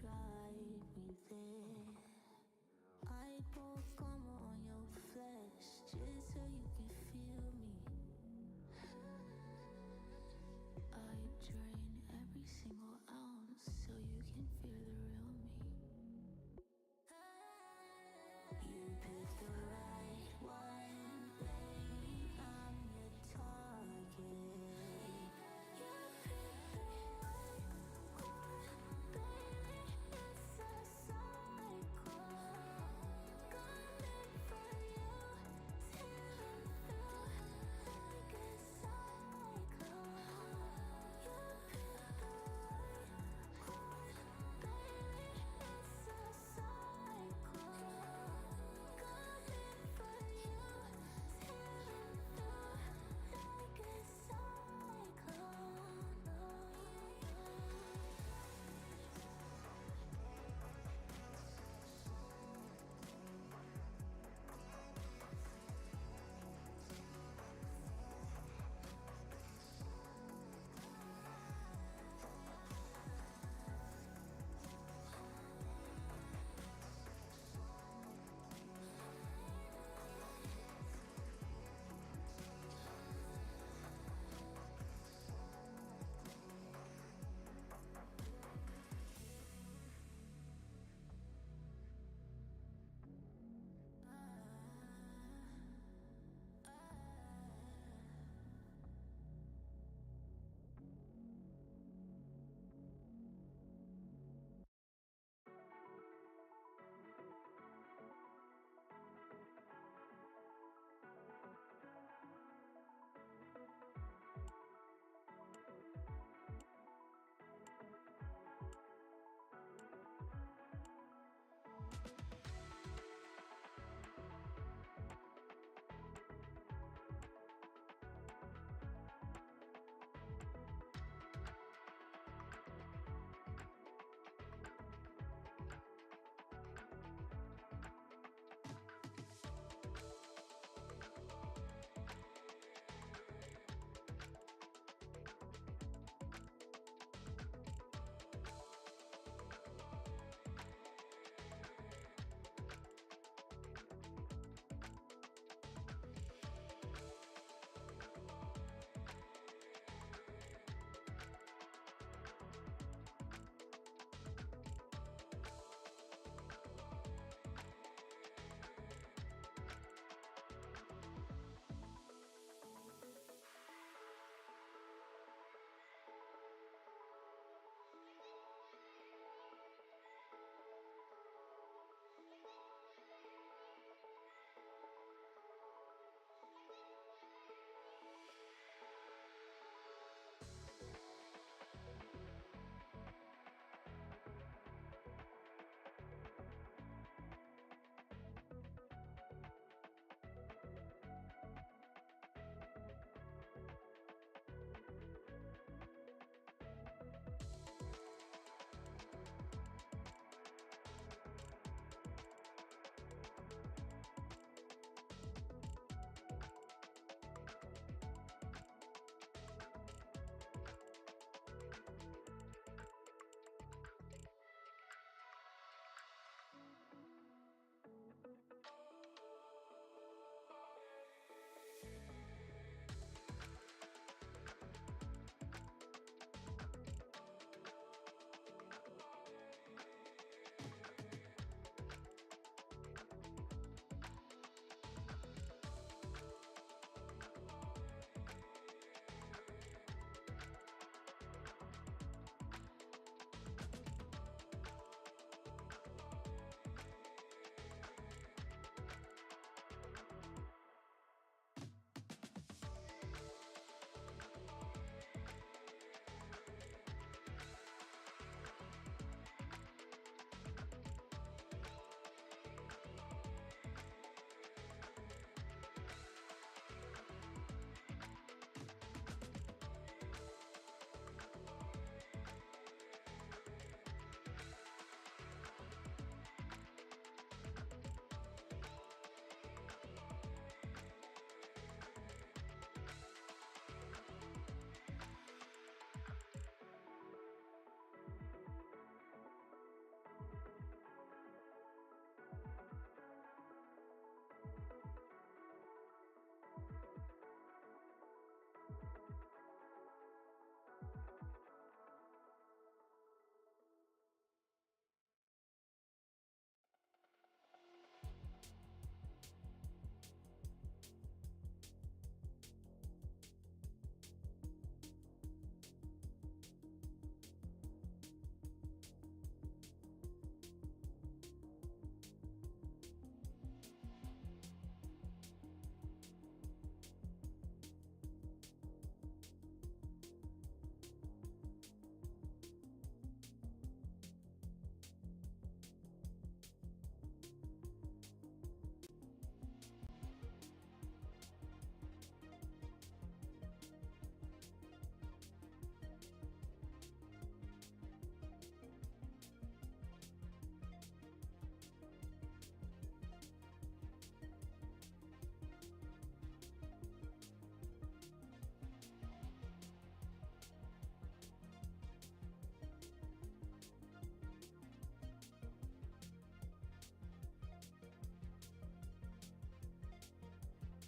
drive me there. I pour come on your flesh just so you can feel me. I drain every single ounce so you can feel the real me. You picked the right one, baby, I'm your target.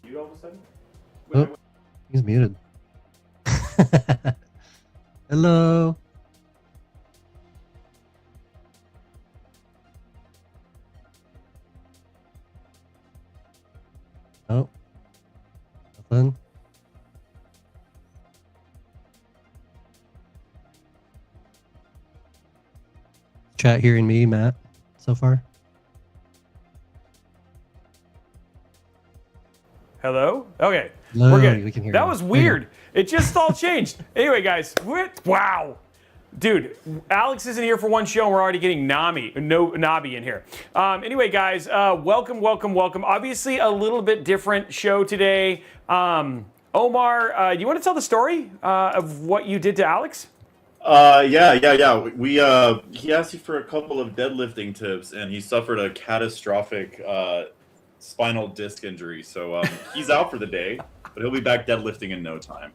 mute all of a sudden? Oh, he's muted. Hello. Oh, nothing. Chat hearing me, Matt, so far? Hello? Okay. Hello, We're good. we can hear that you. was weird. It just all changed. Anyway, guys. Wow. Dude, Alex isn't here for one show, and we're already getting Nobby in here. Anyway, guys, welcome. Obviously, a little bit different show today. Omar, you want to tell the story of what you did to Alex? Yeah. He asked you for a couple of deadlifting tips, and he suffered a catastrophic spinal disc injury. So he's out for the day, but he'll be back deadlifting in no time.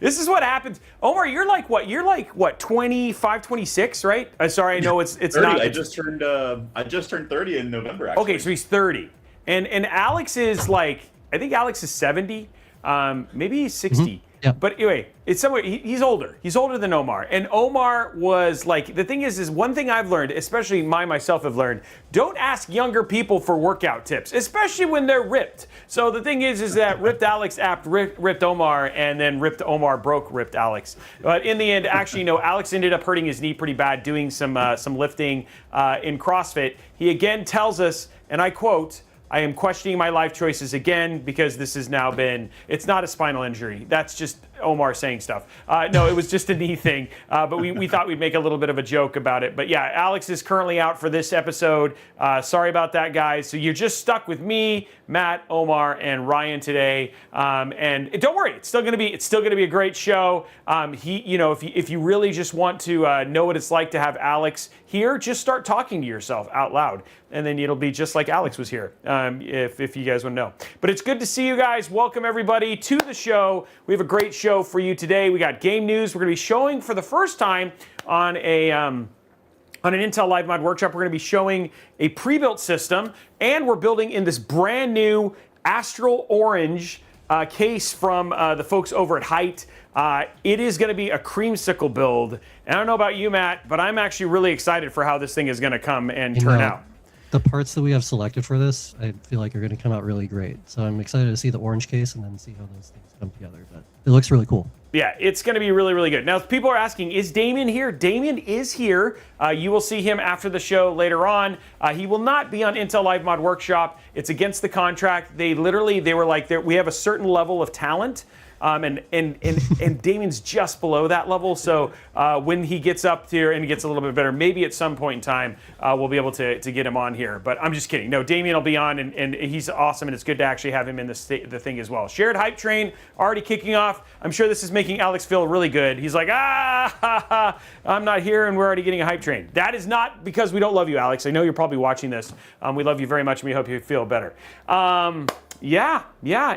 This is what happens. Omar, you're like what? You're like what? 25, 26, right? Sorry, I know it's 30. not. I just turned 30 in November. Actually. Okay, so he's 30, and Alex is like, I think Alex is 70, maybe he's 60. Mm-hmm. Yeah. But anyway, it's somewhere. He's older. He's older than Omar. And Omar was like, the thing is one thing I've learned, especially myself have learned, don't ask younger people for workout tips, especially when they're ripped. So the thing is that ripped Alex ripped Omar, and then ripped Omar ripped Alex. But in the end, actually, Alex ended up hurting his knee pretty bad doing some lifting in CrossFit. He again tells us, and I quote, "I am questioning my life choices again because this has now been, it's not a spinal injury. That's just Omar saying stuff. No, it was just a knee thing. But we thought we'd make a little bit of a joke about it. But yeah, Alex is currently out for this episode. Sorry about that, guys. So you're just stuck with me, Matt, Omar, and Ryan today. And don't worry, it's still gonna be a great show. If you really just want to know what it's like to have Alex here, just start talking to yourself out loud. And then it'll be just like Alex was here, if you guys want to know. But it's good to see you guys. Welcome, everybody, to the show. We have a great show for you today. We got game news. We're going to be showing for the first time on an Intel Live Mod Workshop, we're going to be showing a pre-built system, and we're building in this brand new Astra Orange case from the folks over at Hyte. It is going to be a creamsicle build. And I don't know about you, Matt, but I'm actually really excited for how this thing is going to come and turn out. The parts that we have selected for this, I feel like are going to come out really great. So I'm excited to see the orange case and then see how those things come together. But it looks really cool. Yeah, it's going to be really, really good. Now, people are asking, is Damien here? Damien is here. You will see him after the show later on. He will not be on Intel Live Mod Workshop. It's against the contract. They were like, we have a certain level of talent. And Damien's just below that level. So when he gets up here and gets a little bit better, maybe at some point in time we'll be able to get him on here. But I'm just kidding. No, Damien will be on, and he's awesome, and it's good to actually have him in the thing as well. Shared hype train already kicking off. I'm sure this is making Alex feel really good. He's like, I'm not here, and we're already getting a hype train. That is not because we don't love you, Alex. I know you're probably watching this. We love you very much, and we hope you feel better. Yeah,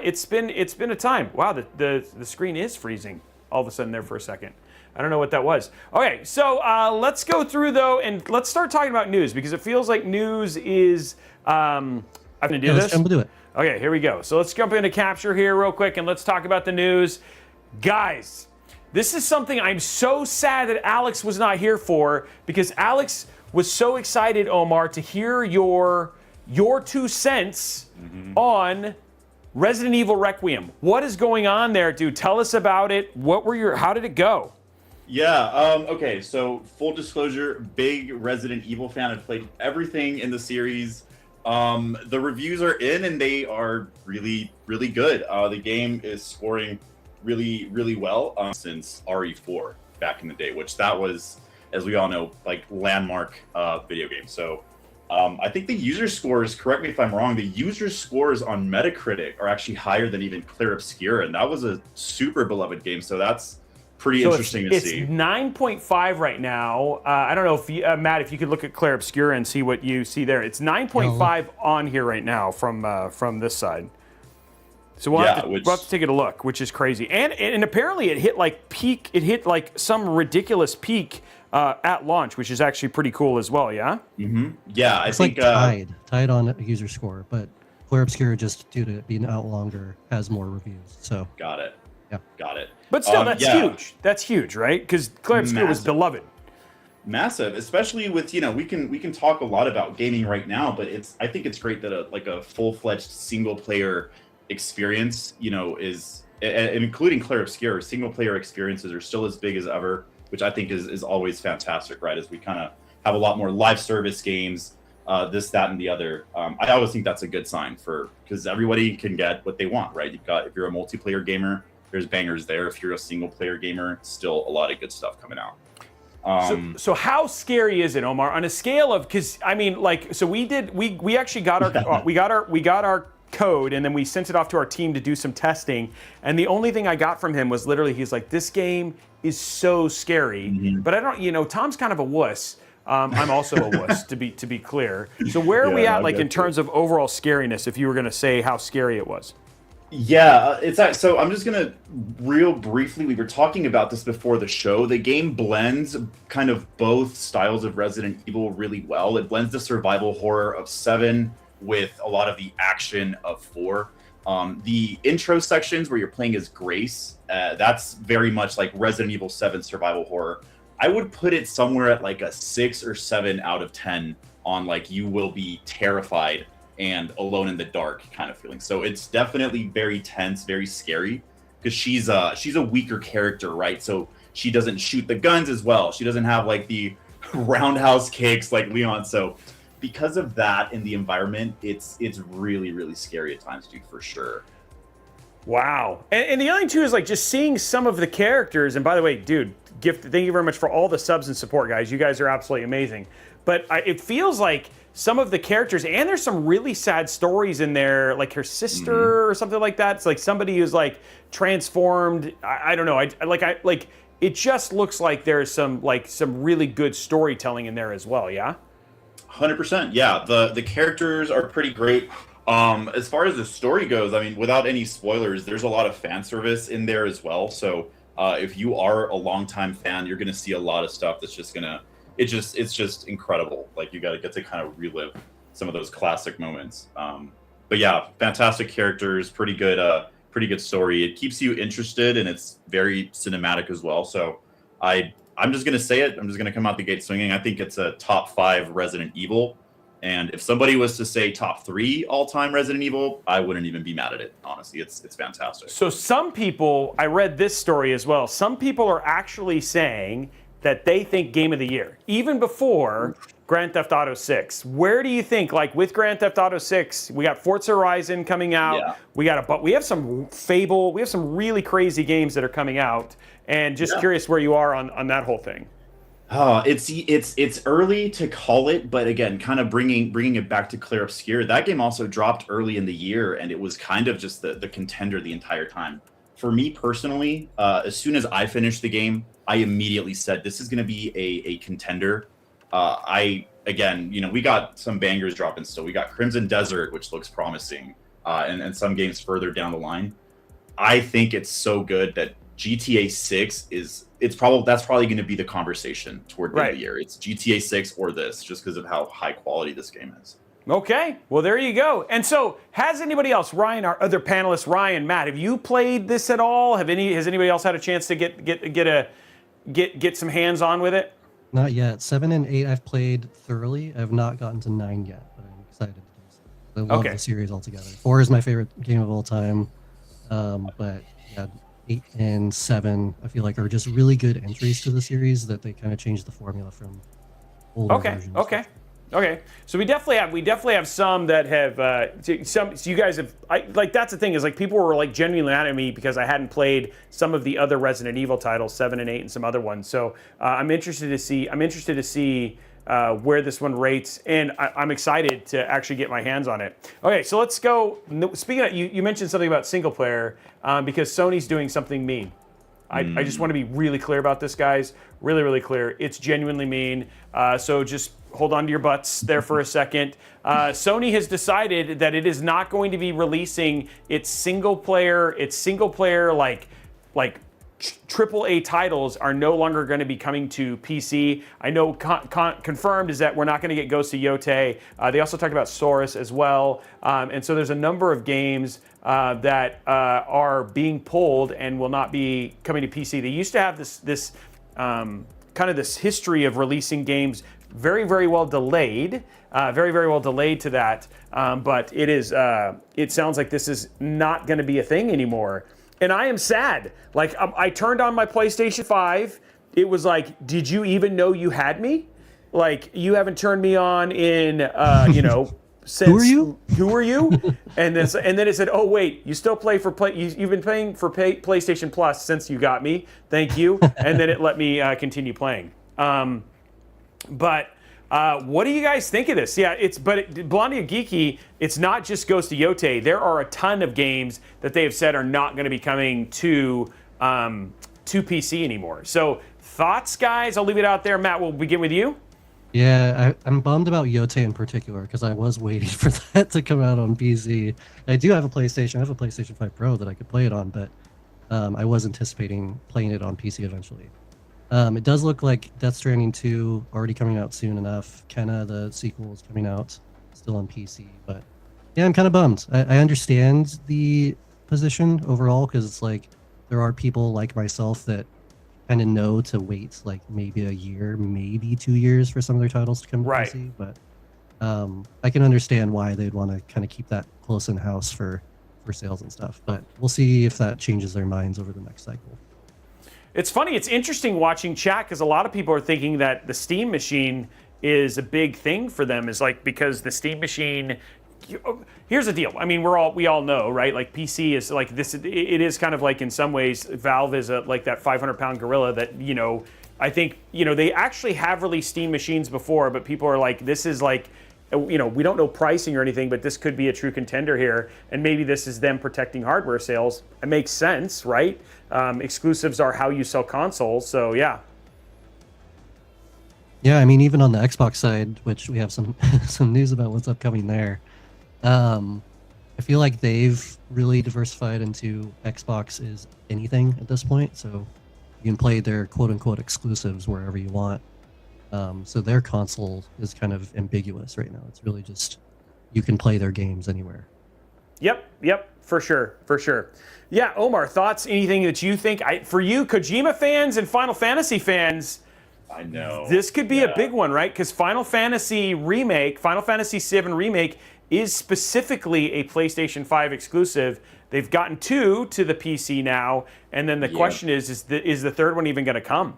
it's been a time. Wow, the screen is freezing all of a sudden there for a second. I don't know what that was. Okay, so let's go through though, and let's start talking about news, because it feels like news is. I'm gonna do this. Let's jump into it. Okay, here we go. So let's jump into capture here real quick, and let's talk about the news, guys. This is something I'm so sad that Alex was not here for, because Alex was so excited, Omar, to hear your 2 cents on Resident Evil Requiem. What is going on there, dude? Tell us about it. How did it go? Yeah, okay, so full disclosure, big Resident Evil fan. I've played everything in the series. The reviews are in, and they are really, really good. The game is scoring really, really well since RE4 back in the day, which that was, as we all know, like landmark video game. So I think the user scores, correct me if I'm wrong, the user scores on Metacritic are actually higher than even Clear Obscura, and that was a super beloved game, so that's pretty interesting to see. It's 9.5 right now. I don't know if you, Matt, if you could look at Clear Obscura and see what you see there. It's 9.5 on here right now from this side. So we'll have to take a look, which is crazy. And apparently it hit like some ridiculous peak at launch, which is actually pretty cool as well, yeah? Mm-hmm. Yeah, it's like tied on a user score, but Clair Obscur, just due to it being out longer, has more reviews. So Got it. Yeah. Got it. But still, that's yeah. huge. That's huge, right? Because Clair Obscur was Massive. beloved. Massive, especially with, we can talk a lot about gaming right now, but I think it's great that a full-fledged single player experience, is, and including Clair Obscur, single player experiences are still as big as ever, which I think is always fantastic, right? As we kind of have a lot more live service games, this, that, and the other. I always think that's a good sign because everybody can get what they want, right? If you're a multiplayer gamer, there's bangers there. If you're a single player gamer, still a lot of good stuff coming out. So how scary is it, Omar? On a scale of, because I mean, so we actually got our we got our code, and then we sent it off to our team to do some testing. And the only thing I got from him was literally, he's like, "This game is so scary," but I don't, Tom's kind of a wuss. I'm also a wuss, to be clear. So where are we at, in terms of overall scariness? If you were going to say how scary it was. Yeah, so I'm just gonna real briefly. We were talking about this before the show. The game blends kind of both styles of Resident Evil really well. It blends the survival horror of 7 with a lot of the action of 4. The intro sections where you're playing as Grace, that's very much like Resident Evil 7 survival horror. I would put it somewhere at like a 6 or 7 out of 10 on you will be terrified and alone in the dark kind of feeling. So it's definitely very tense, very scary, because she's a weaker character, right? So she doesn't shoot the guns as well. She doesn't have the roundhouse kicks like Leon. So because of that in the environment, it's really, really scary at times, dude, for sure. Wow. And the other thing too is just seeing some of the characters. And by the way, dude, thank you very much for all the subs and support, guys. You guys are absolutely amazing. But it feels like some of the characters, and there's some really sad stories in there, like her sister or something like that. It's like somebody who's transformed. I don't know. It just looks like there's some really good storytelling in there as well. Yeah. 100%. Yeah. The characters are pretty great. As far as the story goes, I mean, without any spoilers, there's a lot of fan service in there as well. So if you are a longtime fan, you're going to see a lot of stuff that's just gonna. It's just incredible. You got to get to kind of relive some of those classic moments. But yeah, fantastic characters, pretty good story. It keeps you interested, and it's very cinematic as well. So I'm just gonna say it. I'm just gonna come out the gate swinging. I think it's a top 5 Resident Evil, and if somebody was to say top 3 all-time Resident Evil, I wouldn't even be mad at it. Honestly, it's fantastic. So some people, I read this story as well. Some people are actually saying that they think Game of the Year, even before Grand Theft Auto 6. Where do you think, with Grand Theft Auto 6, we got Forza Horizon coming out, Yeah. we have some Fable, we have some really crazy games that are coming out, and just curious where you are on that whole thing. It's early to call it, but again, kind of bringing it back to Clair Obscur. That game also dropped early in the year, and it was kind of just the contender the entire time. For me personally, as soon as I finished the game, I immediately said this is going to be a contender. We got some bangers dropping still. We got Crimson Desert, which looks promising, and some games further down the line. I think it's so good that GTA 6 that's probably going to be the conversation toward the end of the year. It's GTA 6 or this, just because of how high quality this game is. Okay, well there you go. And so, has anybody else, Ryan, our other panelists, Ryan, Matt, have you played this at all? Has anybody else had a chance to get some hands on with it? Not yet. 7 and 8 I've played thoroughly. I have not gotten to 9 yet, but I'm excited to do so. I love the series altogether. 4 is my favorite game of all time, but yeah, 8 and 7 I feel like are just really good entries to the series that they kind of changed the formula from older versions. Okay, so we definitely have some that have so you guys have that's the thing is people were genuinely mad at me because I hadn't played some of the other Resident Evil titles, 7 and 8 and some other ones. So I'm interested to see where this one rates, and I'm excited to actually get my hands on it. Okay, so let's go. Speaking of, you mentioned something about single player because Sony's doing something mean. I just want to be really clear about this, guys. Really, really clear. It's genuinely mean. So just hold on to your butts there for a second. Sony has decided that it is not going to be releasing its single player like AAA titles are no longer going to be coming to PC. I know confirmed is that we're not going to get Ghost of Yotei. They also talked about Source as well. And so there's a number of games that are being pulled and will not be coming to PC. They used to have this kind of this history of releasing games very, very well delayed, very well delayed to that. But it sounds like this is not going to be a thing anymore. And I am sad. Like, I turned on my PlayStation 5. It was like, did you even know you had me? Like, you haven't turned me on in, since. Who are you? Who are you? And then it said, oh, wait, you still play for you've been playing for PlayStation Plus since you got me. Thank you. And then it let me continue playing. But what do you guys think of this? Yeah, Blondie and Geeky, it's not just Ghost of Yotei. There are a ton of games that they have said are not going to be coming to PC anymore. So thoughts, guys? I'll leave it out there. Matt, we'll begin with you. Yeah, I'm bummed about Yotei in particular because I was waiting for that to come out on PC. I do have a PlayStation. I have a PlayStation 5 Pro that I could play it on, but I was anticipating playing it on PC eventually. It does look like Death Stranding 2 already coming out soon enough. Kenna, the sequel, is coming out still on PC. But yeah, I'm kind of bummed. I understand the position overall because it's like there are people like myself that kind of know to wait like maybe a year, maybe 2 years for some of their titles to come to PC. But I can understand why they'd want to kind of keep that close in house for sales and stuff. But we'll see if that changes their minds over the next cycle. It's funny. It's interesting watching chat because a lot of people are thinking that the Steam machine is a big thing for them. Is like because the Steam machine. Here's the deal. I mean, we all know, right? Like PC is like this. It is kind of like in some ways, Valve is like that 500-pound gorilla that I think they actually have released Steam machines before, but people are like, this is like. We don't know pricing or anything, but this could be a true contender here. And maybe this is them protecting hardware sales. It makes sense, right? Exclusives are how you sell consoles. So, yeah. Yeah, I mean, even on the Xbox side, which we have some news about what's upcoming there, I feel like they've really diversified into Xbox is anything at this point. So you can play their quote-unquote exclusives wherever you want. So their console is kind of ambiguous right now. It's really just you can play their games anywhere. Yep, for sure. Yeah, Omar, thoughts? Anything that you think? For you, Kojima fans and Final Fantasy fans, I know this could be a big one, right? Because Final Fantasy VII Remake, is specifically a PlayStation 5 exclusive. They've gotten 2 to the PC now, and then the question is the third one even going to come?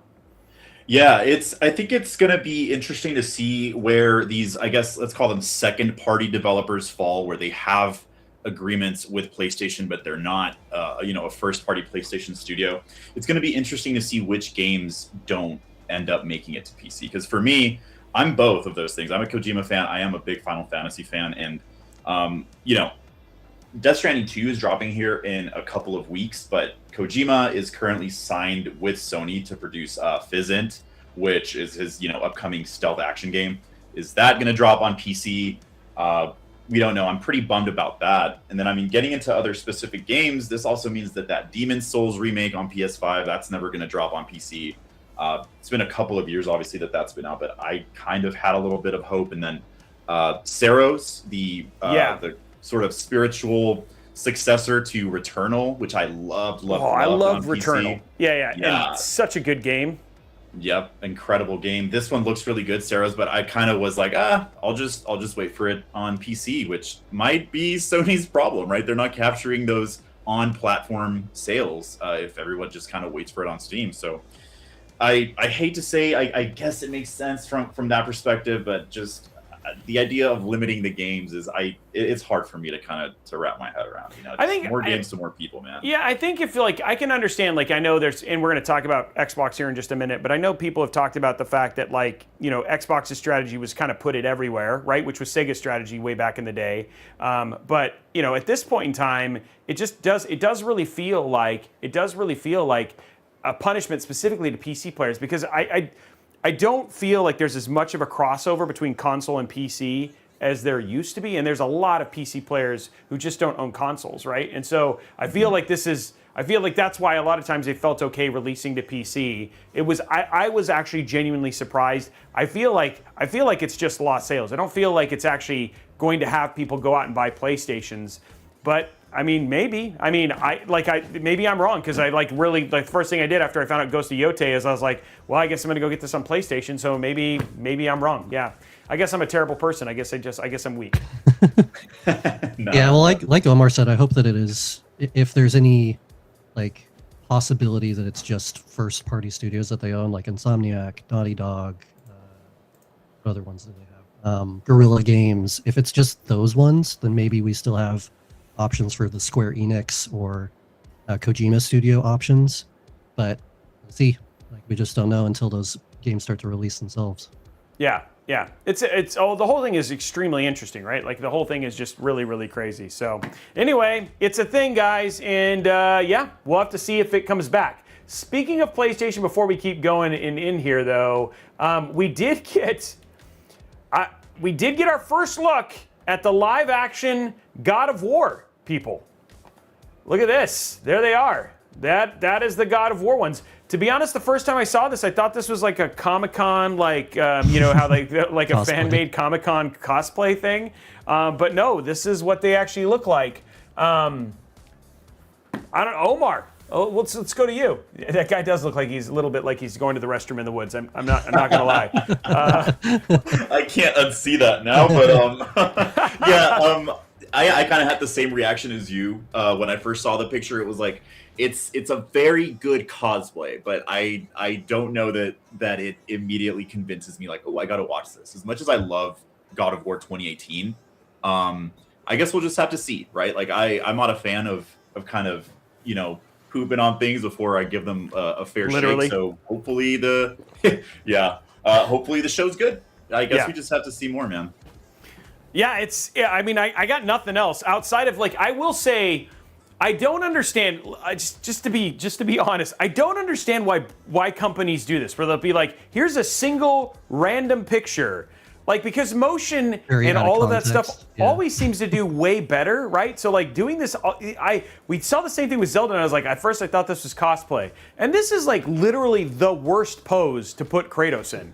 Yeah, I think it's going to be interesting to see where these, I guess, let's call them second-party developers fall, where they have agreements with PlayStation, but they're not, a first-party PlayStation studio. It's going to be interesting to see which games don't end up making it to PC. Because for me, I'm both of those things. I'm a Kojima fan. I am a big Final Fantasy fan. And, Death Stranding 2 is dropping here in a couple of weeks, but Kojima is currently signed with Sony to produce Fizzint, which is his, upcoming stealth action game. Is that going to drop on PC? We don't know. I'm pretty bummed about that. And then, getting into other specific games, this also means that Demon's Souls remake on PS5, that's never going to drop on PC. It's been a couple of years, obviously, that's been out, but I kind of had a little bit of hope. And then Seros, the sort of spiritual successor to Returnal, which I loved. I love Returnal. Yeah. And it's such a good game. Yep, incredible game. This one looks really good, Sarah's, but I kind of was like, I'll just wait for it on PC, which might be Sony's problem, right? They're not capturing those on-platform sales if everyone just kind of waits for it on Steam. So I hate to say, I guess it makes sense from that perspective, but just the idea of limiting the games is it's hard for me to wrap my head around. I think more games to more people, man. Yeah, I think if I can understand, I know and we're going to talk about Xbox here in just a minute, but I know people have talked about the fact that Xbox's strategy was kind of put it everywhere, right? Which was Sega's strategy way back in the day. But at this point in time, it does really feel like a punishment specifically to PC players, because I don't feel like there's as much of a crossover between console and PC as there used to be, and there's a lot of PC players who just don't own consoles, right? And so I feel like that's why a lot of times they felt okay releasing to PC. I was actually genuinely surprised. I feel like it's just lost sales. I don't feel like it's actually going to have people go out and buy PlayStations, but I mean, maybe. I mean, maybe I'm wrong, because the first thing I did after I found out Ghost of Yote is I was like, well, I guess I'm gonna go get this on PlayStation. So maybe I'm wrong. Yeah, I guess I'm a terrible person. I guess I'm weak. No. Yeah, well, like Omar said, I hope that it is. If there's any like possibility that it's just first-party studios that they own, like Insomniac, Naughty Dog, what other ones do they have? Guerrilla Games. If it's just those ones, then maybe we still have options for the Square Enix or Kojima Studio options, but see, we just don't know until those games start to release themselves. Yeah. It's the whole thing is extremely interesting, right? Like the whole thing is just really, really crazy. So anyway, it's a thing, guys, and we'll have to see if it comes back. Speaking of PlayStation, before we keep going in here, though, we did get our first look at the live-action God of War, people. Look at this. There they are. That is the God of War ones. To be honest, the first time I saw this, I thought this was like a Comic-Con, how they like a fan-made Comic-Con cosplay thing. But no, this is what they actually look like. Omar. Oh, let's go to you. That guy does look like he's a little bit like he's going to the restroom in the woods. I'm not gonna lie. I can't unsee that now, but I kind of had the same reaction as you when I first saw the picture. It was like it's a very good cosplay, but I don't know that it immediately convinces me like, oh, I got to watch this. As much as I love God of War 2018, I guess we'll just have to see, right? Like I'm not a fan of kind of pooping on things before I give them a fair shake. So hopefully hopefully the show's good. I guess we just have to see more, man. Yeah, I mean, I got nothing else outside of I will say, I don't understand. Just to be honest, I don't understand why companies do this. Where they'll be like, here's a single random picture. Because motion and all of that stuff always seems to do way better, right? So doing this, we saw the same thing with Zelda, and I was like, at first I thought this was cosplay, and this is literally the worst pose to put Kratos in.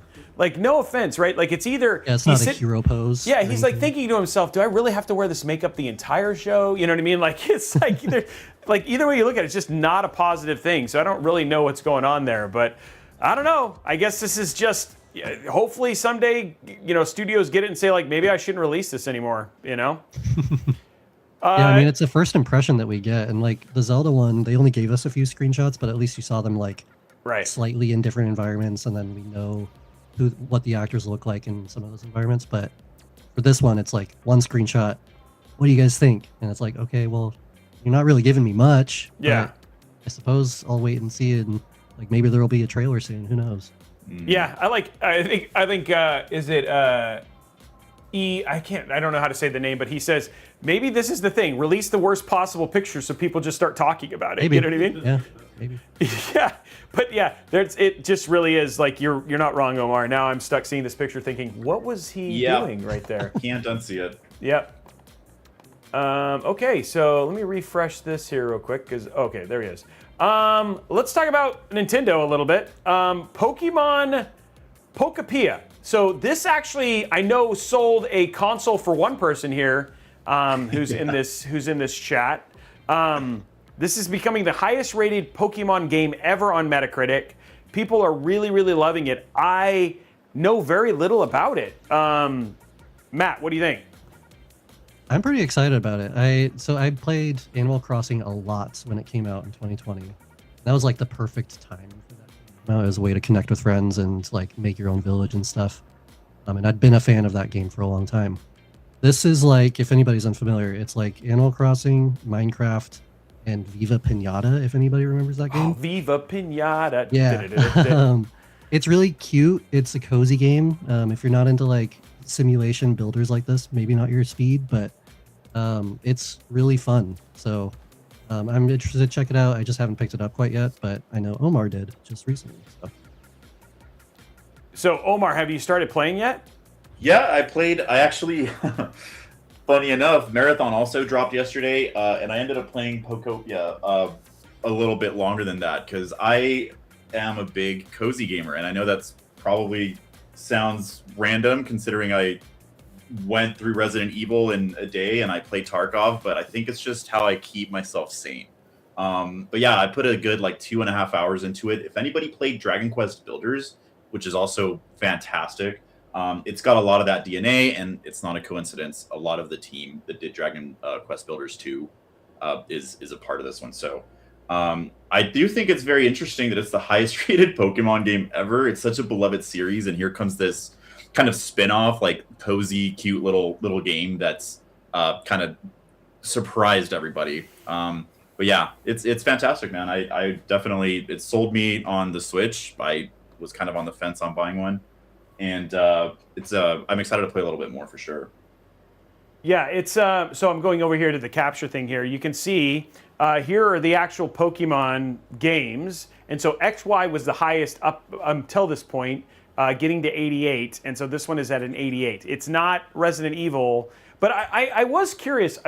No offense, right? It's either it's not a hero pose. Yeah, he's thinking to himself, do I really have to wear this makeup the entire show? You know what I mean? It's either way you look at it, it's just not a positive thing. So I don't really know what's going on there, but I don't know. I guess this is just. Yeah, hopefully someday, studios get it and say maybe I shouldn't release this anymore. Yeah, I mean it's a first impression that we get, and the Zelda one, they only gave us a few screenshots, but at least you saw them slightly in different environments, and then we know what the actors look like in some of those environments. But for this one, it's one screenshot. What do you guys think? And it's okay, well, you're not really giving me much. Yeah. But I suppose I'll wait and see, and maybe there will be a trailer soon. Who knows? Yeah, I think is it I don't know how to say the name, but he says maybe this is the thing. Release the worst possible picture so people just start talking about it. Maybe. You know what I mean? Yeah, maybe. Yeah, but yeah, it just really is you're not wrong, Omar. Now I'm stuck seeing this picture thinking, what was he doing right there? Can't unsee it. Yep. Okay, so let me refresh this here real quick okay, there he is. Let's talk about Nintendo a little bit. Pokemon Poktopia. So this actually, I know, sold a console for one person here, who's in this chat. This is becoming the highest rated Pokemon game ever on Metacritic. People are really, really loving it. I know very little about it. Matt, what do you think? I'm pretty excited about it. I played Animal Crossing a lot when it came out in 2020. That was the perfect time for that. It was a way to connect with friends and make your own village and stuff. And I'd been a fan of that game for a long time. This is if anybody's unfamiliar, it's Animal Crossing, Minecraft, and Viva Pinata, if anybody remembers that game. Oh, Viva Pinata. Yeah. It's really cute. It's a cozy game. If you're not into simulation builders like this, maybe not your speed, but it's really fun. So I'm interested to check it out. I just haven't picked it up quite yet, but I know Omar did just recently. So Omar, have you started playing yet? Yeah, I played. I actually, funny enough, Marathon also dropped yesterday, and I ended up playing Poktopia a little bit longer than that because I am a big cozy gamer, and I know that's probably sounds random considering I went through Resident Evil in a day and I played Tarkov, but I think it's just how I keep myself sane. But yeah, I put a good like 2.5 hours into it. If anybody played Dragon Quest Builders, which is also fantastic, it's got a lot of that DNA, and it's not a coincidence. A lot of the team that did Dragon Quest Builders 2 is a part of this one. So I do think it's very interesting that it's the highest rated Pokemon game ever. It's such a beloved series, and here comes this kind of spin-off, like cozy, cute little game that's kind of surprised everybody. But yeah, it's fantastic, man. I definitely, it sold me on the Switch. I was kind of on the fence on buying one, and I'm excited to play a little bit more for sure. Yeah, it's so I'm going over here to the capture thing here. You can see here are the actual Pokemon games, and so XY was the highest up until this point, getting to 88, and so this one is at an 88. It's not Resident Evil, but I was curious.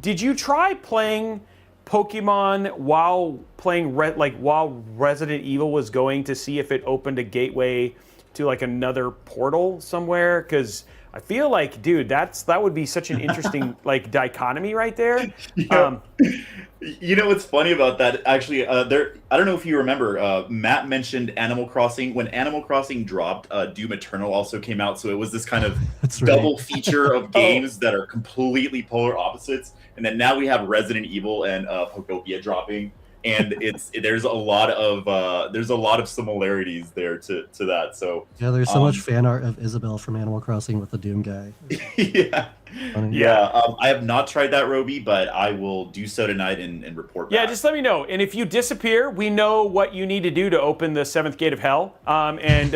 Did you try playing Pokemon while playing while Resident Evil was going to see if it opened a gateway to like another portal somewhere? Because I feel like, dude, that would be such an interesting like dichotomy right there. Yeah. You know what's funny about that? Actually, I don't know if you remember. Matt mentioned Animal Crossing. When Animal Crossing dropped, Doom Eternal also came out. So it was this kind of double feature of games that are completely polar opposites. And then now we have Resident Evil and Poktopia dropping, and there's a lot of similarities there to that. So yeah, there's so much fan art of Isabelle from Animal Crossing with the Doom guy. Yeah. Yeah, I have not tried that, Robey, but I will do so tonight and report back. Yeah, just let me know. And if you disappear, we know what you need to do to open the 7th gate of hell, and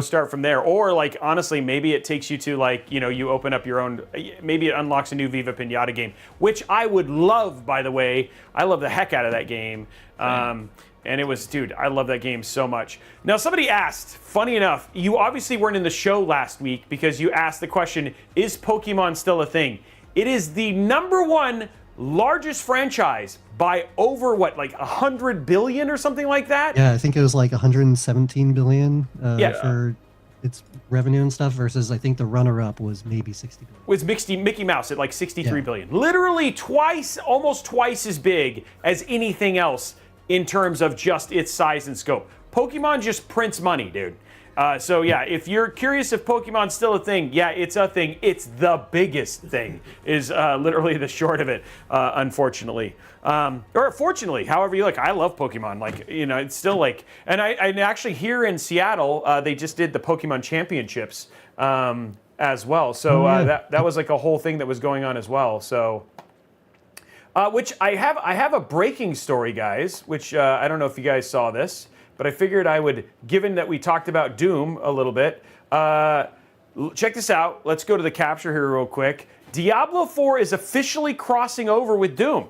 start from there. Or like honestly, maybe it takes you to like you open up your own. Maybe it unlocks a new Viva Pinata game, which I would love. By the way, I love the heck out of that game. And it was, dude, I love that game so much. Now, somebody asked, funny enough, you obviously weren't in the show last week because you asked the question, is Pokemon still a thing? It is the #1 largest franchise by over, like 100 billion or something like that? Yeah, I think it was like 117 billion for its revenue and stuff versus I think the runner-up was maybe 60 billion. Was Mickey Mouse at like 63 billion. Literally almost twice as big as anything else in terms of just its size and scope. Pokemon just prints money, dude. So yeah, if you're curious if Pokemon's still a thing, yeah, it's a thing. It's the biggest thing, is literally the short of it, unfortunately. Or fortunately, however you look. I love Pokemon. Like, it's still like, and I actually here in Seattle, they just did the Pokemon Championships as well. So that was like a whole thing that was going on as well. So. Which I have a breaking story, guys, which I don't know if you guys saw this, but I figured I would, given that we talked about Doom a little bit, check this out. Let's go to the capture here real quick. Diablo 4 is officially crossing over with Doom.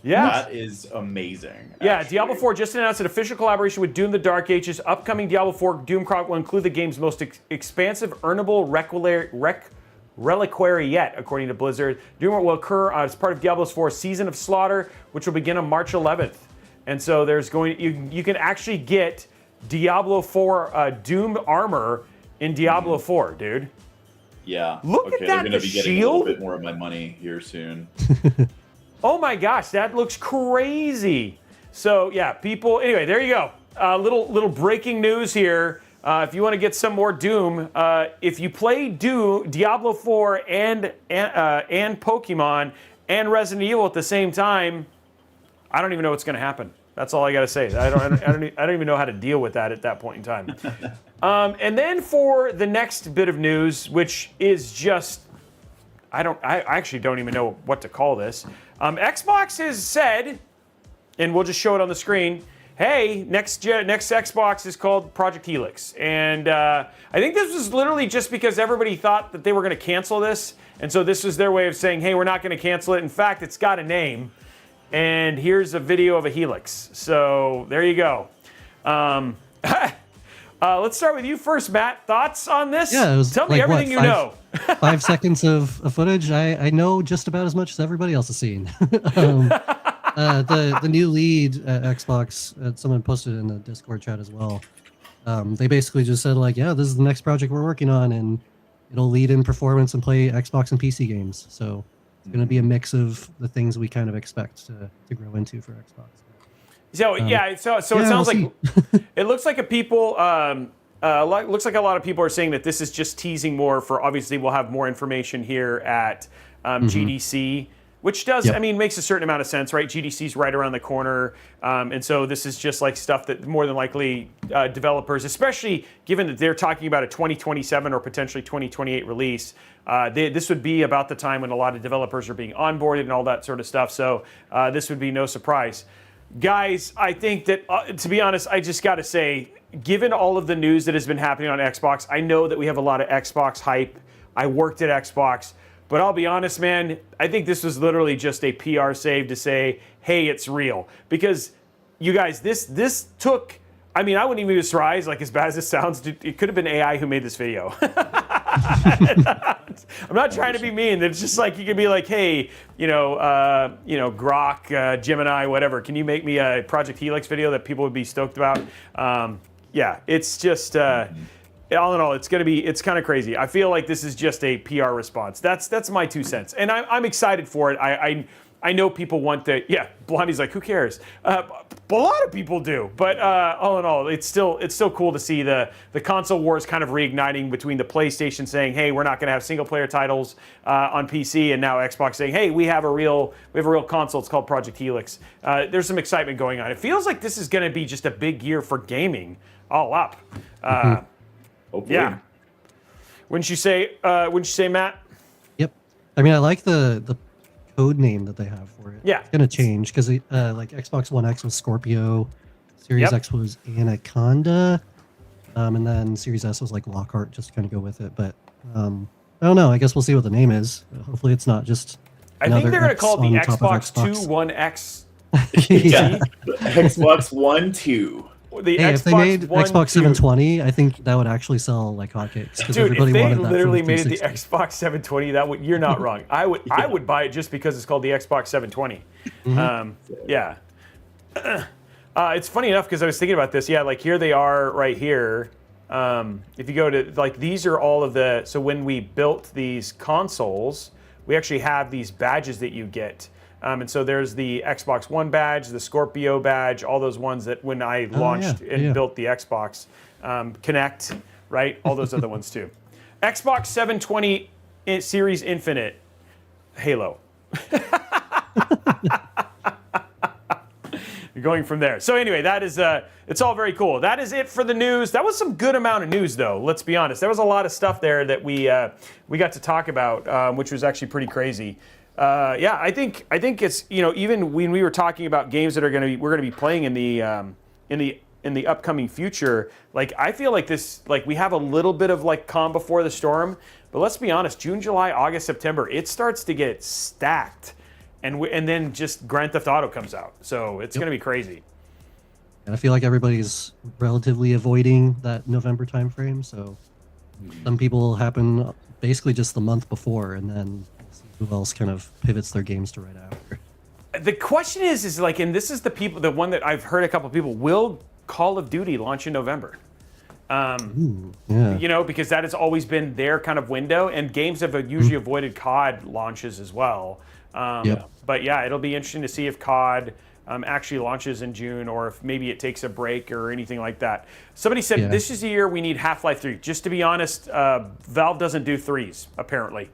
Yeah. That is amazing. Yeah, actually. Diablo 4 just announced an official collaboration with Doom the Dark Ages. Upcoming Diablo 4 Doom will include the game's most expansive earnable reliquary yet, according to Blizzard. Doom will occur as part of Diablo 4's Season of Slaughter, which will begin on March 11th. And so you can actually get Diablo 4 Doom armor in Diablo 4, dude. Yeah. Look at that, they're gonna the be getting shield. a little bit more of my money here soon. Oh my gosh, that looks crazy. So yeah, people. Anyway, there you go. Little breaking news here. If you want to get some more Doom, if you play Diablo 4 and Pokemon and Resident Evil at the same time, I don't even know what's going to happen. That's all I got to say. I don't even know how to deal with that at that point in time. And then for the next bit of news, which is just, I actually don't even know what to call this. Xbox has said, and we'll just show it on the screen. Hey, next Xbox is called Project Helix. And I think this was literally just because everybody thought that they were going to cancel this. And so this was their way of saying, hey, we're not going to cancel it. In fact, it's got a name. And here's a video of a Helix. So there you go. Let's start with you first, Matt. Thoughts on this? Yeah, it was Tell me like, everything you know. 5 seconds of footage. I know just about as much as everybody else has seen. The new lead at Xbox, someone posted in the Discord chat as well. They basically just said like, yeah, this is the next project we're working on, and it'll lead in performance and play Xbox and PC games. So it's going to be a mix of the things we kind of expect to grow into for Xbox. So it sounds like it looks like looks like a lot of people are saying that this is just teasing more for. Obviously, we'll have more information here at GDC, which does makes a certain amount of sense, right? GDC's right around the corner, and so this is just like stuff that more than likely developers, especially given that they're talking about a 2027 or potentially 2028 release. This would be about the time when a lot of developers are being onboarded and all that sort of stuff. So this would be no surprise. Guys, I think that, to be honest, I just got to say, given all of the news that has been happening on Xbox, I know that we have a lot of Xbox hype. I worked at Xbox, but I'll be honest, man, I think this was literally just a PR save to say, hey, it's real. Because, you guys, this took, I mean, I wouldn't even be surprised, like as bad as this sounds, it could have been AI who made this video. I'm not trying to be mean. It's just like you could be like, hey, Grok, Gemini, whatever. Can you make me a Project Helix video that people would be stoked about? It's just all in all, it's kind of crazy. I feel like this is just a PR response. That's my 2 cents, and I'm excited for it. I know people want the Blondie's like, who cares? A lot of people do, but all in all, it's still cool to see the console wars kind of reigniting between the PlayStation saying, hey, we're not going to have single player titles on PC, and now Xbox saying, hey, we have a real console. It's called Project Helix. There's some excitement going on. It feels like this is going to be just a big year for gaming, all up. Hopefully. Yeah. Wouldn't you say, Matt? Yep. I mean, I like the code name that they have for it. Yeah. It's going to change because like Xbox One X was Scorpio, Series X was Anaconda, and then Series S was like Lockhart, just to kind of go with it. But I don't know. I guess we'll see what the name is. Hopefully it's not just I think they're going to call it the Xbox 2 One X. Yeah. Xbox One 2. If they made Xbox 720, I think that would actually sell like hotcakes. Dude, if they literally made it the Xbox 720, you're not wrong. I would buy it just because it's called the Xbox 720. It's funny enough because I was thinking about this. Yeah, like here they are right here. If you go to like these are all of the. So when we built these consoles, we actually have these badges that you get. And so there's the Xbox One badge, the Scorpio badge, all those ones that when I launched and built the Xbox, Connect, right? All those other ones too. Xbox 720 Series Infinite, Halo. You're going from there. So anyway, that is it's all very cool. That is it for the news. That was some good amount of news, though. Let's be honest. There was a lot of stuff there that we got to talk about, which was actually pretty crazy. I think it's even when we were talking about games that we're going to be playing in the upcoming future, like I feel like this, like we have a little bit of like calm before the storm, but let's be honest, June, July, August, September, it starts to get stacked, and then just Grand Theft Auto comes out, so it's going to be crazy. And I feel like everybody's relatively avoiding that November timeframe, so some people will happen basically just the month before, and then who else kind of pivots their games to right after. The question is like, and this is the one that I've heard a couple of people, will Call of Duty launch in November? Because that has always been their kind of window, and games have usually avoided COD launches as well. But yeah, it'll be interesting to see if COD actually launches in June, or if maybe it takes a break or anything like that. Somebody said this is the year we need Half-Life 3. Just to be honest, Valve doesn't do threes, apparently.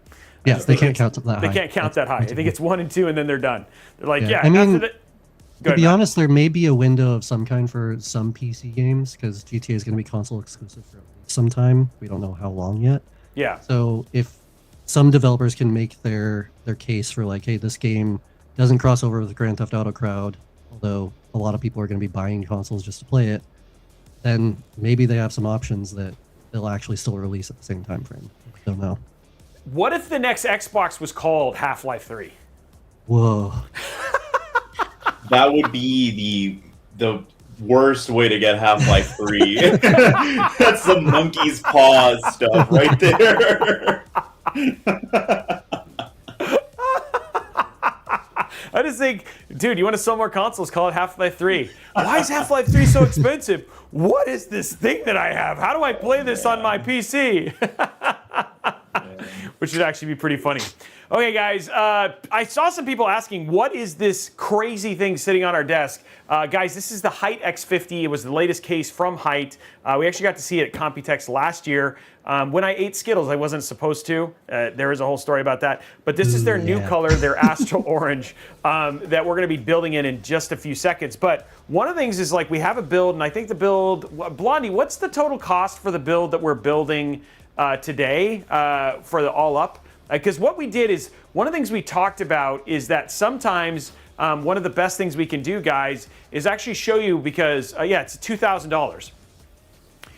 Yes, they can't count that high. They can't count that high. I think it's 1 and 2, and then they're done. They're like, I mean, to be honest, there may be a window of some kind for some PC games, because GTA is going to be console exclusive for some time. We don't know how long yet. Yeah. So if some developers can make their case for like, hey, this game doesn't cross over with the Grand Theft Auto crowd, although a lot of people are going to be buying consoles just to play it, then maybe they have some options that they'll actually still release at the same time frame. I don't know. What if the next Xbox was called Half-Life 3? Whoa. That would be the worst way to get Half-Life 3. That's the monkey's paw stuff right there. I just think, dude, you want to sell more consoles, call it Half-Life 3. Why is Half-Life 3 so expensive? What is this thing that I have? How do I play this on my PC? Which would actually be pretty funny. Okay, guys, I saw some people asking, what is this crazy thing sitting on our desk? Guys, this is the Hyte X50. It was the latest case from Hyte. We actually got to see it at Computex last year. When I ate Skittles, I wasn't supposed to. There is a whole story about that. But this is their new color, their Astra Orange, that we're going to be building in just a few seconds. But one of the things is, like, we have a build, and I think the build, Blondie, what's the total cost for the build that we're building today for the all-up? Because what we did is, one of the things we talked about is that sometimes one of the best things we can do, guys, is actually show you, because, yeah, it's $2,000.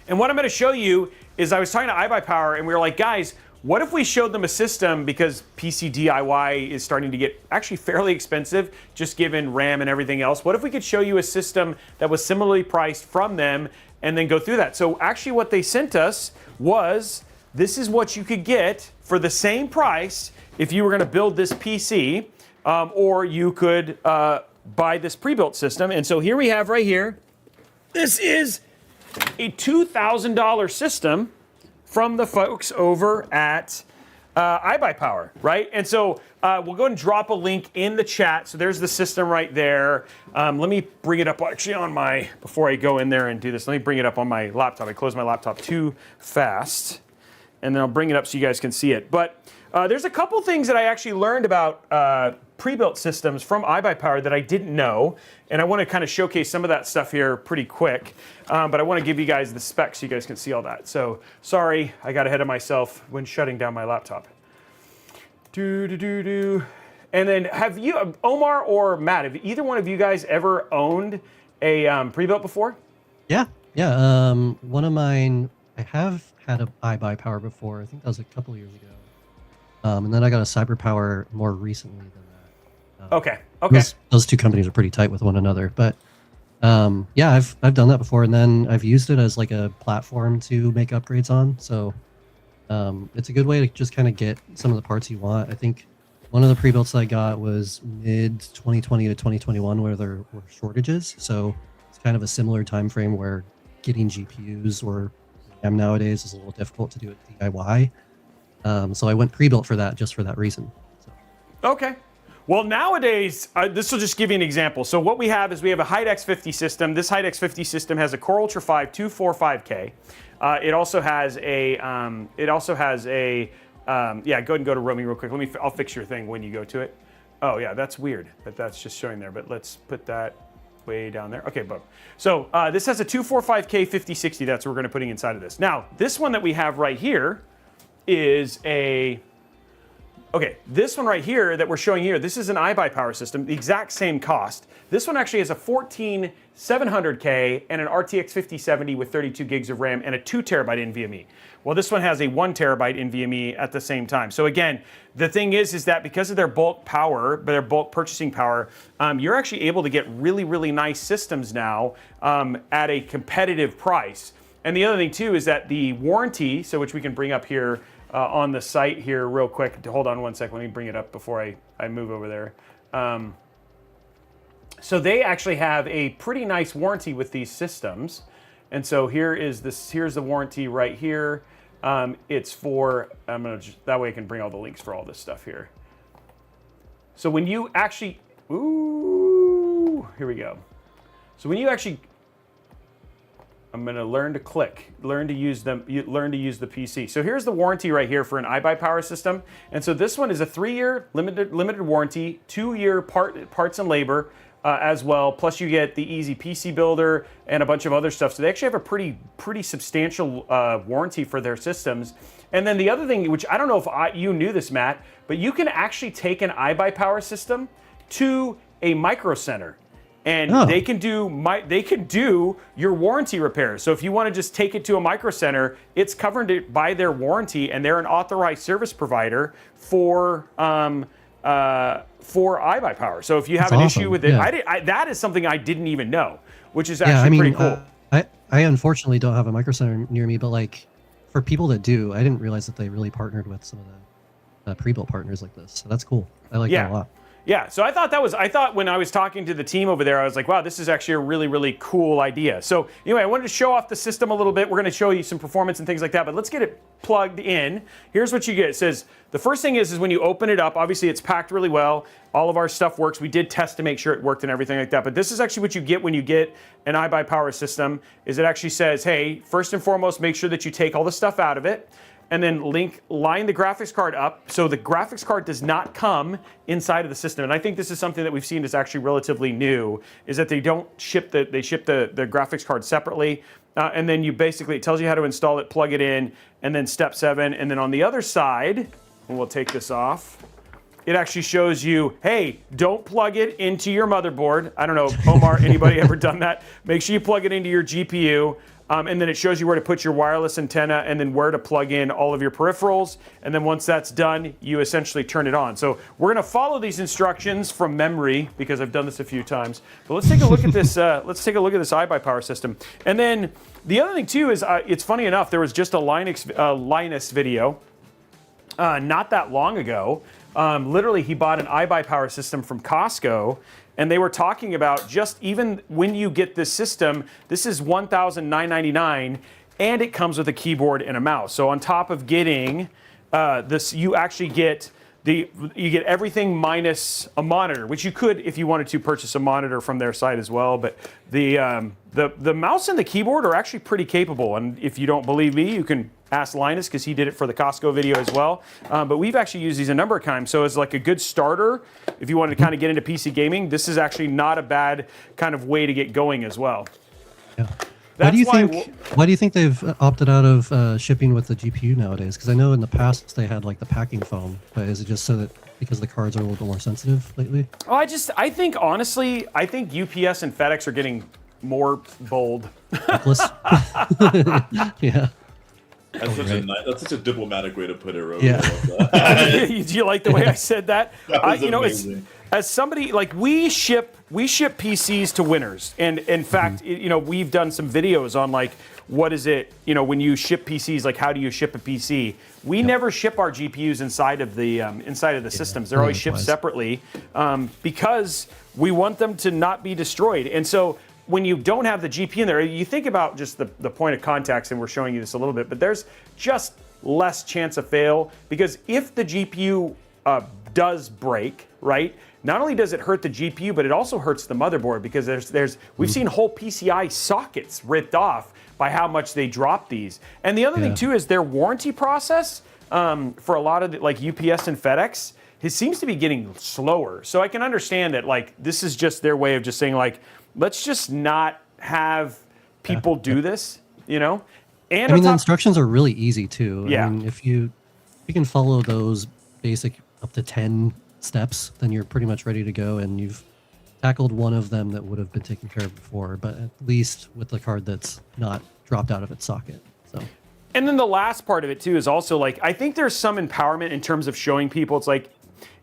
And what I'm going to show you is, I was talking to iBuyPower, and we were like, guys, what if we showed them a system, because PC DIY is starting to get actually fairly expensive, just given RAM and everything else. What if we could show you a system that was similarly priced from them, and then go through that? So actually what they sent us was, this is what you could get for the same price if you were going to build this PC, or you could buy this pre-built system. And so here we have right here, this is a $2,000 system from the folks over at iBuyPower, right? And so we'll go ahead and drop a link in the chat. So there's the system right there. Let me bring it up actually on my, before I go in there and do this, let me bring it up on my laptop. I closed my laptop too fast. And then I'll bring it up so you guys can see it. But there's a couple things that I actually learned about pre-built systems from iBuyPower that I didn't know. And I want to kind of showcase some of that stuff here pretty quick. But I want to give you guys the specs so you guys can see all that. So sorry, I got ahead of myself when shutting down my laptop. And then have you, Omar or Matt, have either one of you guys ever owned a pre-built before? Yeah. One of mine, I have had an iBuyPower before. I think that was a couple of years ago. And then I got a CyberPower more recently than that. Okay. Those two companies are pretty tight with one another. But yeah, I've done that before, and then I've used it as like a platform to make upgrades on. So it's a good way to just kind of get some of the parts you want. I think one of the pre-builts I got was mid 2020 to 2021, where there were shortages. So it's kind of a similar time frame where getting GPUs or RAM nowadays is a little difficult to do it DIY. So I went pre-built for that, just for that reason. So. Okay. Well, nowadays, this will just give you an example. So what we have is we have a Hyte X50 system. This Hyte X50 system has a Core Ultra 5 245K. It also has a, yeah, go ahead and go to roaming real quick. I'll fix your thing when you go to it. Oh yeah, that's weird, but that's just showing there. But let's put that way down there. Okay, boom. So this has a 245K 5060. That's what we're going to putting inside of this. Now, this one that we have right here is a, okay, this one right here that we're showing here, this is an iBuyPower system, the exact same cost. This one actually has a 14700K and an RTX 5070 with 32 gigs of RAM and a 2 terabyte NVMe. Well, this one has a 1 terabyte NVMe at the same time. So again, the thing is that because of their bulk power, their bulk purchasing power, you're actually able to get really, really nice systems now at a competitive price. And the other thing too is that the warranty, so which we can bring up here on the site here real quick. Hold on one second, let me bring it up before I move over there. So they actually have a pretty nice warranty with these systems. And so here's the warranty right here. It's for, that way I can bring all the links for all this stuff here. So when you actually, ooh, here we go. So when you actually, I'm going to learn to use the PC. So here's the warranty right here for an iBuyPower system. And so this one is a 3-year limited warranty, 2-year parts and labor as well. Plus you get the easy PC builder and a bunch of other stuff. So they actually have a pretty substantial warranty for their systems. And then the other thing, which I don't know if you knew this, Matt, but you can actually take an iBuyPower system to a micro center. And they can do your warranty repairs. So if you want to just take it to a micro center, it's covered by their warranty, and they're an authorized service provider for for iBuyPower. So if you have That's an awesome. issue with it, Yeah. that is something I didn't even know, which is Yeah, actually I mean, pretty cool. I unfortunately don't have a Micro Center near me, but like for people that do, I didn't realize that they really partnered with some of the pre-built partners like this. So that's cool. I like that a lot. Yeah, so I thought when I was talking to the team over there, I was like, wow, this is actually a really, really cool idea. So anyway, I wanted to show off the system a little bit. We're going to show you some performance and things like that, but let's get it plugged in. Here's what you get. It says, the first thing is when you open it up, obviously it's packed really well. All of our stuff works. We did test to make sure it worked and everything like that, but this is actually what you get when you get an iBuyPower system, is it actually says, hey, first and foremost, make sure that you take all the stuff out of it, and then line the graphics card up. So the graphics card does not come inside of the system. And I think this is something that we've seen is actually relatively new, is that they ship the graphics card separately. And then it tells you how to install it, plug it in, and then step 7. And then on the other side, and we'll take this off, it actually shows you, hey, don't plug it into your motherboard. I don't know, Omar, anybody ever done that? Make sure you plug it into your GPU. And then it shows you where to put your wireless antenna and then where to plug in all of your peripherals. And then once that's done, you essentially turn it on. So we're going to follow these instructions from memory because I've done this a few times. But let's take a look at this. Let's take a look at this iBuyPower system. And then the other thing too is it's funny enough. There was just a Linus video not that long ago. Literally, he bought an iBuyPower system from Costco. And they were talking about just even when you get this system, this is $1,999, and it comes with a keyboard and a mouse. So on top of getting this, you actually get everything minus a monitor, which you could, if you wanted to, purchase a monitor from their site as well. But the mouse and the keyboard are actually pretty capable. And if you don't believe me, you can ask Linus because he did it for the Costco video as well. But we've actually used these a number of times. So it's like a good starter if you wanted to kind of get into PC gaming. This is actually not a bad kind of way to get going as well. Yeah. Why do you think they've opted out of shipping with the GPU nowadays? Because I know in the past they had like the packing foam, but is it just so that because the cards are a little bit more sensitive lately? Oh, I think honestly, UPS and FedEx are getting more bold. Yeah. That's such a diplomatic way to put it, Robey. Yeah. Do you like the way I said that? That was amazing. As somebody like we ship PCs to winners, and in fact, we've done some videos on like what is it, when you ship PCs, like how do you ship a PC? We never ship our GPUs inside of the systems. They're always shipped separately because we want them to not be destroyed. And so when you don't have the GPU in there, you think about just the point of contacts, and we're showing you this a little bit, but there's just less chance of fail because if the GPU does break, right? Not only does it hurt the GPU, but it also hurts the motherboard because we've seen whole PCI sockets ripped off by how much they drop these. And the other thing too is their warranty process for a lot of like UPS and FedEx, it seems to be getting slower. So I can understand that like this is just their way of just saying like, let's just not have people do this, And I mean, the instructions are really easy too. Yeah. I mean, if you can follow those basic up to 10 steps, then you're pretty much ready to go, and you've tackled one of them that would have been taken care of before, but at least with the card that's not dropped out of its socket. So. And then the last part of it too is also like, I think there's some empowerment in terms of showing people, it's like,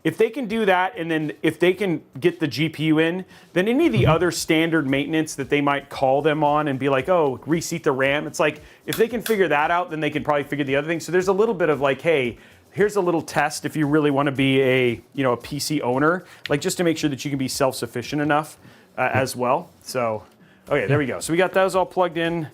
if they can do that, and then if they can get the GPU in, then any of the other standard maintenance that they might call them on and be like, oh, reseat the RAM, it's like, if they can figure that out, then they can probably figure the other thing. So there's a little bit of like, hey, here's a little test if you really want to be a PC owner, like just to make sure that you can be self-sufficient enough as well. So, okay, there we go. So we got those all plugged in.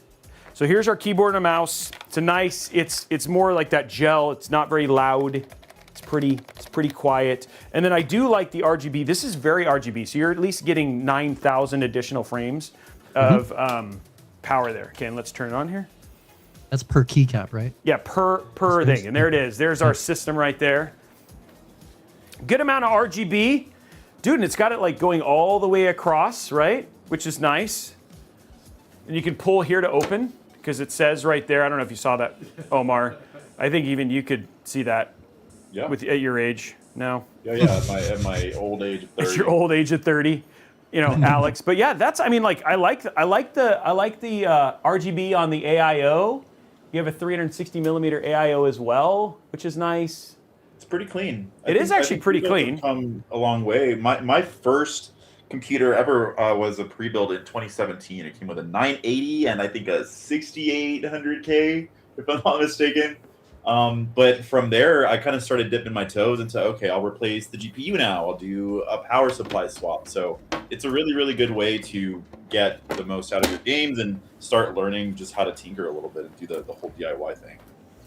So here's our keyboard and mouse. It's more like that gel. It's not very loud. It's pretty quiet. And then I do like the RGB. This is very RGB. So you're at least getting 9,000 additional frames of power there. Okay, and let's turn it on here. That's per keycap, right? Yeah, per thing. And there it is. There's our system right there. Good amount of RGB. Dude, and it's got it like going all the way across, right? Which is nice. And you can pull here to open because it says right there. I don't know if you saw that, Omar. I think even you could see that at your age now. Yeah, at my old age of 30. At your old age of 30. Alex. But yeah, I like the RGB on the AIO. You have a 360 millimeter AIO as well, which is nice. It's pretty clean. It is actually pretty clean. Come a long way. My first computer ever was a pre-built in 2017. It came with a 980 and I think a 6800K, if I'm not mistaken. But from there, I kind of started dipping my toes into, okay, I'll replace the GPU now. I'll do a power supply swap. So it's a really, really good way to get the most out of your games and start learning just how to tinker a little bit and do the whole DIY thing.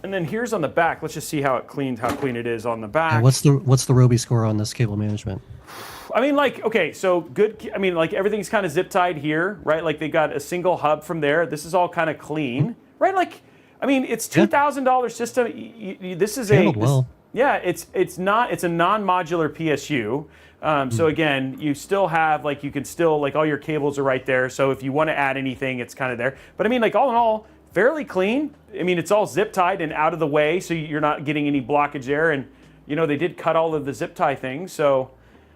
And then here's on the back. Let's just see how clean it is on the back. Yeah, what's the Robey score on this cable management? I mean, like, okay, so good. I mean, like, everything's kind of zip tied here, right? Like, they got a single hub from there. This is all kind of clean, right? Like, I mean, it's $2,000 system. This is it's a non-modular PSU. So again, you still have, like, you can still, like, all your cables are right there. So if you want to add anything, it's kind of there. But I mean, like, all in all, fairly clean. I mean, it's all zip tied and out of the way, so you're not getting any blockage there. And, you know, they did cut all of the zip tie things. So,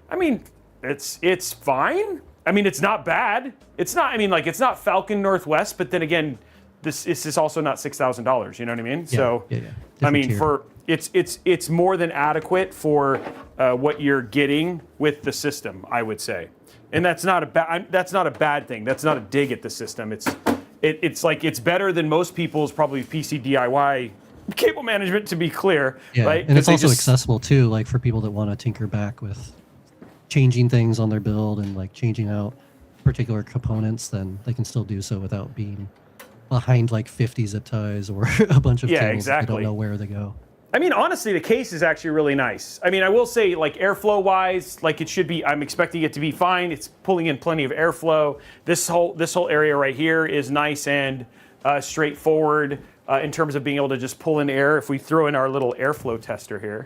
I mean, it's fine. I mean, it's not bad. It's not, I mean, like, it's not Falcon Northwest, but then again, this is also not $6,000. You know what I mean? Yeah, so, yeah. I mean, tier. it's more than adequate for what you're getting with the system, I would say, and that's not a bad thing. That's not a dig at the system. It's like it's better than most people's probably PC DIY cable management, to be clear. Yeah, right? And it's also accessible too, like for people that want to tinker back with changing things on their build and like changing out particular components, then they can still do so without being behind like 50 zip ties or a bunch of cables that they don't know where they go. I mean, honestly, the case is actually really nice. I mean, I will say, like, airflow-wise, like, it should be, I'm expecting it to be fine. It's pulling in plenty of airflow. This whole area right here is nice and straightforward in terms of being able to just pull in air. If we throw in our little airflow tester here,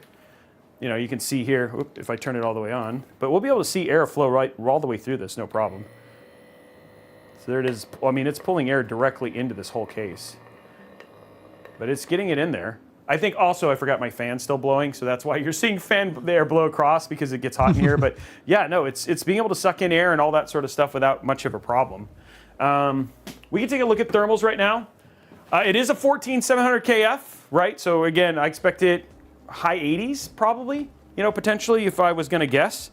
you know, you can see here, if I turn it all the way on, but we'll be able to see airflow all the way through this, no problem. So there it is. Well, I mean, it's pulling air directly into this whole case, but it's getting it in there. I think also I forgot my fan still blowing, so that's why you're seeing the air blow across, because it gets hot in here. But yeah, no, it's being able to suck in air and all that sort of stuff without much of a problem. We can take a look at thermals right now. It is a 14700KF, right? So again, I expect it high 80s probably, you know, potentially if I was going to guess.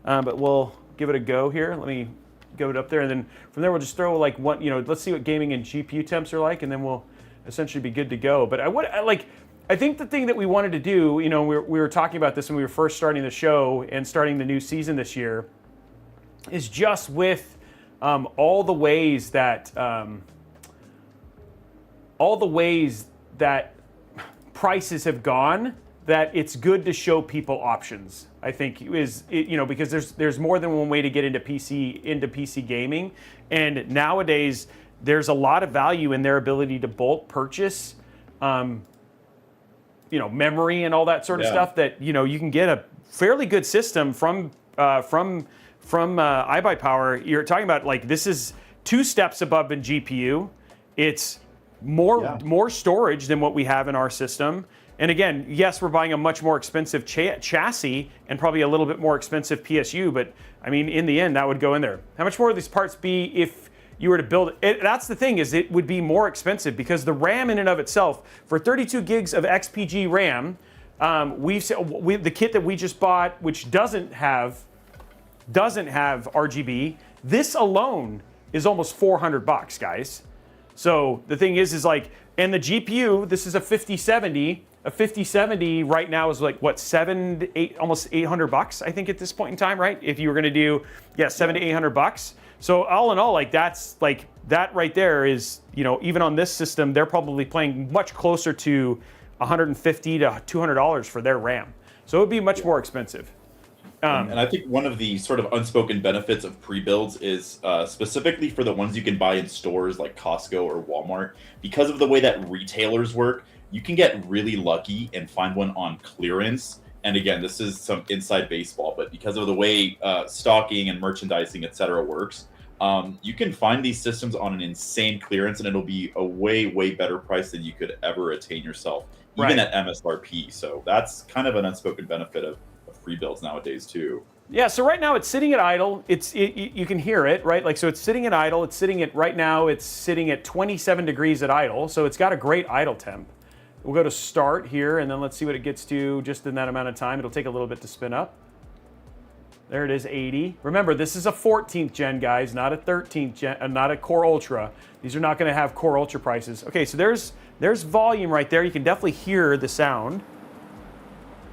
But we'll give it a go here. Let me go it up there, and then from there we'll just throw like one, you know, let's see what gaming and GPU temps are like, and then we'll essentially be good to go. But I think the thing that we wanted to do, you know, we were talking about this when we were first starting the show and starting the new season this year, is just with all the ways that prices have gone, that it's good to show people options. I think you know, because there's more than one way to get into PC gaming, and nowadays there's a lot of value in their ability to bulk purchase. You know, memory and all that sort of stuff, that, you know, you can get a fairly good system from iBuyPower. You're talking about, like, this is 2 steps above in GPU. It's more storage than what we have in our system. And again, yes, we're buying a much more expensive chassis and probably a little bit more expensive PSU, but I mean, in the end, that would go in there. How much more would these parts be if you were to build it? That's the thing, is it would be more expensive, because the RAM in and of itself, for 32 gigs of XPG RAM, the kit that we just bought, which doesn't have RGB, this alone is almost $400, guys. So the thing is like, and the GPU, this is a 5070. A 5070 right now is like, what, almost $800, I think, at this point in time, right? If you were gonna do, $700 to $800. So all in all, like, that's like, that right there is, you know, even on this system, they're probably playing much closer to $150 to $200 for their RAM. So it would be much more expensive. And I think one of the sort of unspoken benefits of pre-builds is specifically for the ones you can buy in stores like Costco or Walmart, because of the way that retailers work, you can get really lucky and find one on clearance. And again, this is some inside baseball, but because of the way stocking and merchandising, etc., works, you can find these systems on an insane clearance, and it'll be a way, way better price than you could ever attain yourself, even at MSRP. So that's kind of an unspoken benefit of free builds nowadays too. Yeah, so right now it's sitting at idle. You can hear it, right? Like, so it's sitting at idle. It's sitting at, right now, it's sitting at 27 degrees at idle. So it's got a great idle temp. We'll go to start here, and then let's see what it gets to just in that amount of time. It'll take a little bit to spin up. There it is, 80. Remember, this is a 14th gen, guys, not a 13th gen, not a Core Ultra. These are not going to have Core Ultra prices. Okay, so there's volume right there. You can definitely hear the sound.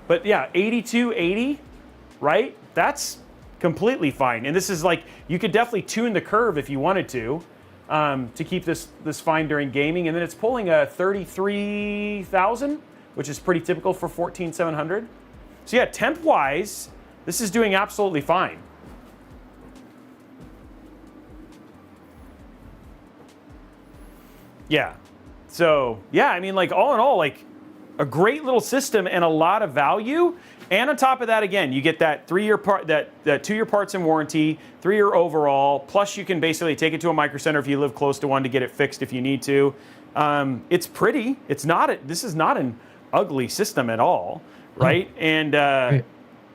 But yeah, 82, 80, right? That's completely fine. And this is like, you could definitely tune the curve if you wanted to keep this fine during gaming. And then it's pulling a 33,000, which is pretty typical for 14700. So yeah, temp-wise, this is doing absolutely fine. Yeah. So yeah, I mean, like all in all, like a great little system and a lot of value. And on top of that, again, you get that 3-year part, that 2-year parts and warranty, 3-year overall. Plus, you can basically take it to a micro center if you live close to one to get it fixed if you need to. It's pretty. It's not. This is not an ugly system at all, right? And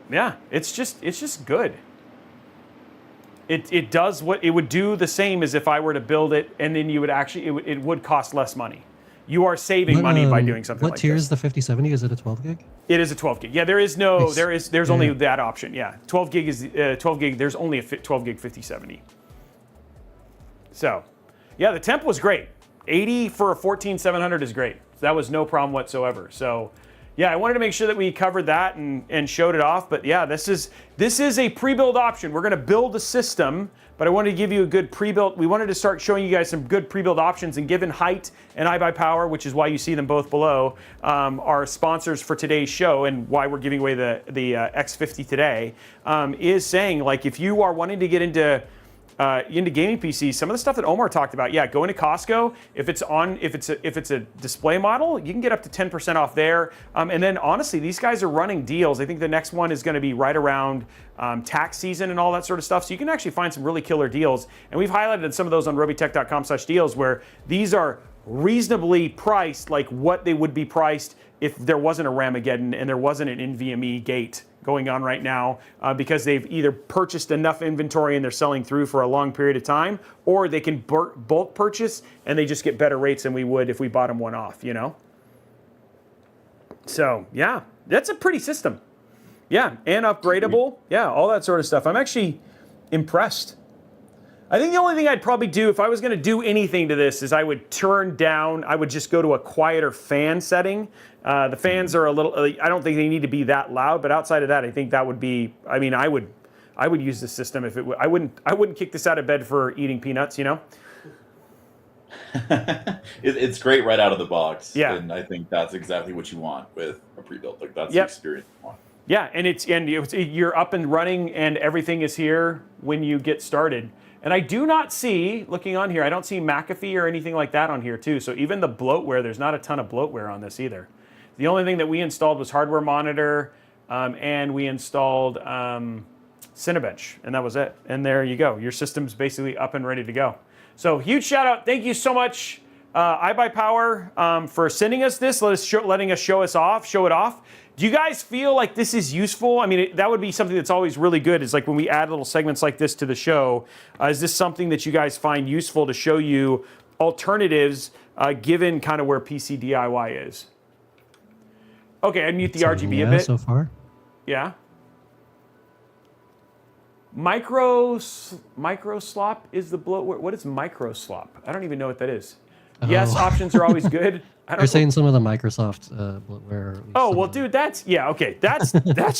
yeah, it's just good. It does what it would do the same as if I were to build it, and then you would actually it would cost less money. You are saving money by doing something like this. What tier is the 5070? Is it a 12 gig? It is a 12 gig. Yeah, there is no, Nice. there's only that option. Yeah, 12 gig is 12 gig. There's only a 12 gig 5070. So, yeah, the temp was great. 80 for a 14700 is great. That was no problem whatsoever. So, yeah, I wanted to make sure that we covered that and showed it off. But yeah, this is a pre-build option. We're going to build a system, but I wanted to give you a good pre-built. We wanted to start showing you guys some good pre-build options, and given Hyte and iBuyPower, which is why you see them both below, are sponsors for today's show and why we're giving away the X50 today, is saying, like, if you are wanting to get into gaming PCs, some of the stuff that Omar talked about, yeah, go into Costco. If it's a display model, you can get up to 10% off there. And then honestly, these guys are running deals. I think the next one is going to be right around tax season and all that sort of stuff. So you can actually find some really killer deals. And we've highlighted some of those on robeytech.com/deals, where these are reasonably priced, like what they would be priced if there wasn't a Ramageddon and there wasn't an NVMe gate going on right now, because they've either purchased enough inventory and they're selling through for a long period of time, or they can bulk purchase and they just get better rates than we would if we bought them one off, you know? So yeah, that's a pretty system. Yeah, and upgradable. Yeah, all that sort of stuff. I'm actually impressed. I think the only thing I'd probably do if I was going to do anything to this is I would just go to a quieter fan setting. The fans are a little, I don't think they need to be that loud, but outside of that, I think that would be, I mean, I would use the system if it would, I wouldn't kick this out of bed for eating peanuts, you know? It's great right out of the box. Yeah. And I think that's exactly what you want with a pre-built. Like, that's the experience you want. Yeah, and you're up and running and everything is here when you get started. And I do not see, looking on here, I don't see McAfee or anything like that on here too. So even the bloatware, there's not a ton of bloatware on this either. The only thing that we installed was hardware monitor, and we installed Cinebench, and that was it. And there you go. Your system's basically up and ready to go. So huge shout out. Thank you so much, iBuyPower, for sending us this, letting us show it off. Do you guys feel like this is useful? I mean, that would be something that's always really good, is like when we add little segments like this to the show, is this something that you guys find useful to show you alternatives given kind of where PC DIY is? Okay, I'd mute the RGB a bit. So far. Yeah. Micro slop is the bloatware. What is micro slop? I don't even know what that is. Oh. Yes, options are always good. You're saying some of the Microsoft bloatware. Oh, well, dude, that's okay. That's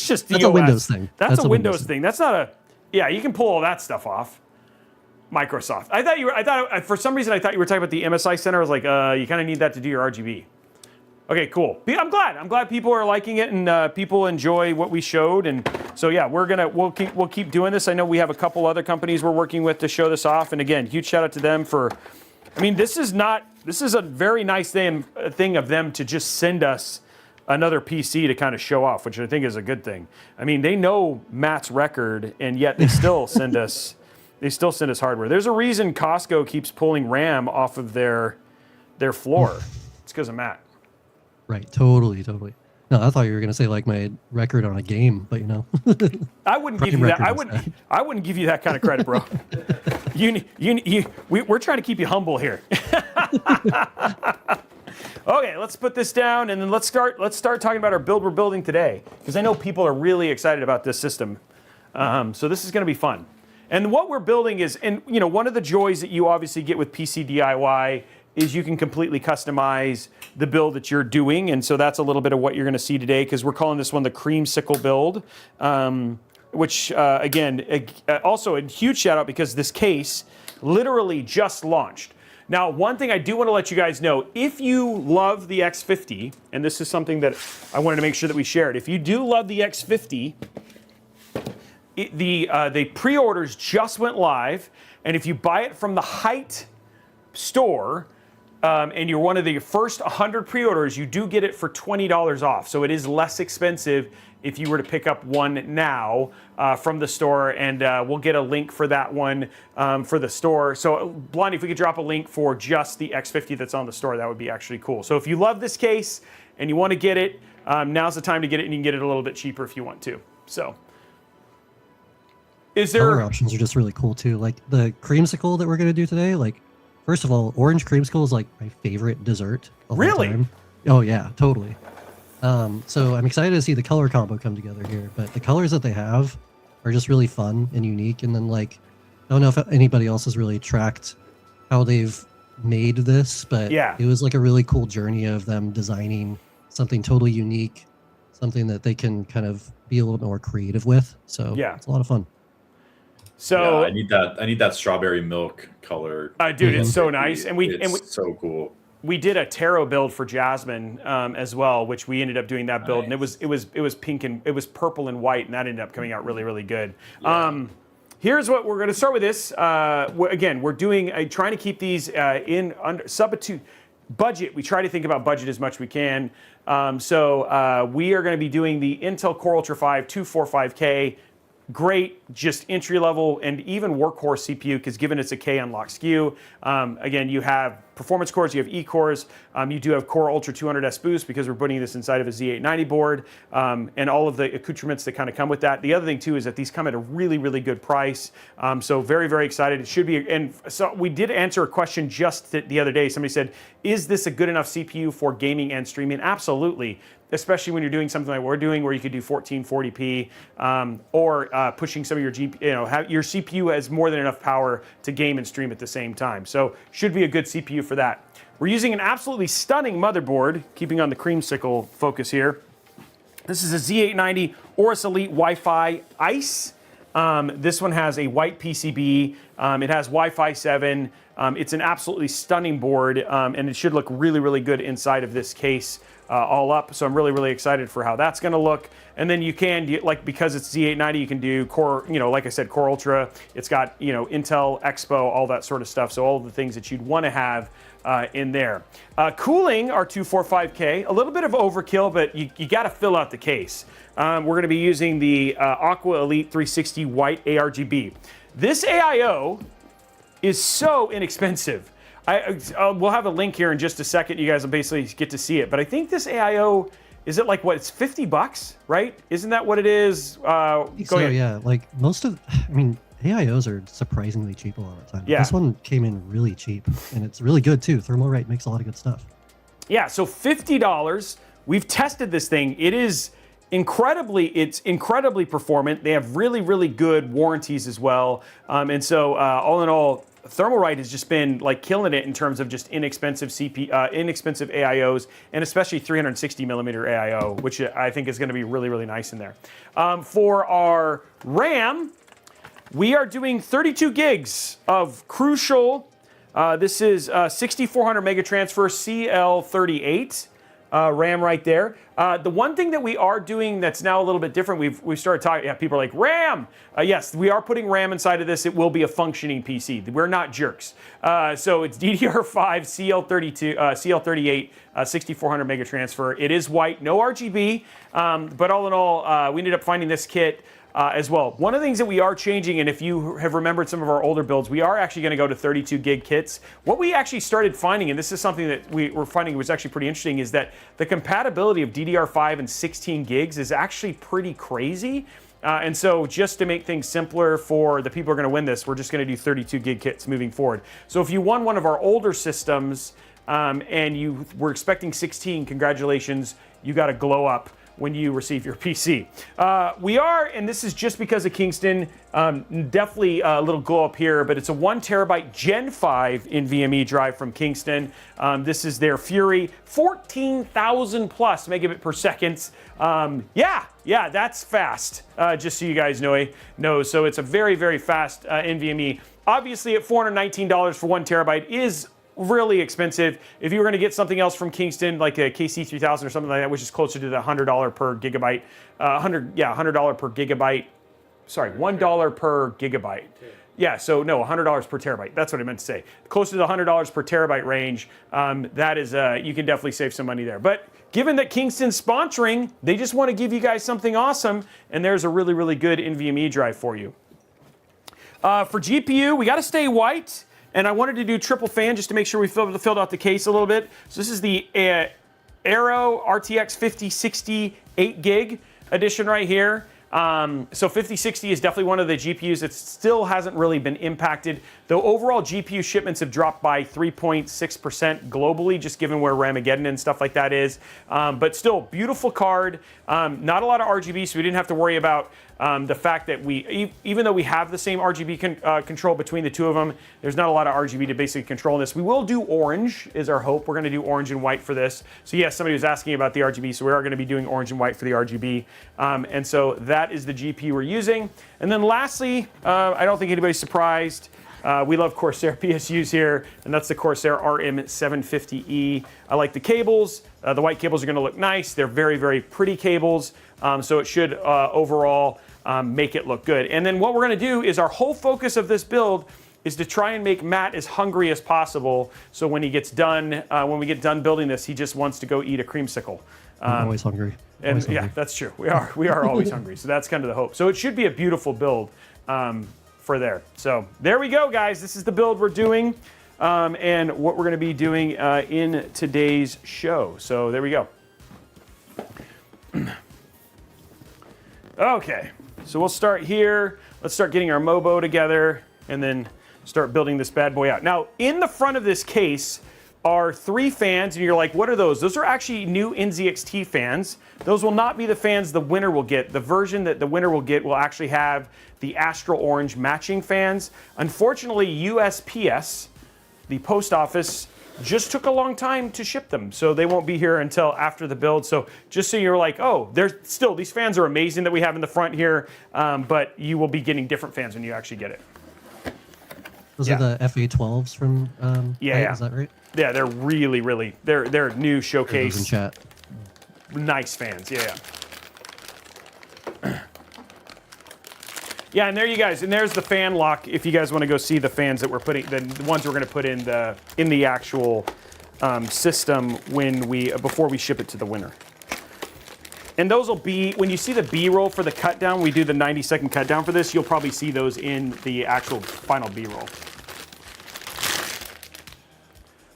just the That's a Windows thing. That's a Windows thing. That's not a. Yeah, you can pull all that stuff off. Microsoft. For some reason I thought you were talking about the MSI Center. I was like, you kind of need that to do your RGB. Okay, cool. I'm glad people are liking it and people enjoy what we showed. And so yeah, we'll keep doing this. I know we have a couple other companies we're working with to show this off. And again, huge shout out to them for. I mean, this is a very nice thing of them to just send us another PC to kind of show off, which I think is a good thing. I mean, they know Matt's record, and yet they still send us hardware. There's a reason Costco keeps pulling RAM off of their floor. It's because of Matt. Right, totally. No, I thought you were gonna say like my record on a game, but you know. I wouldn't give you that. I wouldn't give you that kind of credit, bro. We're trying to keep you humble here. Okay, let's put this down and then let's start talking about our build we're building today, because I know people are really excited about this system. So this is going to be fun. And what we're building is, and you know, one of the joys that you obviously get with PC DIY is you can completely customize the build that you're doing, and so that's a little bit of what you're going to see today, because we're calling this one the Creamsicle build, which again, also a huge shout out because this case literally just launched. Now, one thing I do want to let you guys know, if you love the X50, and this is something that I wanted to make sure that we shared, if you do love the X50, the pre-orders just went live, and if you buy it from the Hyte store, and you're one of the first 100 pre-orders, you do get it for $20 off. So it is less expensive if you were to pick up one now from the store, and we'll get a link for that one for the store. So Blondie, if we could drop a link for just the X50 that's on the store, that would be actually cool. So if you love this case and you want to get it, now's the time to get it, and you can get it a little bit cheaper if you want to. So. Is there color options are just really cool too. Like the creamsicle that we're gonna do today. Like, first of all, orange creamsicle is like my favorite dessert of all time. Oh yeah, totally. So I'm excited to see the color combo come together here. But the colors that they have are just really fun and unique. And then like, I don't know if anybody else has really tracked how they've made this, but yeah, it was like a really cool journey of them designing something totally unique, something that they can kind of be a little bit more creative with. So yeah, it's a lot of fun. So yeah, I need that strawberry milk color. Dude, it's so nice, and we so cool. We did a tarot build for Jasmine as well, which we ended up doing that build, and it was pink and it was purple and white, and that ended up coming out really, really good. Yeah. Here's what we're going to start with. This again, we're doing trying to keep these in under sub to budget. We try to think about budget as much as we can. So we are going to be doing the Intel Core Ultra 5 245K. Great, just entry level and even workhorse CPU, because given it's a K unlock SKU, again, you have performance cores, you have E cores, you do have Core Ultra 200S boost because we're putting this inside of a Z890 board, and all of the accoutrements that kind of come with that. The other thing too is that these come at a really, really good price. So very, very excited. It should be, and so we did answer a question just the other day. Somebody said, is this a good enough CPU for gaming and streaming? Absolutely. Especially when you're doing something like we're doing, where you could do 1440p, or pushing some of your GPU, your CPU has more than enough power to game and stream at the same time. So should be a good CPU for that. We're using an absolutely stunning motherboard, keeping on the creamsicle focus here. This is a Z890 Aorus Elite Wi-Fi Ice. This one has a white PCB. It has Wi-Fi 7. It's an absolutely stunning board, and it should look really, really good inside of this case. All up, so I'm really, really excited for how that's going to look. And then you can, because it's Z890, you can do Core, like I said, Core Ultra. It's got, Intel, Expo, all that sort of stuff. So all of the things that you'd want to have in there. Cooling our 245K, a little bit of overkill, but you got to fill out the case. We're going to be using the Aqua Elite 360 White ARGB. This AIO is so inexpensive. We'll have a link here in just a second. You guys will basically get to see it. But I think this AIO, is it like what? It's $50, right? Isn't that what it is? Go ahead. Yeah. Like AIOs are surprisingly cheap a lot of the time. Yeah. This one came in really cheap, and it's really good too. Thermalright makes a lot of good stuff. Yeah. So $50. We've tested this thing. It's incredibly performant. They have really, really good warranties as well. And so all in all, Thermalright has just been like killing it in terms of just inexpensive inexpensive AIOs, and especially 360 millimeter AIO, which I think is going to be really, really nice in there. For our RAM, we are doing 32 gigs of Crucial. This is 6400 mega transfer CL38 RAM right there. The one thing that we are doing that's now a little bit different, we've started talking, people are like, RAM! Yes, we are putting RAM inside of this. It will be a functioning PC. We're not jerks. So it's DDR5 CL38 6400 mega transfer. It is white, no RGB, but all in all, we ended up finding this kit as well. One of the things that we are changing, and if you have remembered some of our older builds, we are actually going to go to 32 gig kits. What we actually started finding, and this is something that we were finding was actually pretty interesting, is that the compatibility of DDR5 and 16 gigs is actually pretty crazy. And so just to make things simpler for the people who are going to win this, we're just going to do 32 gig kits moving forward. So if you won one of our older systems, and you were expecting 16, congratulations, you got a glow up when you receive your PC. We are, and this is just because of Kingston, definitely a little glow up here, but it's a 1 terabyte Gen 5 NVMe drive from Kingston. This is their Fury, 14,000 plus megabit per second. Yeah, that's fast, just so you guys know. So it's a very, very fast NVMe. Obviously at $419 for 1 terabyte is really expensive. If you were going to get something else from Kingston, like a KC3000 or something like that, which is closer to the $100 per gigabyte, $100 per gigabyte. Sorry, $1 per gigabyte. Yeah, so no, $100 per terabyte. That's what I meant to say. Closer to the $100 per terabyte range. That is, you can definitely save some money there. But given that Kingston's sponsoring, they just want to give you guys something awesome, and there's a really, really good NVMe drive for you. For GPU, we got to stay white. And I wanted to do triple fan just to make sure we filled out the case a little bit. So this is the Aero RTX 5060 8 gig edition right here. So 5060 is definitely one of the GPUs that still hasn't really been impacted. Though overall GPU shipments have dropped by 3.6% globally, just given where Ramageddon and stuff like that is. But still, beautiful card. Not a lot of RGB, so we didn't have to worry about the fact that even though we have the same RGB control between the two of them, there's not a lot of RGB to basically control this. We will do orange, is our hope. We're going to do orange and white for this. So yes, somebody was asking about the RGB, so we are going to be doing orange and white for the RGB. And so that is the GPU we're using. And then lastly, I don't think anybody's surprised. We love Corsair PSUs here, and that's the Corsair RM750E. I like the cables. The white cables are going to look nice. They're very, very pretty cables, so it should overall make it look good. And then what we're going to do is our whole focus of this build is to try and make Matt as hungry as possible. So when he gets done, when we get done building this, he just wants to go eat a creamsicle. I'm always hungry. And yeah, that's true. We are always hungry. So that's kind of the hope. So it should be a beautiful build for there. So there we go, guys. This is the build we're doing and what we're going to be doing in today's show. So there we go. Okay, so we'll start here. Let's start getting our Mobo together and then start building this bad boy out. Now, in the front of this case are 3 fans, and you're like, what are those? Those are actually new NZXT fans. Those will not be the fans the winner will get. The version that the winner will get will actually have the Astra Orange matching fans. Unfortunately, USPS, the post office, just took a long time to ship them, so they won't be here until after the build. So just so you're like, oh, these fans are amazing that we have in the front here, but you will be getting different fans when you actually get it. Those are the FA12s from Hyte, is that right? Yeah, they're really, really, they're new showcase. In chat. Nice fans, Yeah, and there you guys, and there's the fan lock. If you guys want to go see the fans that we're putting, the ones we're going to put in the actual system before we ship it to the winner. And those will be, when you see the B-roll for the cut down, we do the 90-second cut down for this, you'll probably see those in the actual final B-roll.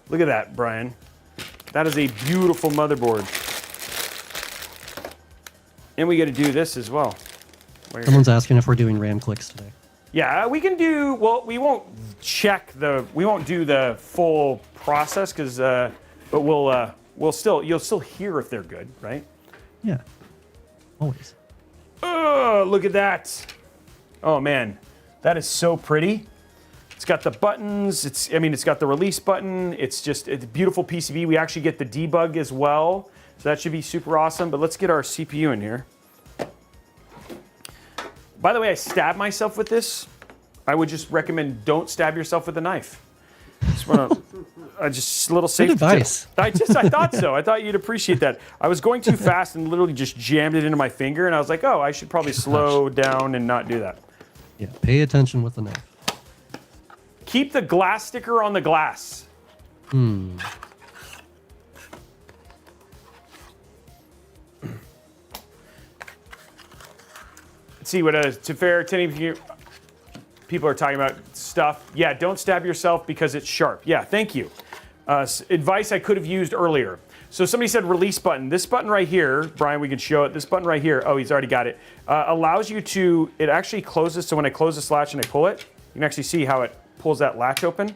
Look at that, Brian. That is a beautiful motherboard. And we got to do this as well. Someone's asking if we're doing RAM clicks today. Yeah, we can do, well, we won't do the full process but you'll still hear if they're good, right? Yeah, always. Oh, look at that. Oh man, that is so pretty. It's got the buttons, it's got the release button, it's a beautiful PCB. We actually get the debug as well, so that should be super awesome, but let's get our CPU in here. By the way, I stabbed myself with this. I would just recommend don't stab yourself with a knife. Just a little safety advice. Tip. I thought so. I thought you'd appreciate that. I was going too fast and literally just jammed it into my finger, and I was like, oh, I should probably slow down and not do that. Yeah, pay attention with the knife. Keep the glass sticker on the glass. Let's see what to fair 10 of you people are talking about stuff. Yeah, don't stab yourself because it's sharp. Yeah, thank you. Advice I could have used earlier. So somebody said release button. This button right here, Brian, we can show it. This button right here, oh, he's already got it. Allows you to, it actually closes. So when I close this latch and I pull it, you can actually see how it pulls that latch open.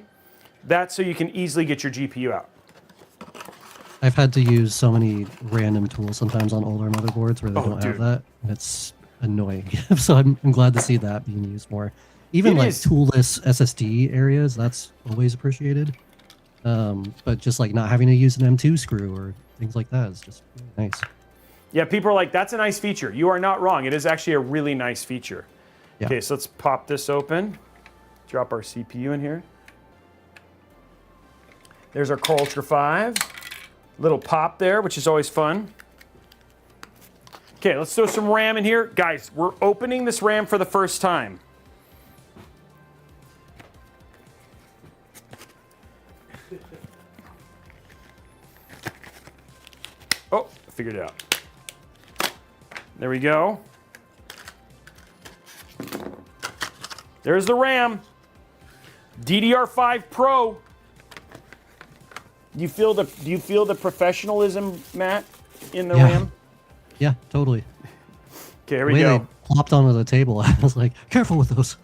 That's so you can easily get your GPU out. I've had to use so many random tools sometimes on older motherboards where they Oh, don't dude. have that, and it's annoying. So I'm glad to see that being used more. Even It like is. toolless SSD areas, that's always appreciated. But just like not having to use an M2 screw or things like that is just really nice. Yeah, people are like, that's a nice feature. You are not wrong. It is actually a really nice feature. Yeah. Okay, so let's pop this open. Drop our CPU in here. There's our Core Ultra 5. Little pop there, which is always fun. Okay, let's throw some RAM in here. Guys, we're opening this RAM for the first time. Oh, I figured it out. There we go. There's the RAM. DDR5 Pro. Do you feel the professionalism, Matt, in the Yeah. RAM? Yeah, totally. Okay, here The we way go. they plopped onto the table, I was like, careful with those.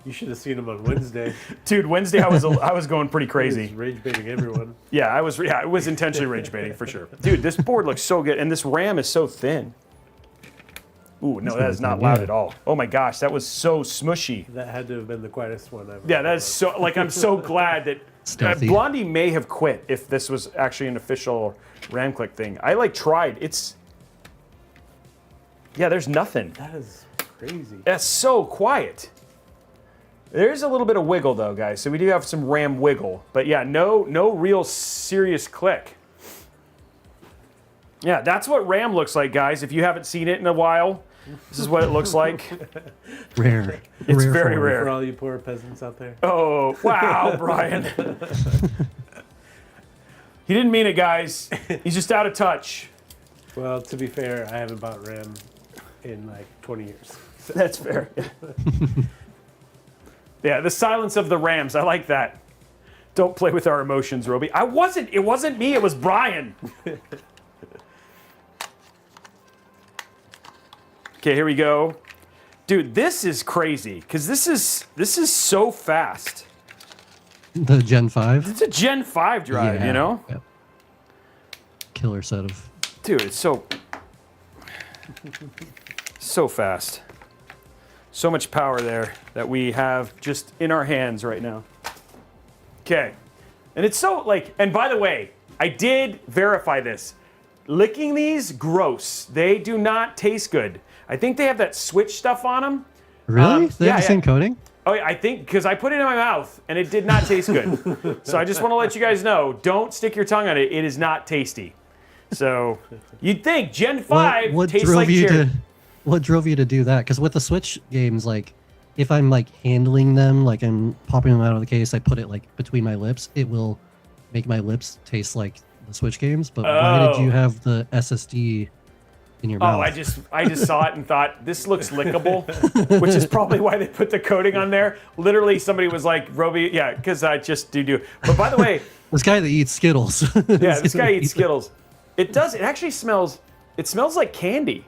You should have seen him on Wednesday. Dude, Wednesday I was going pretty He was crazy. rage baiting everyone. Yeah, I was intentionally rage baiting for sure. Dude, this board looks so good, and this RAM is so thin. Ooh, no, that is not loud at all. Oh my gosh, that was so smushy. That had to have been the quietest one I've Yeah, that is so, like, I'm so glad that Stealthy. Blondie may have quit if this was actually an official RAM click thing. I like tried. Yeah, there's nothing. That is crazy. That's so quiet. There's a little bit of wiggle though, guys. So we do have some RAM wiggle, but yeah, no real serious click. Yeah, that's what RAM looks like, guys. If you haven't seen it in a while, this is what it looks like. Rare. It's Rare very form. rare. For all you poor peasants out there. Oh, wow, Brian. He didn't mean it, guys. He's just out of touch. Well, to be fair, I haven't bought RAM in like 20 years. That's fair. Yeah, the silence of the Rams. I like that. Don't play with our emotions, Robey. It wasn't me, it was Brian. Okay, here we go. Dude, this is crazy, because this is so fast. The Gen 5. It's a Gen 5 drive, you know? Yep. Killer set of. Dude, it's so fast. So much power there that we have just in our hands right now. Okay. And it's so like, and by the way, I did verify this. Licking these, gross. They do not taste good. I think they have that switch stuff on them. Really? They have the same coating? Oh, yeah, I think, because I put it in my mouth and it did not taste good. So I just want to let you guys know, don't stick your tongue on it. It is not tasty. So you'd think Gen 5 What tastes drove like you cherry. to? What drove you to do that? Because with the Switch games, like, if I'm like handling them, like I'm popping them out of the case, I put it like between my lips. It will make my lips taste like the Switch games. But why did you have the SSD in your mouth? Oh, I just saw it and thought, this looks lickable, which is probably why they put the coating on there. Literally, somebody was like, Robey, yeah, because I just do. But by the way, This guy that eats Skittles. yeah, this guy eats Skittles. It actually smells like candy.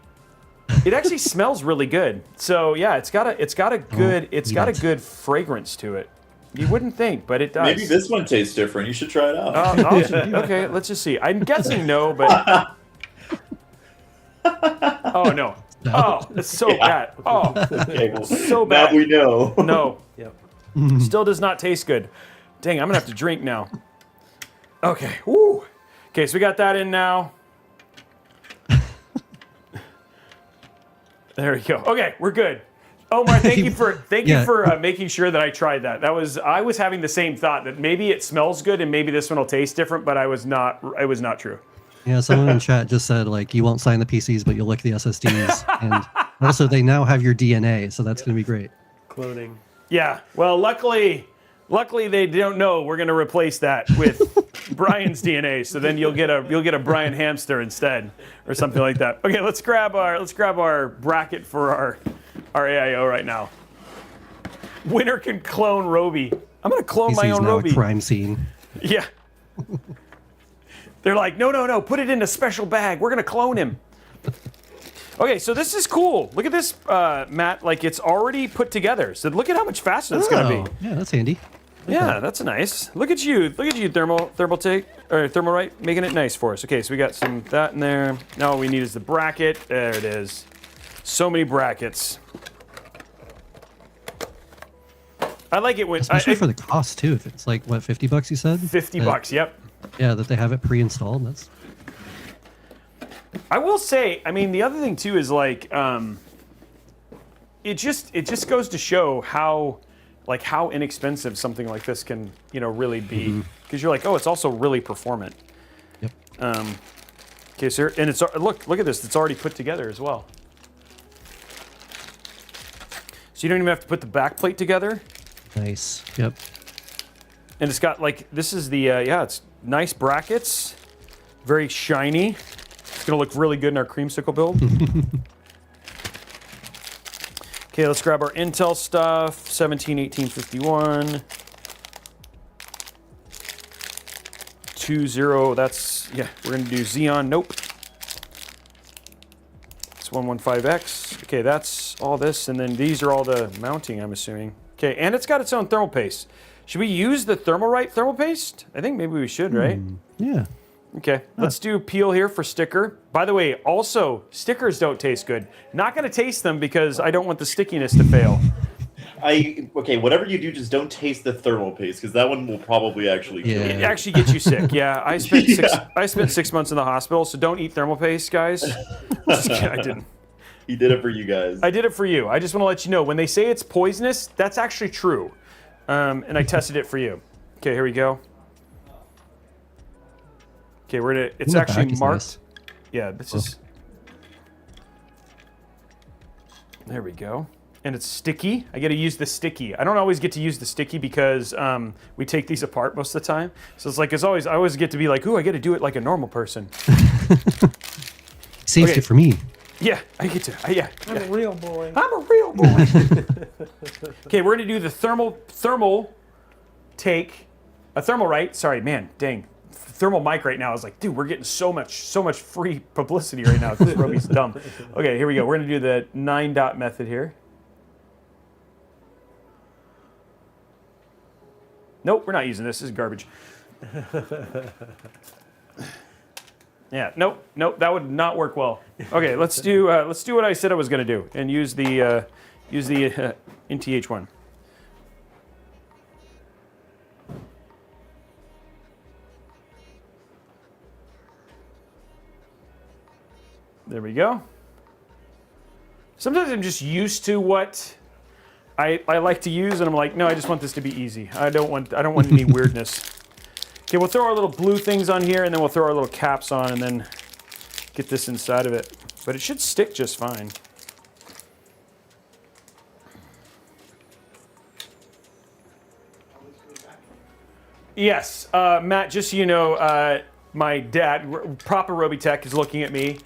It actually smells really good. So yeah, it's got a good fragrance to it. You wouldn't think, but it does. Maybe this one tastes different. You should try it out. Okay, let's just see. I'm guessing no, but oh no. Oh, it's so bad. Oh, Okay, well, so bad. now we know. No, Yep. still does not taste good. Dang, I'm gonna have to drink now. Okay. Woo. Okay, so we got that in now. There we go. Okay, we're good. Omar, thank you for making sure that I tried that. I was having the same thought that maybe it smells good and maybe this one will taste different, but it was not true. Yeah, someone in chat just said like you won't sign the PCs, but you'll lick the SSDs, and also they now have your DNA, so that's gonna be great. Cloning. Yeah. Well, luckily they don't know we're gonna replace that with Brian's DNA. So then you'll get a Brian hamster instead, or something like that. Okay, let's grab our bracket for our AIO right now. Winner can clone Robey. I'm gonna clone my PC's own now Robey. a crime scene. Yeah. They're like, no, put it in a special bag. We're gonna clone him. Okay, so this is cool. Look at this, Matt. Like it's already put together. So look at how much faster it's gonna be. Yeah, that's handy. Yeah, that's nice. Look at you, Thermalright, making it nice for us. Okay, so we got some that in there. Now all we need is the bracket. There it is. So many brackets. I like it when, especially for the cost too. If it's like what, $50 you said? $50. Yep. Yeah, that they have it pre-installed. That's. I will say, I mean, the other thing too is like, it just goes to show how inexpensive something like this can, really be. Because you're like, oh, it's also really performant. Yep. Okay, sir, and it's look at this. It's already put together as well. So you don't even have to put the back plate together. Nice. Yep. And it's got like, this is the it's nice brackets, very shiny. It's gonna look really good in our creamsicle build. Okay, let's grab our Intel stuff. 171851. 20. That's we're gonna do Xeon. Nope. It's 115X. Okay, that's all this, and then these are all the mounting, I'm assuming. Okay, and it's got its own thermal paste. Should we use the Thermalright thermal paste? I think maybe we should, right? Yeah. Okay, let's do peel here for sticker. By the way, also, stickers don't taste good. Not gonna taste them because I don't want the stickiness to fail. Okay, whatever you do, just don't taste the thermal paste, because that one will probably actually kill It you. actually gets you sick. Yeah, I spent 6 months in the hospital, so don't eat thermal paste, guys. I didn't. He did it for you guys. I did it for you. I just want to let you know, when they say it's poisonous, that's actually true. And I tested it for you. Okay, here we go. Okay, we're gonna. It's actually marked. Nice. Yeah, this is. There we go. And it's sticky. I get to use the sticky. I don't always get to use the sticky because we take these apart most of the time. So it's like, I always get to be like, ooh, I get to do it like a normal person. Saved it for me. Yeah, I get to. I'm a real boy. I'm a real boy. Okay, we're gonna do the thermal take, a Thermalright. Sorry, man, dang. Thermal mic right now is like, dude, we're getting so much free publicity right now because Robey's dumb. Okay, here we go. We're gonna do the 9-dot method here. Nope, we're not using this. This is garbage. Yeah, nope, that would not work well. Okay, let's do what I said I was gonna do and use the NTH one. There we go. Sometimes I'm just used to what I like to use, and I'm like, no, I just want this to be easy. I don't want any weirdness. Okay, we'll throw our little blue things on here, and then we'll throw our little caps on, and then get this inside of it. But it should stick just fine. Yes, Matt, just so you know, my dad, proper Robeytech, is looking at me,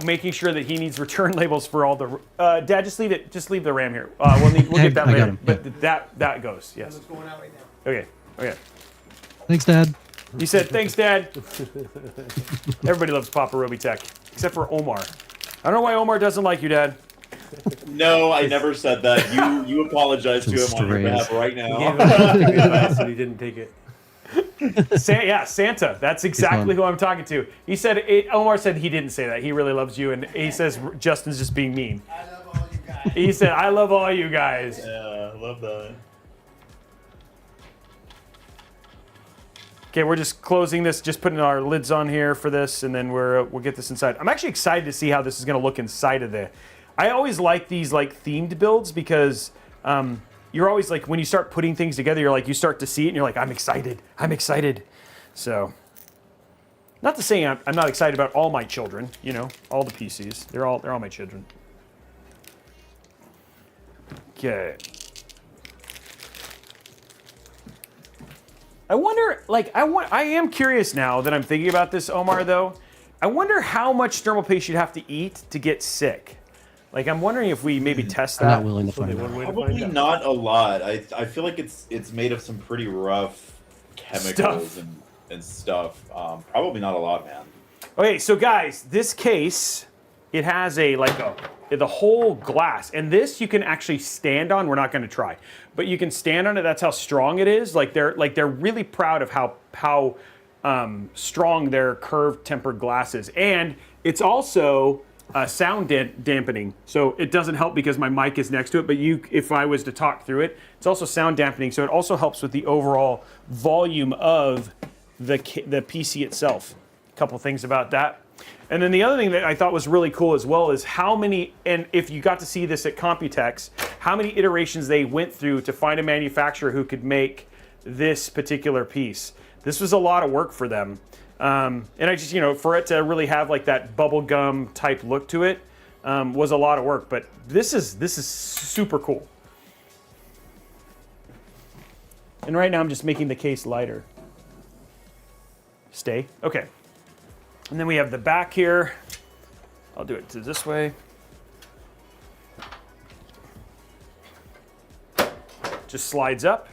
making sure that he needs return labels for all the. Dad, just leave the RAM here. We'll get that later. But that goes. Yes. It's going out right now. Okay. Thanks, Dad. He said, "Thanks, Dad." Everybody loves Papa Robeytech, except for Omar. I don't know why Omar doesn't like you, Dad. No, I never said that. You apologize to him on your behalf right now. He gave him advice and he didn't take it. Santa. That's exactly who I'm talking to. He said, Omar said he didn't say that. He really loves you, and he says Justin's just being mean. I love all you guys. He said, I love all you guys. Yeah, I love that. Okay, we're just closing this, just putting our lids on here for this, and then we'll get this inside. I'm actually excited to see how this is going to look inside of there. I always like these like themed builds because you're always like, when you start putting things together, you're like, you start to see it, and you're like, I'm excited. So, not to say I'm not excited about all my children, you know, all the PCs. They're all my children. Okay. I wonder, like, I am curious now that I'm thinking about this, Omar, though. I wonder how much thermal paste you'd have to eat to get sick. Like, I'm wondering if we maybe test that. I'm not willing to find out. Probably not a lot. I feel like it's made of some pretty rough chemicals and stuff. Probably not a lot, man. Okay, so guys, this case it has the whole glass, and this you can actually stand on. We're not going to try, but you can stand on it. That's how strong it is. Like they're really proud of how strong their curved tempered glass is, and it's also sound dampening. So it doesn't help because my mic is next to it, but if I was to talk through it, it's also sound dampening. So it also helps with the overall volume of the PC itself. A couple things about that. And then the other thing that I thought was really cool as well is how many, and if you got to see this at Computex, how many iterations they went through to find a manufacturer who could make this particular piece. This was a lot of work for them. And I just, for it to really have like that bubblegum type look to it was a lot of work, but this is super cool. And right now I'm just making the case lighter. Stay, okay. And then we have the back here. I'll do it to this way. Just slides up.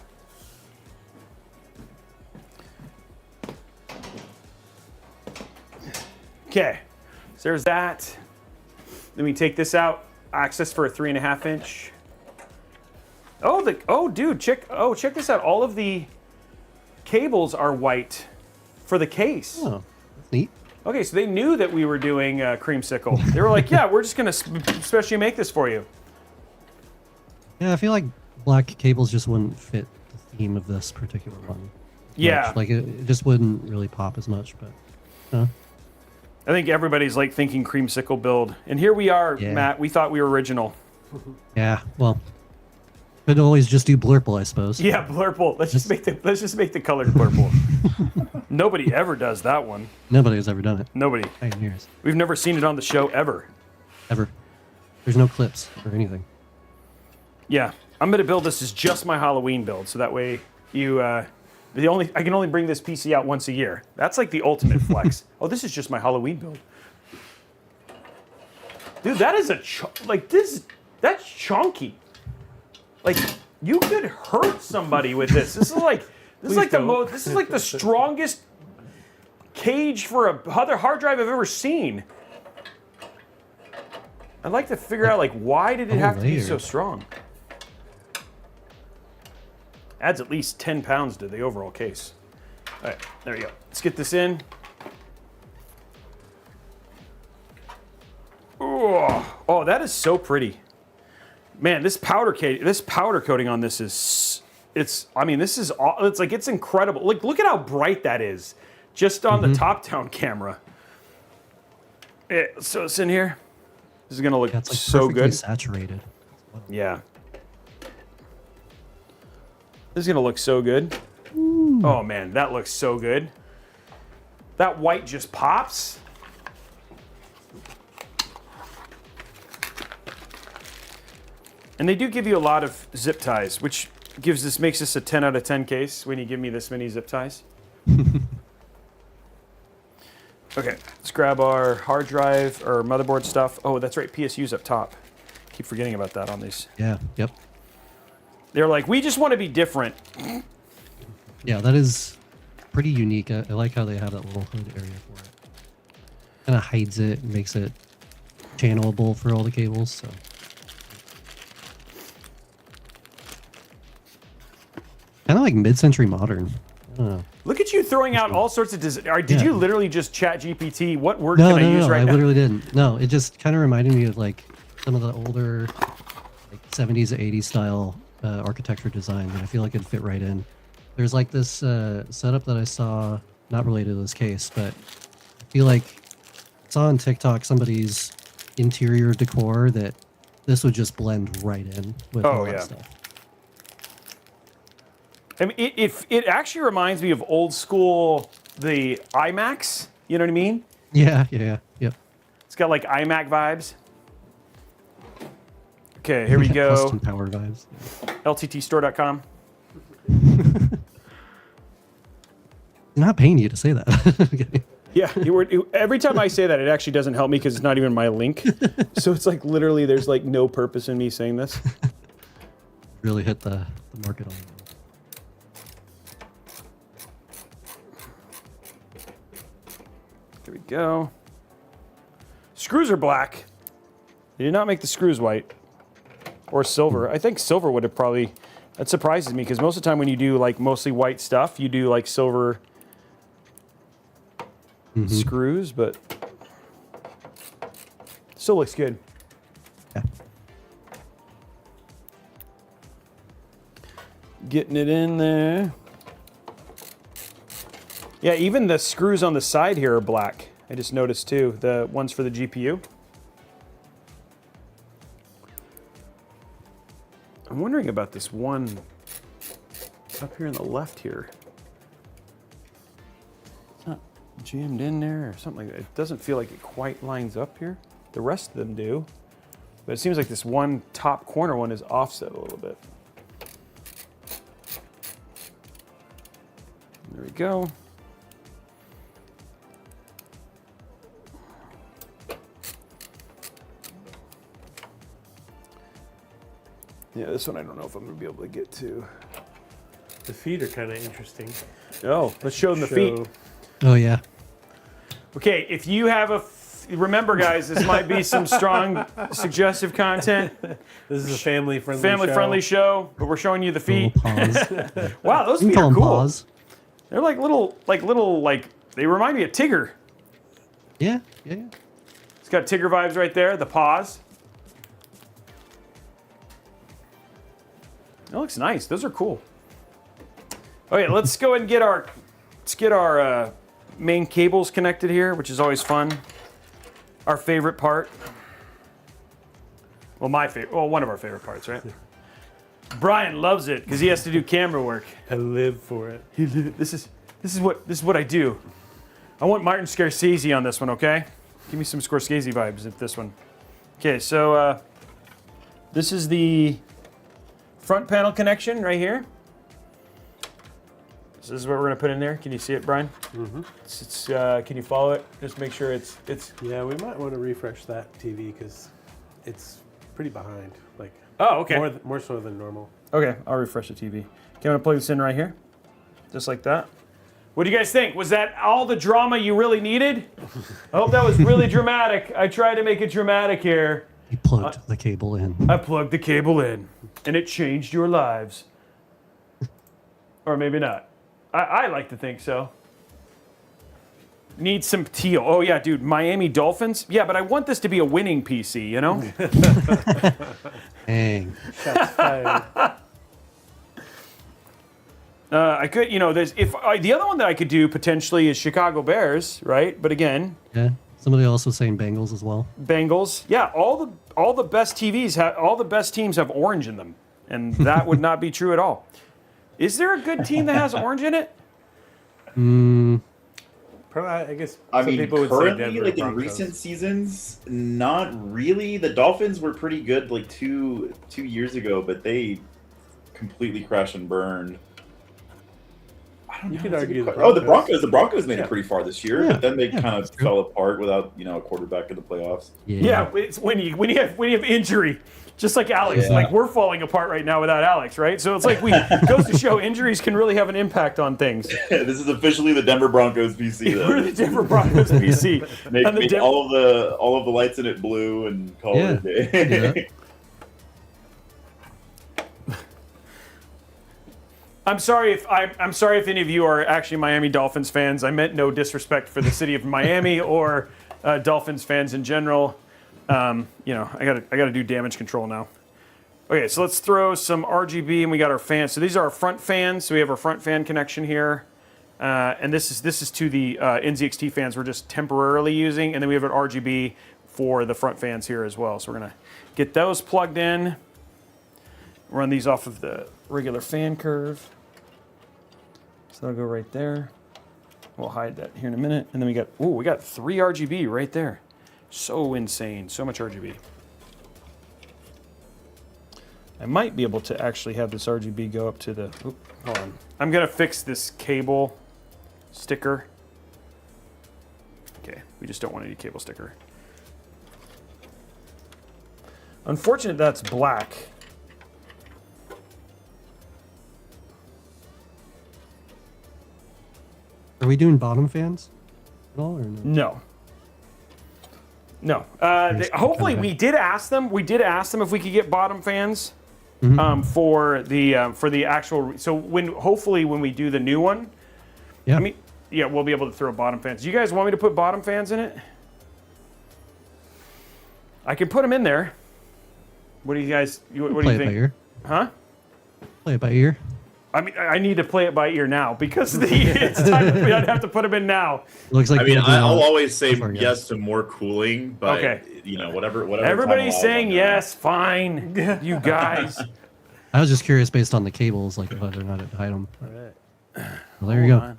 Okay, so there's that. Then we take this out, access for a 3.5 inch. Oh, dude, check this out. All of the cables are white for the case. Oh, that's neat. Okay, so they knew that we were doing creamsicle. They were like, yeah, we're just gonna specially make this for you. Yeah, I feel like black cables just wouldn't fit the theme of this particular one. Yeah. Much. Like it just wouldn't really pop as much, but I think everybody's like thinking creamsicle build. And here we are, Yeah. Matt. We thought we were original. well, could always just do blurple, I suppose. Yeah, blurple. Let's just make the colored blurple. Nobody ever does that one. Nobody has ever done it. Nobody. Pioneers. We've never seen it on the show ever. Ever. There's no clips or anything. Yeah, I'm gonna build this as just my Halloween build, so that way I can only bring this PC out once a year. That's like the ultimate flex. Oh, this is just my Halloween build. Dude, that is that's chunky. Like you could hurt somebody with this. This is like the strongest cage for a hard drive I've ever seen. I'd like to figure out like why did it have to be so strong? Adds at least 10 pounds to the overall case. All right, there we go. Let's get this in. Oh, that is so pretty. Man, this powder coating on this is, it's incredible. Look at how bright that is just on the top-down camera. Yeah, so it's in here. This is gonna look so good. Saturated. Yeah. This is gonna look so good. Ooh. Oh man, that looks so good. That white just pops. And they do give you a lot of zip ties, which makes this a 10 out of 10 case when you give me this many zip ties. Okay, let's grab our hard drive or motherboard stuff. Oh, that's right, PSU's up top. Keep forgetting about that on these. Yeah, yep. They're like, we just want to be different. Yeah, that is pretty unique. I like how they have that little hood area for it. Kind of hides it, makes it channelable for all the cables. So. Kind of like mid-century modern. I don't know. Look at you throwing out all sorts of did you literally just chat GPT? What word can I use right now? I literally didn't. No, it just kind of reminded me of like some of the older like 70s, 80s style architecture design, and I feel like it'd fit right in. There's like this setup that I saw, not related to this case, but I feel like I saw on TikTok somebody's interior decor that this would just blend right in with all that stuff. I mean, it actually reminds me of old school, the iMacs. You know what I mean? Yeah. Yep. It's got like iMac vibes. Okay, here we go. Custom power vibes. LTTstore.com. I'm not paying you to say that. Okay. Yeah, every time I say that, it actually doesn't help me because it's not even my link. So it's like literally there's like no purpose in me saying this. Really hit the market on it. There we go. Screws are black. They did not make the screws white or silver. I think silver would have probably. That surprises me because most of the time when you do like mostly white stuff, you do like silver screws, but still looks good. Yeah. Getting it in there. Yeah, even the screws on the side here are black. I just noticed too, the ones for the GPU. I'm wondering about this one up here on the left here. It's not jammed in there or something like that. It doesn't feel like it quite lines up here. The rest of them do. But it seems like this one top corner one is offset a little bit. There we go. Yeah, this one I don't know if I'm going to be able to get to. The feet are kind of interesting. Oh, let's show them the feet. Oh yeah. Okay, if you have a... Remember, guys, this might be some strong suggestive content. This is a family-friendly Family-friendly show, but we're showing you the feet. Paws. Wow, those You feet can call are them cool. paws. They're like little, they remind me of Tigger. Yeah. It's got Tigger vibes right there, the paws. That looks nice. Those are cool. Okay, let's go ahead and get our main cables connected here, which is always fun. Our favorite part. Well, one of our favorite parts, right? Brian loves it because he has to do camera work. I live for it. This is what I do. I want Martin Scorsese on this one, okay? Give me some Scorsese vibes at this one. Okay, so this is the front panel connection right here. So this is what we're gonna put in there. Can you see it, Brian? Mm-hmm. Can you follow it? Just make sure it's. Yeah, we might want to refresh that TV because it's pretty behind. Like. Oh, okay. More so than normal. Okay, I'll refresh the TV. Okay, I'm gonna plug this in right here, just like that. What do you guys think? Was that all the drama you really needed? I hope that was really dramatic. I tried to make it dramatic here. You plugged the cable in. I plugged the cable in, and it changed your lives. Or maybe not. I like to think so. Need some teal. Oh yeah, dude, Miami Dolphins? Yeah, but I want this to be a winning PC, you know? Dang. Shots fired. I could, there's the other one that I could do potentially is Chicago Bears, right? But again, Yeah. Somebody else was saying Bengals as well. Bengals. Yeah, all the best TVs all the best teams have orange in them, and that would not be true at all. Is there a good team that has orange in it? Probably, I guess. I some mean, people would say currently, Denver like in Broncos. recent seasons, not really. The Dolphins were pretty good like two years ago, but they completely crashed and burned. I don't know. You could That's a argue good the question. Broncos. The Broncos made Yeah. it pretty far this year, Yeah. but then they Yeah, kind of that's true. fell apart without a quarterback in the playoffs. Yeah, it's when you have injury, just like Alex. Yeah. Like we're falling apart right now without Alex, right? So it's like goes to show injuries can really have an impact on things. This is officially the Denver Broncos PC. We're the Denver Broncos PC. Make, And the make all of the lights in it blue and call it a day. Yeah. I'm sorry if any of you are actually Miami Dolphins fans. I meant no disrespect for the city of Miami or Dolphins fans in general. I gotta do damage control now. Okay, so let's throw some RGB, and we got our fans. So these are our front fans. So we have our front fan connection here, and this is to the NZXT fans we're just temporarily using, and then we have an RGB for the front fans here as well. So we're gonna get those plugged in. Run these off of the regular fan curve. So that'll go right there. We'll hide that here in a minute. And then we got 3 RGB right there. So insane, so much RGB. I might be able to actually have this RGB go up to the, hold on. I'm gonna fix this cable sticker. Okay, we just don't want any cable sticker. Unfortunate that's black. Are we doing bottom fans at all or no? No. No. Hopefully, we did ask them. We did ask them if we could get bottom fans for the actual. So hopefully when we do the new one, Yeah. I mean, yeah, we'll be able to throw bottom fans. Do you guys want me to put bottom fans in it? I can put them in there. What do you guys? What do you Play it think? by ear. Huh? Play it by ear. I mean, I need to play it by ear now because it's time. I'd have to put them in now. Looks like I mean, we'll do I'll always say before, guys. yes to more cooling, but Okay. you know, whatever. Everybody's time saying allows, yes. Fine, you guys. I was just curious based on the cables, like whether or not it hide them. All right. Well, there you go.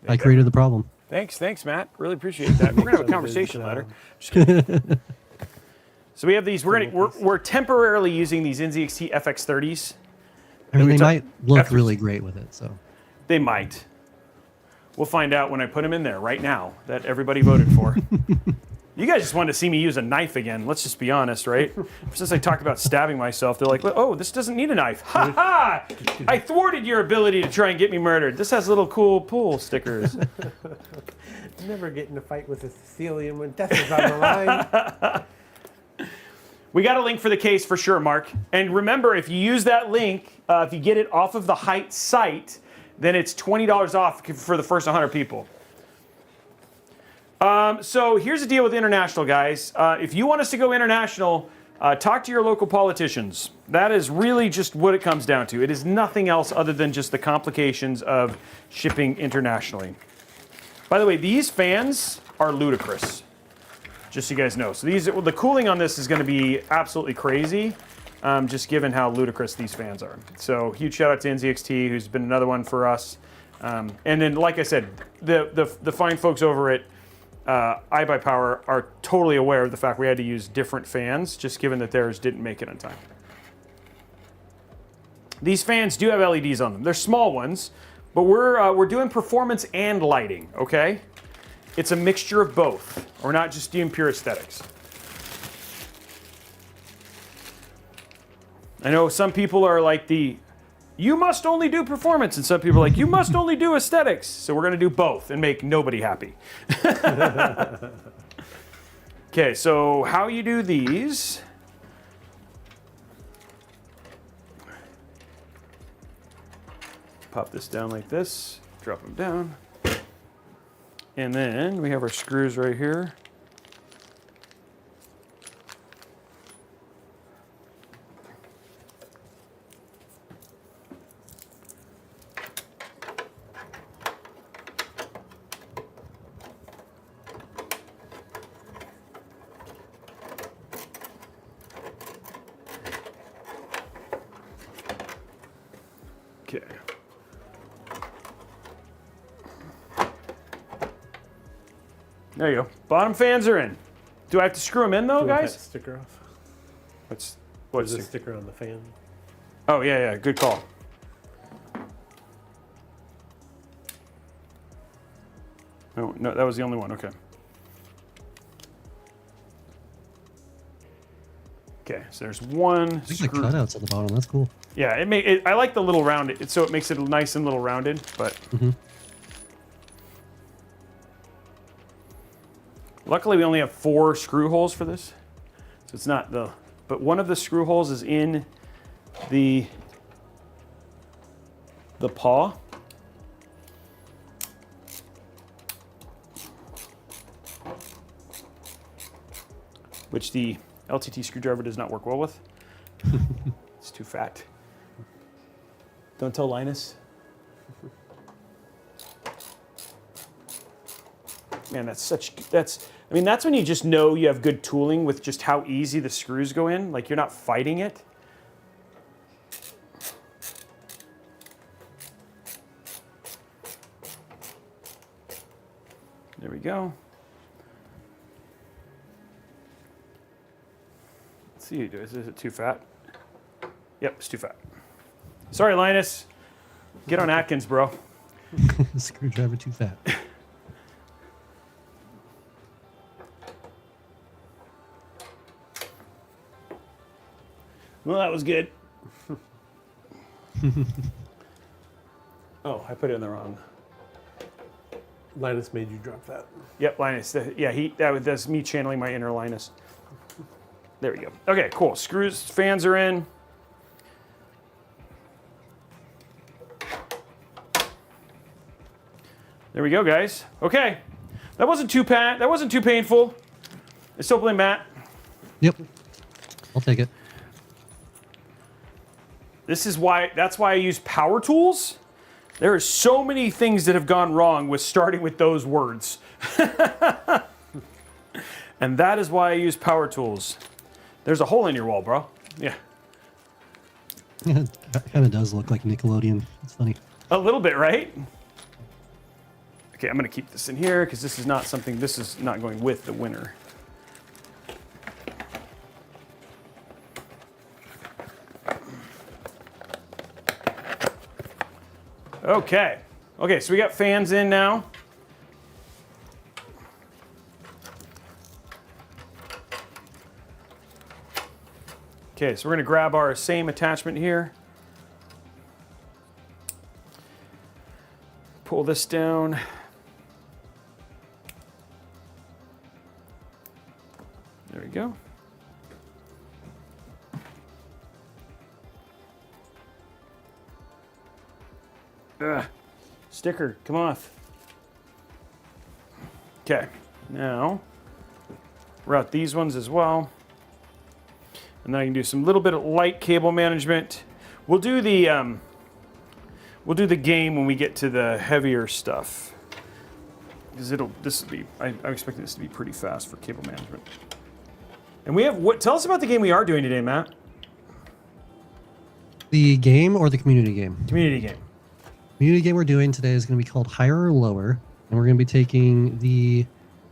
I created the problem. Thanks, Matt. Really appreciate that. We're gonna have a conversation later. Just kidding. So we have these. We're temporarily using these NZXT FX30s. I mean, we they took might look efforts. really great with it. So They might. We'll find out when I put them in there right now that everybody voted for. You guys just wanted to see me use a knife again. Let's just be honest, right? Since I talked about stabbing myself, they're like, oh, this doesn't need a knife. Ha ha! I thwarted your ability to try and get me murdered. This has little cool pool stickers. Never get in a fight with a Sicilian when death is on the line. We got a link for the case for sure, Mark. And remember, if you use that link, if you get it off of the Hyte site, then it's $20 off for the first 100 people. So here's the deal with international, guys. If you want us to go international, talk to your local politicians. That is really just what it comes down to. It is nothing else other than just the complications of shipping internationally. By the way, these fans are ludicrous, just so you guys know. So the cooling on this is going to be absolutely crazy, just given how ludicrous these fans are. So huge shout out to NZXT, who's been another one for us. And then, like I said, the fine folks over at iBuyPower are totally aware of the fact we had to use different fans, just given that theirs didn't make it on time. These fans do have LEDs on them. They're small ones, but we're doing performance and lighting, okay? It's a mixture of both. We're not just doing pure aesthetics. I know some people are like you must only do performance, and some people are like, you must only do aesthetics. So we're gonna do both and make nobody happy. Okay, so how you do these. Pop this down like this, drop them down. And then we have our screws right here. Okay. There you go. Bottom fans are in. Do I have to screw them in though, Do you want guys? that sticker off? What's There's a sticker? sticker on the fan. Oh yeah, good call. Oh no, that was the only one. Okay. Okay, so there's one I think the screw. cutouts at the bottom. That's cool. Yeah, I like the little rounded, so it makes it nice and little rounded. But luckily, we only have 4 screw holes for this, so it's not the. But one of the screw holes is in the paw. Which the LTT screwdriver does not work well with. It's too fat. Don't tell Linus. Man, I mean, that's when you just know you have good tooling with just how easy the screws go in. Like you're not fighting it. There we go. Let's see, is it too fat? Yep, it's too fat. Sorry, Linus. Get on Atkins, bro. Screwdriver too fat. Well, that was good. Oh, I put it in the wrong. Linus made you drop that. Yep, Linus. That's me channeling my inner Linus. There we go. Okay, cool. Screws, fans are in. There we go, guys. Okay, that wasn't too painful. It's still playing Matt. Yep. I'll take it. That's why I use power tools. There are so many things that have gone wrong with starting with those words. And that is why I use power tools. There's a hole in your wall, bro. Yeah. Yeah, it kind of does look like Nickelodeon. It's funny. A little bit, right? Okay, I'm gonna keep this in here because this is not going with the winner. Okay. Okay, so we got fans in now. Okay, so we're gonna grab our same attachment here. Pull this down. There we go. Ugh. Sticker, come off. Okay, now route these ones as well. And then I can do some little bit of light cable management. We'll do the game when we get to the heavier stuff. Because I'm expecting this to be pretty fast for cable management. And we have tell us about the game we are doing today, Matt. The game or the community game? Community game. Community game we're doing today is going to be called Higher or Lower, and we're going to be taking the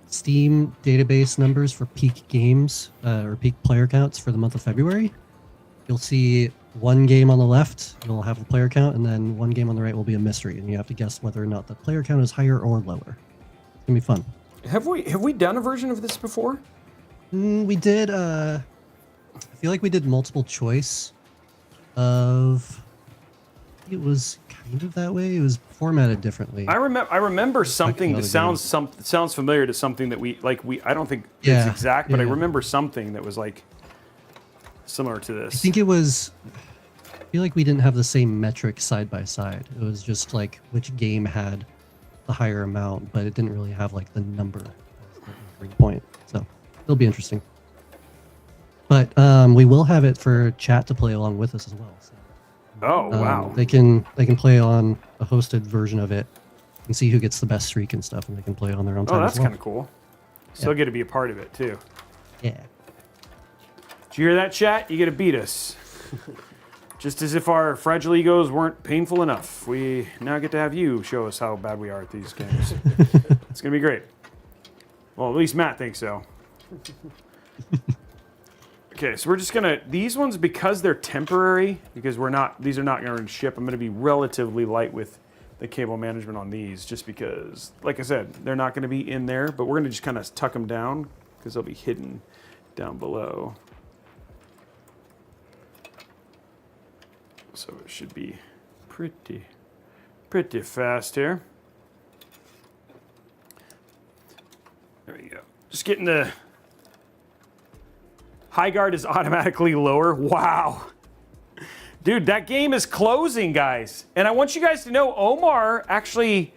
Steam database numbers for peak games or peak player counts for the month of February. You'll see one game on the left, it'll have the player count, and then one game on the right will be a mystery, and you have to guess whether or not the player count is higher or lower. It's gonna be fun. Have we done a version of this before? We did. I feel like we did multiple choice. It was kind of that way. It was formatted differently. I remember something that sounds familiar to something that I don't think it's exact, but I remember something that was like similar to this. I think it was. I feel like we didn't have the same metric side by side. It was just like which game had the higher amount, but it didn't really have like the number as the entry point. So it'll be interesting. But we will have it for chat to play along with us as well. So. Oh wow! They can play on a hosted version of it and see who gets the best streak and stuff, and they can play it on their own time. Oh, that's as well. kind of cool. Still get to be a part of it too. Yeah. Did you hear that, chat? You get to beat us. Just as if our fragile egos weren't painful enough, we now get to have you show us how bad we are at these games. It's gonna be great. Well, at least Matt thinks so. Okay, so we're just gonna, these ones, because they're temporary, because these are not gonna ship, I'm gonna be relatively light with the cable management on these, just because, like I said, they're not gonna be in there, but we're gonna just kind of tuck them down, because they'll be hidden down below. So it should be pretty fast here. There we go. Just getting the high guard is automatically lower. Wow. Dude, that game is closing, guys. And I want you guys to know Omar actually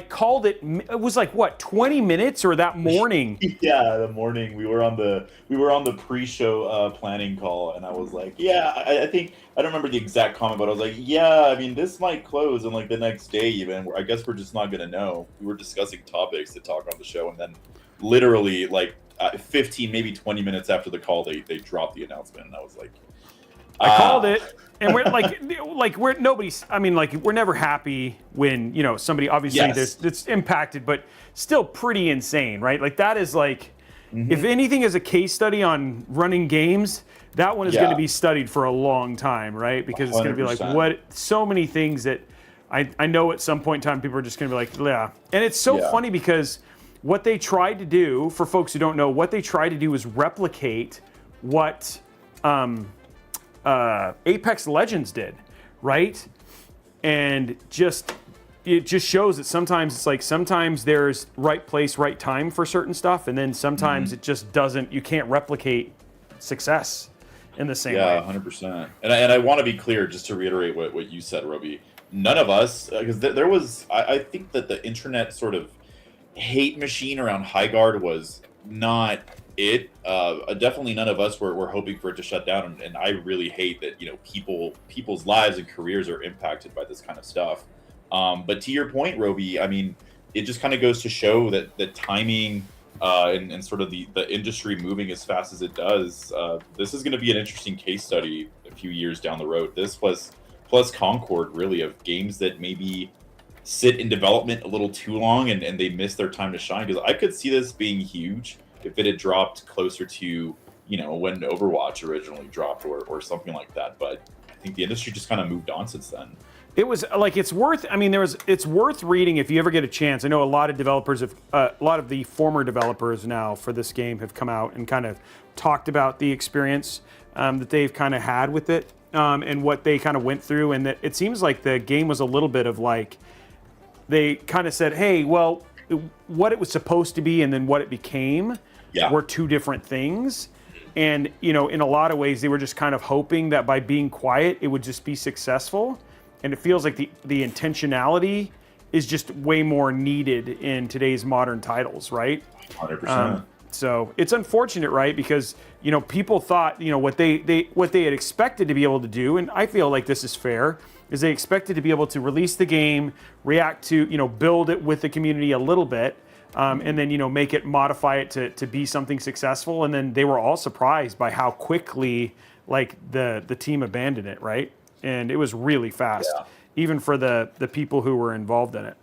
called it. It was like what, 20 minutes or that morning? Yeah, the morning we were on the pre-show planning call, and I was like, yeah, I think I don't remember the exact comment, but I was like, yeah, I mean, this might close in like the next day even. I guess we're just not gonna know. We were discussing topics to talk on the show, and then literally 15, maybe 20 minutes after the call, they dropped the announcement, and I was like, I called it, and we're we're never happy when somebody obviously that's impacted, but still pretty insane, right? Like that is like, if anything is a case study on running games, that one is going to be studied for a long time, right? Because it's going to be like so many things that I know at some point in time people are just going to be like, yeah, and it's so funny because. What they tried to do, for folks who don't know, what they tried to do is replicate what Apex Legends did, right? And just, it just shows that sometimes it's like sometimes there's right place, right time for certain stuff, and then sometimes it just doesn't. You can't replicate success in the same way. Yeah, 100%. And I want to be clear, just to reiterate what you said, Robey. None of us, because there was, I think that the internet sort of hate machine around HighGuard was not it. Definitely none of us were hoping for it to shut down, and I really hate that people's lives and careers are impacted by this kind of stuff. But to your point, Robey, I mean, it just kind of goes to show that the timing and sort of the industry moving as fast as it does, this is going to be an interesting case study a few years down the road. This plus Concord, really, of games that maybe sit in development a little too long and they miss their time to shine. Because I could see this being huge if it had dropped closer to, when Overwatch originally dropped or something like that. But I think the industry just kind of moved on since then. It was like it's worth reading if you ever get a chance. I know a lot of developers a lot of the former developers now for this game have come out and kind of talked about the experience that they've kind of had with it and what they kind of went through, and that it seems like the game was a little bit of like they kind of said, hey, well, what it was supposed to be and then what it became were two different things. And in a lot of ways they were just kind of hoping that by being quiet it would just be successful. And it feels like the intentionality is just way more needed in today's modern titles, right? 100%. So it's unfortunate, right? Because people thought what they had expected to be able to do, and I feel like this is fair, is they expected to be able to release the game, react to build it with the community a little bit, and then make it, modify it to be something successful. And then they were all surprised by how quickly like the team abandoned it, right? And it was really fast, even for the people who were involved in it.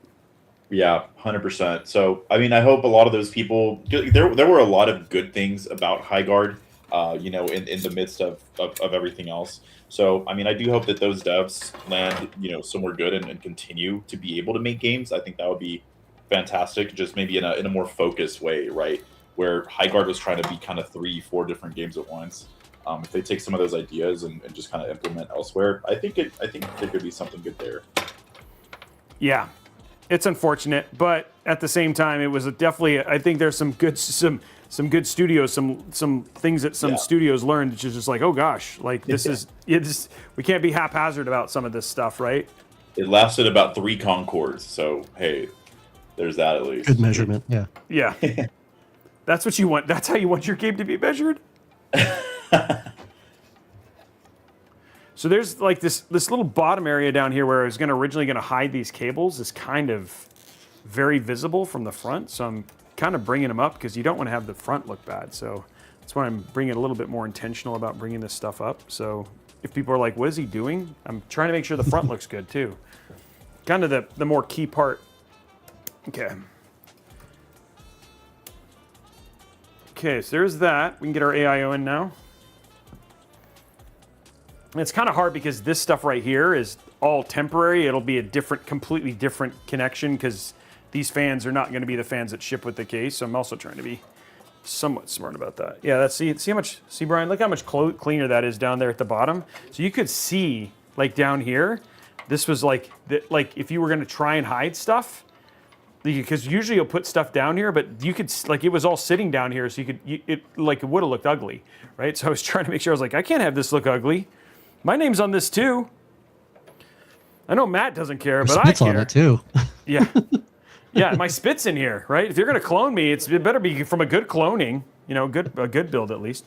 Yeah, 100%. So, I mean, I hope a lot of those people. There were a lot of good things about HighGuard, in the midst of everything else. So, I mean, I do hope that those devs land, somewhere good and continue to be able to make games. I think that would be fantastic. Just maybe in a more focused way, right? Where HighGuard was trying to be kind of 3-4 different games at once. If they take some of those ideas and just kind of implement elsewhere, I think there could be something good there. Yeah, it's unfortunate, but at the same time, it was definitely. I think there's some good studios, some things that some studios learned, which is just like, oh gosh, like this is we can't be haphazard about some of this stuff, right? It lasted about 3 Concords, so hey, there's that at least. Good measurement, yeah. Yeah, that's what you want. That's how you want your game to be measured. So there's like this little bottom area down here where I was originally going to hide these cables is kind of very visible from the front. So I'm kind of bringing them up because you don't want to have the front look bad. So that's why I'm bringing a little bit more intentional about bringing this stuff up. So if people are like, what is he doing? I'm trying to make sure the front looks good too. Kind of the more key part. Okay. Okay, so there's that. We can get our AIO in now. It's kind of hard because this stuff right here is all temporary. It'll be a completely different connection because these fans are not going to be the fans that ship with the case. So I'm also trying to be somewhat smart about that. Yeah, see how much, Brian, look how much cleaner that is down there at the bottom. So you could see like down here, this was like if you were going to try and hide stuff, because usually you'll put stuff down here, but you could, like, it was all sitting down here, so it would have looked ugly, right? So I was trying to make sure, I was like, I can't have this look ugly. My name's on this too. I know Matt doesn't care, but I care. On it too. Yeah. Yeah, my spit's in here, right? If you're going to clone me, it better be from a good cloning, a good build at least.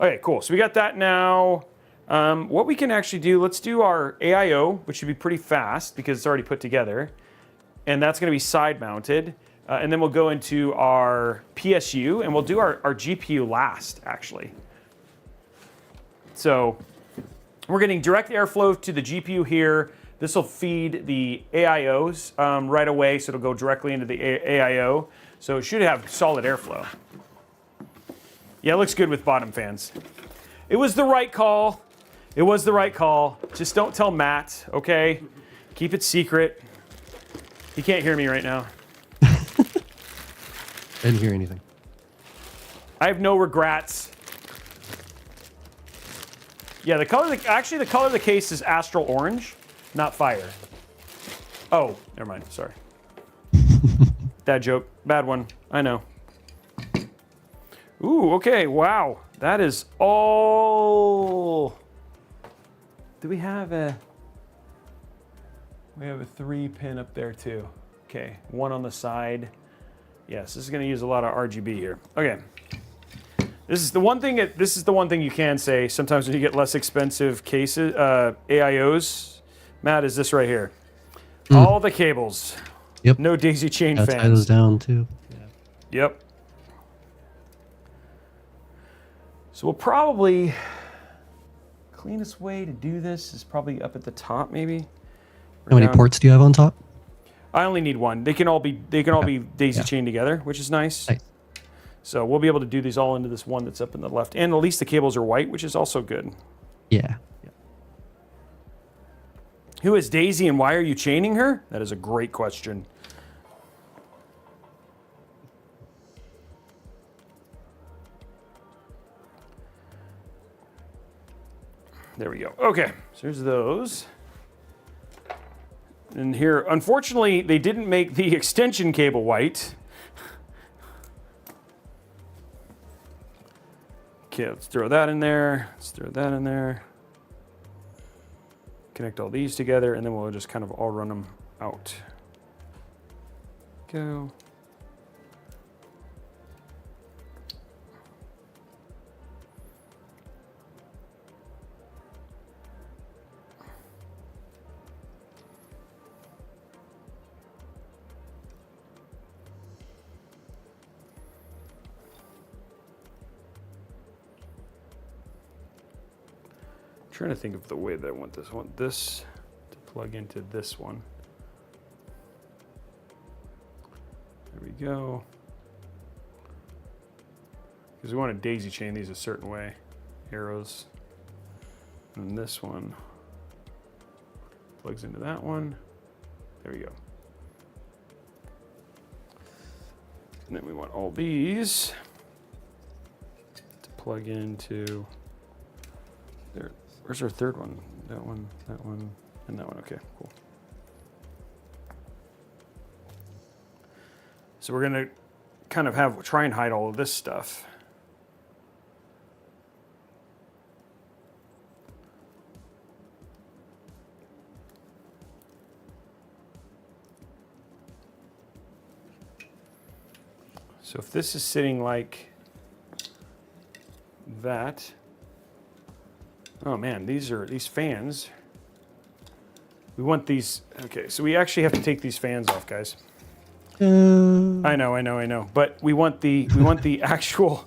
Okay, cool. So we got that now. What we can actually do, let's do our AIO, which should be pretty fast because it's already put together. And that's going to be side mounted. And then we'll go into our PSU and we'll do our GPU last, actually. So we're getting direct airflow to the GPU here. This will feed the AIOs right away, so it'll go directly into the AIO. So it should have solid airflow. Yeah, it looks good with bottom fans. It was the right call. It was the right call. Just don't tell Matt, okay? Keep it secret. He can't hear me right now. Didn't hear anything. I have no regrets. Yeah, the color of the case is Astral Orange, not fire. Oh, never mind. Sorry. Dad joke. Bad one. I know. Ooh, okay. Wow. That is all. Do we have a... We have a 3-pin up there too. Okay, one on the side. Yes, this is going to use a lot of RGB here. Okay. This is the one thing you can say sometimes when you get less expensive cases, AIOs, Matt, is this right here. All the cables. Yep. No daisy chain Tie fans. those down too. Yeah. Yep. So we'll probably, cleanest way to do this is probably up at the top maybe. How many ports do you have on top? I only need one. They can all be daisy chained together, which is nice. So we'll be able to do these all into this one that's up in the left. And at least the cables are white, which is also good. Yeah. Who is Daisy and why are you chaining her? That is a great question. There we go. Okay, so here's those. And here, unfortunately, they didn't make the extension cable white. Okay, let's throw that in there. Let's throw that in there. Connect all these together, and then we'll just kind of all run them out. Go. Trying to think of the way that I want this. I want this to plug into this one. There we go. Because we want to daisy chain these a certain way. Arrows. And this one plugs into that one. There we go. And then we want all these to plug into there. Where's our third one? That one, and that one. Okay, cool. So we're gonna kind of try and hide all of this stuff. So if this is sitting like that. Oh man, these fans. We want these. Okay, so we actually have to take these fans off, guys. I know. But we want the actual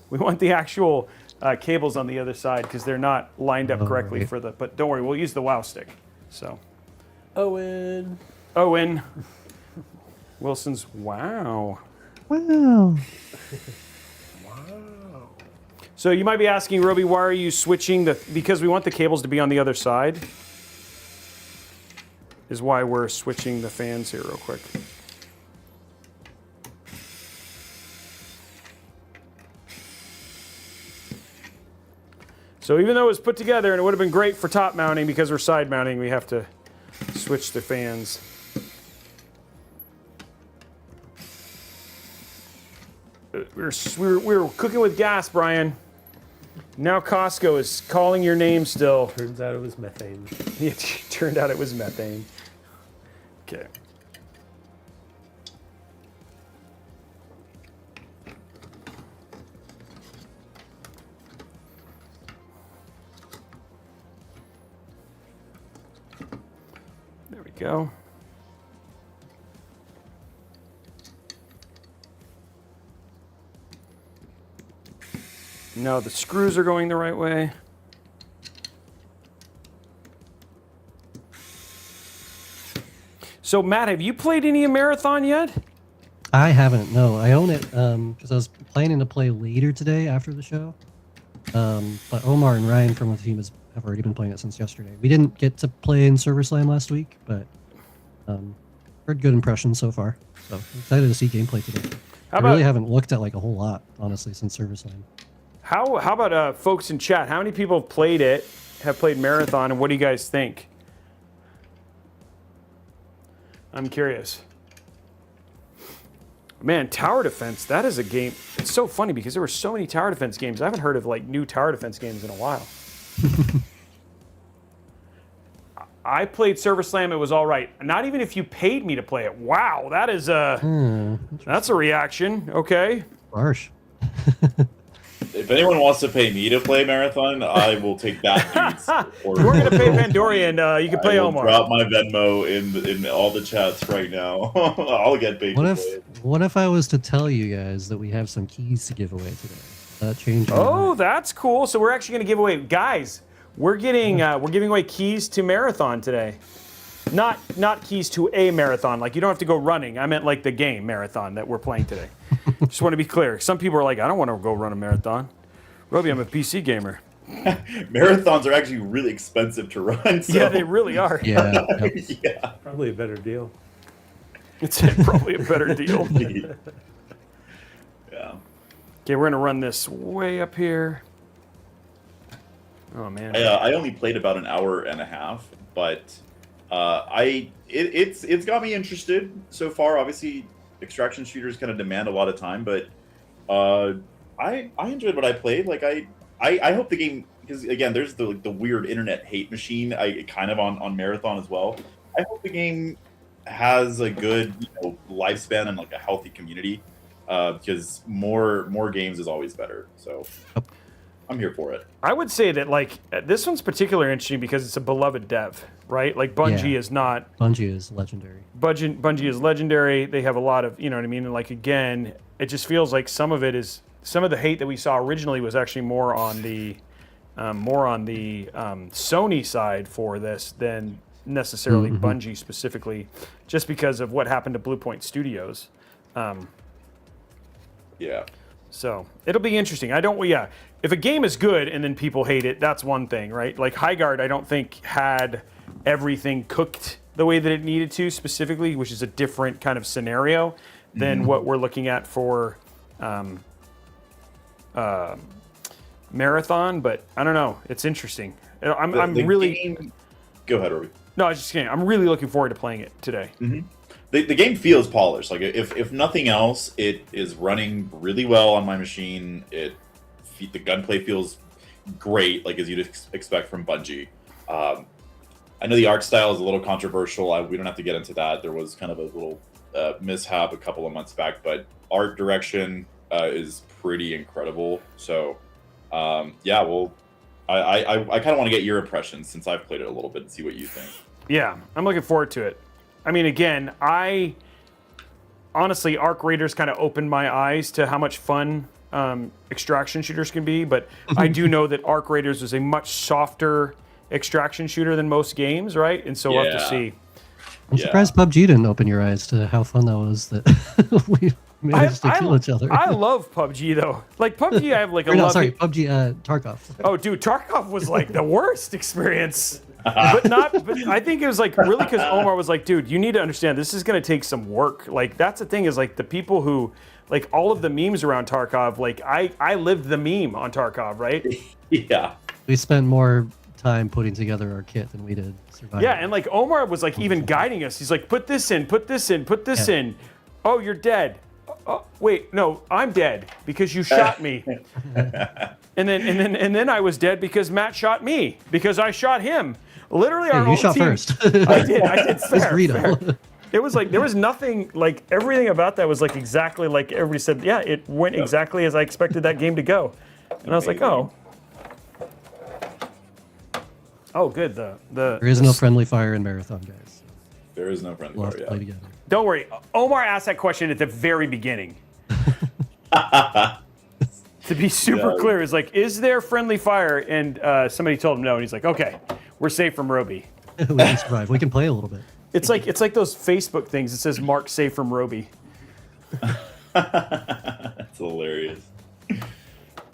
cables on the other side because they're not lined up correctly for the. But don't worry, we'll use the WoW stick. So. Owen. Wilson's wow. Wow. So you might be asking, Robey, why are you switching because we want the cables to be on the other side, is why we're switching the fans here real quick. So even though it was put together and it would have been great for top mounting, because we're side mounting, we have to switch the fans. We're cooking with gas, Brian. Now Costco is calling your name still. Turns out it was methane. It turned out it was methane. Okay. There we go. No, the screws are going the right way. So, Matt, have you played any Marathon yet? I haven't, no. I own it because I was planning to play later today after the show. But Omar and Ryan from the team have already been playing it since yesterday. We didn't get to play in Server Slam last week, but heard good impressions so far. So I'm excited to see gameplay today. I really haven't looked at like a whole lot, honestly, since Server Slam. How about folks in chat? How many people have played it, have played Marathon, and what do you guys think? I'm curious. Man, tower defense, that is a game. It's so funny because there were so many tower defense games. I haven't heard of like new tower defense games in a while. I played Server Slam. It was all right. Not even if you paid me to play it. Wow, that is that's a reaction. Okay. Harsh. If anyone wants to pay me to play Marathon, I will take that. We're going to pay Pandora, and you can play Omar. Drop my Venmo in all the chats right now. I'll get paid. What if I was to tell you guys that we have some keys to give away today? That changed. Oh, that's cool. So we're actually going to give away, guys. We're giving away keys to Marathon today. Not keys to a marathon. Like, you don't have to go running. I meant like the game Marathon that we're playing today. Just want to be clear. Some people are like, I don't want to go run a marathon. Robey, I'm a PC gamer. Marathons are actually really expensive to run. So. Yeah, they really are. Yeah. Yeah. Probably a better deal. It's probably a better deal. Yeah. Okay, we're going to run this way up here. Oh, man. I only played about an hour and a half, but it's got me interested so far. Obviously, extraction shooters kind of demand a lot of time, but I enjoyed what I played. Like I hope the game, because again, there's the weird internet hate machine. I kind of on Marathon as well. I hope the game has a good lifespan and like a healthy community, because more games is always better. So I'm here for it. I would say that like this one's particularly interesting because it's a beloved dev, right? Like Bungie is not. Bungie is legendary. Bungie is legendary. They have a lot of, you know what I mean? And like, again, it just feels like some of the hate that we saw originally was actually more on the Sony side for this than necessarily Bungie specifically, just because of what happened to Blue Point Studios. Yeah. So it'll be interesting. If a game is good and then people hate it, that's one thing, right? Like Highguard, I don't think had everything cooked the way that it needed to specifically, which is a different kind of scenario than what we're looking at for Marathon. But I don't know. It's interesting. I'm really. Go ahead, Robey. No, I was just kidding. I'm really looking forward to playing it today. The game feels polished. Like if nothing else, it is running really well on my machine. The gunplay feels great, like as you'd expect from Bungie. I know the art style is a little controversial. We don't have to get into that. There was kind of a little mishap a couple of months back, but art direction is pretty incredible. So yeah, well, I kind of want to get your impressions since I've played it a little bit and see what you think. Yeah, I'm looking forward to it. I mean, again, honestly, Arc Raiders kind of opened my eyes to how much fun extraction shooters can be, but I do know that Arc Raiders is a much softer extraction shooter than most games, right? And so we'll have to see. I'm surprised PUBG didn't open your eyes to how fun that was that we managed to kill each other. I love PUBG though. Like PUBG, I have like a PUBG Tarkov. Oh, dude, Tarkov was like the worst experience. But I think it was like really because Omar was like, dude, you need to understand this is going to take some work. Like that's the thing is like the people who like all of the memes around Tarkov, like I lived the meme on Tarkov, right? Yeah. We spent more time putting together our kit than we did surviving. Yeah, and like Omar was like even guiding us. He's like, put this in, put this in, put this in. Oh, you're dead. Oh, wait, no, I'm dead because you shot me. and then I was dead because Matt shot me because I shot him. Literally, our whole you shot team. first. I did. Fair. Fair. It was like there was nothing like everything about that was like exactly like everybody said. Yeah, it went exactly as I expected that game to go, and I was like, oh, good. There is no friendly fire in Marathon, guys. There is no friendly We'll have fire. to play together. Don't worry. Omar asked that question at the very beginning. To be super clear, is like, is there friendly fire? And somebody told him no, and he's like, okay, we're safe from Robey. We can survive. We can play a little bit. It's like those Facebook things. It says Mark safe from Robey. That's hilarious.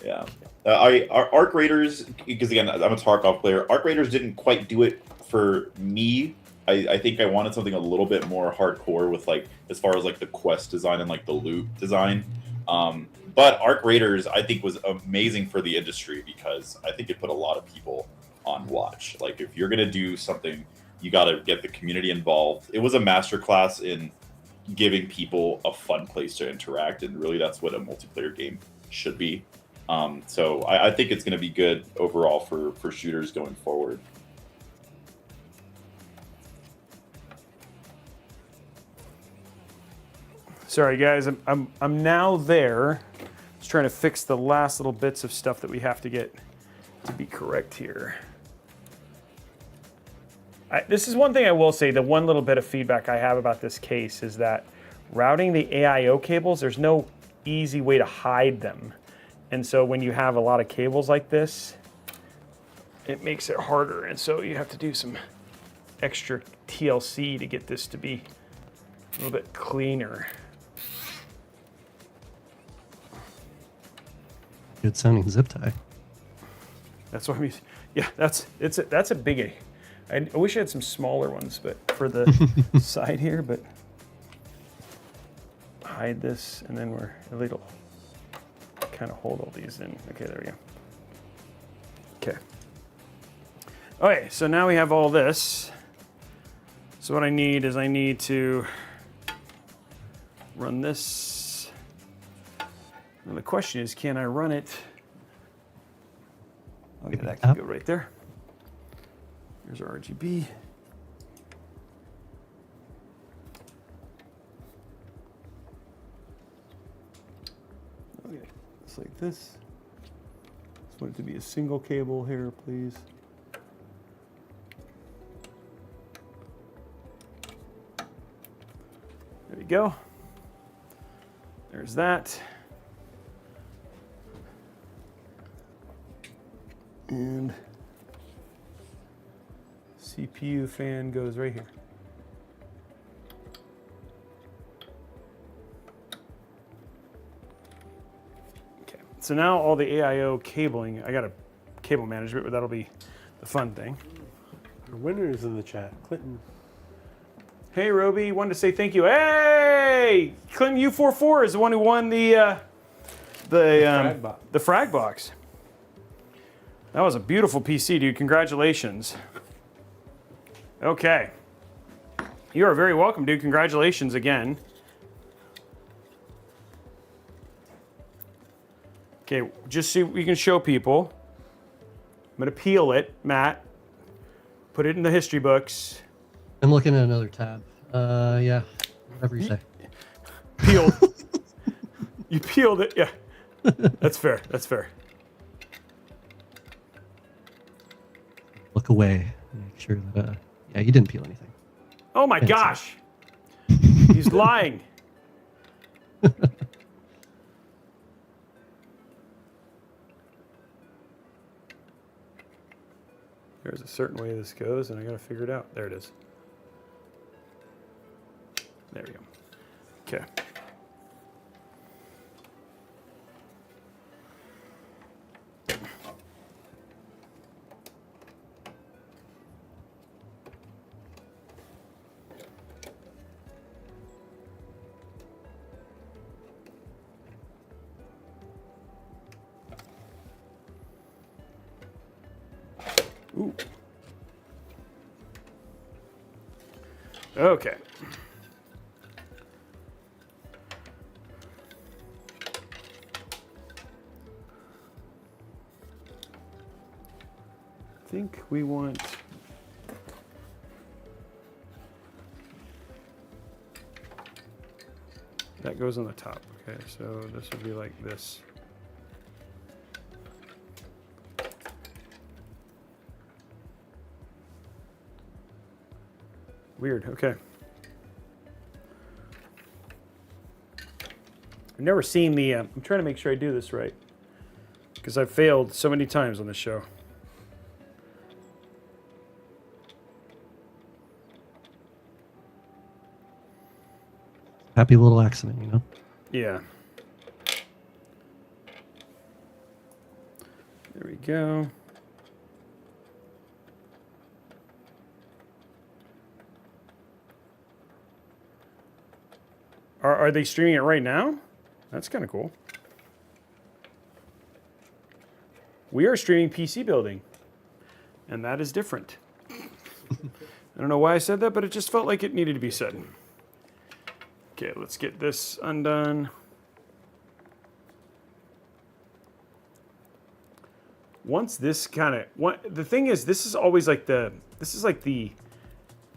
Yeah. Our Arc Raiders, because again, I'm a Tarkov player. Arc Raiders didn't quite do it for me. I think I wanted something a little bit more hardcore with like as far as like the quest design and like the loot design. But Arc Raiders, I think, was amazing for the industry because I think it put a lot of people on watch. Like if you're gonna do something You got to get the community involved. It was a masterclass in giving people a fun place to interact, and really that's what a multiplayer game should be. So I think it's going to be good overall for shooters going forward. Sorry guys, I'm now there. Just trying to fix the last little bits of stuff that we have to get to be correct here. This is one thing I will say, the one little bit of feedback I have about this case is that routing the AIO cables, there's no easy way to hide them. And so when you have a lot of cables like this, it makes it harder. And so you have to do some extra TLC to get this to be a little bit cleaner. Good sounding zip tie. That's what I mean. Yeah, that's a biggie. I wish I had some smaller ones, but for the side here, but hide this, and then we're a little kind of hold all these in. Okay, there we go. Okay. Okay, so now we have all this. So what I need is I need to run this. And the question is, can I run it? Okay, that can go right there. Here's our RGB. Okay, it's like this. Just want it to be a single cable here, please. There we go. There's that. And CPU fan goes right here. Okay, so now all the AIO cabling, I got a cable management, but that'll be the fun thing. Our winner is in the chat, Clinton. Hey, Robey, wanted to say thank you. Hey, Clinton U44 is the one who won the frag box. That was a beautiful PC, dude. Congratulations. Okay. You are very welcome, dude. Congratulations again. Okay, just so we can show people. I'm going to peel it, Matt. Put it in the history books. I'm looking at another tab. Yeah, whatever you say. Peeled. You peeled it, yeah. That's fair, that's fair. Look away. Make sure that, yeah, you didn't peel anything. Oh my gosh. He's lying. There's a certain way this goes, and I gotta figure it out. There it is. There we go. Okay. Ooh. Okay. I think we want that goes on the top. Okay, so this would be like this. Weird, okay. I've never seen the, I'm trying to make sure I do this right, because I've failed so many times on this show. Happy little accident, you know? Yeah. There we go. Are they streaming it right now? That's kind of cool. We are streaming PC building, and that is different. don't know why I said that, but it just felt like it needed to be said. Okay, let's get this undone. Once this kind of, the thing is, this is always like the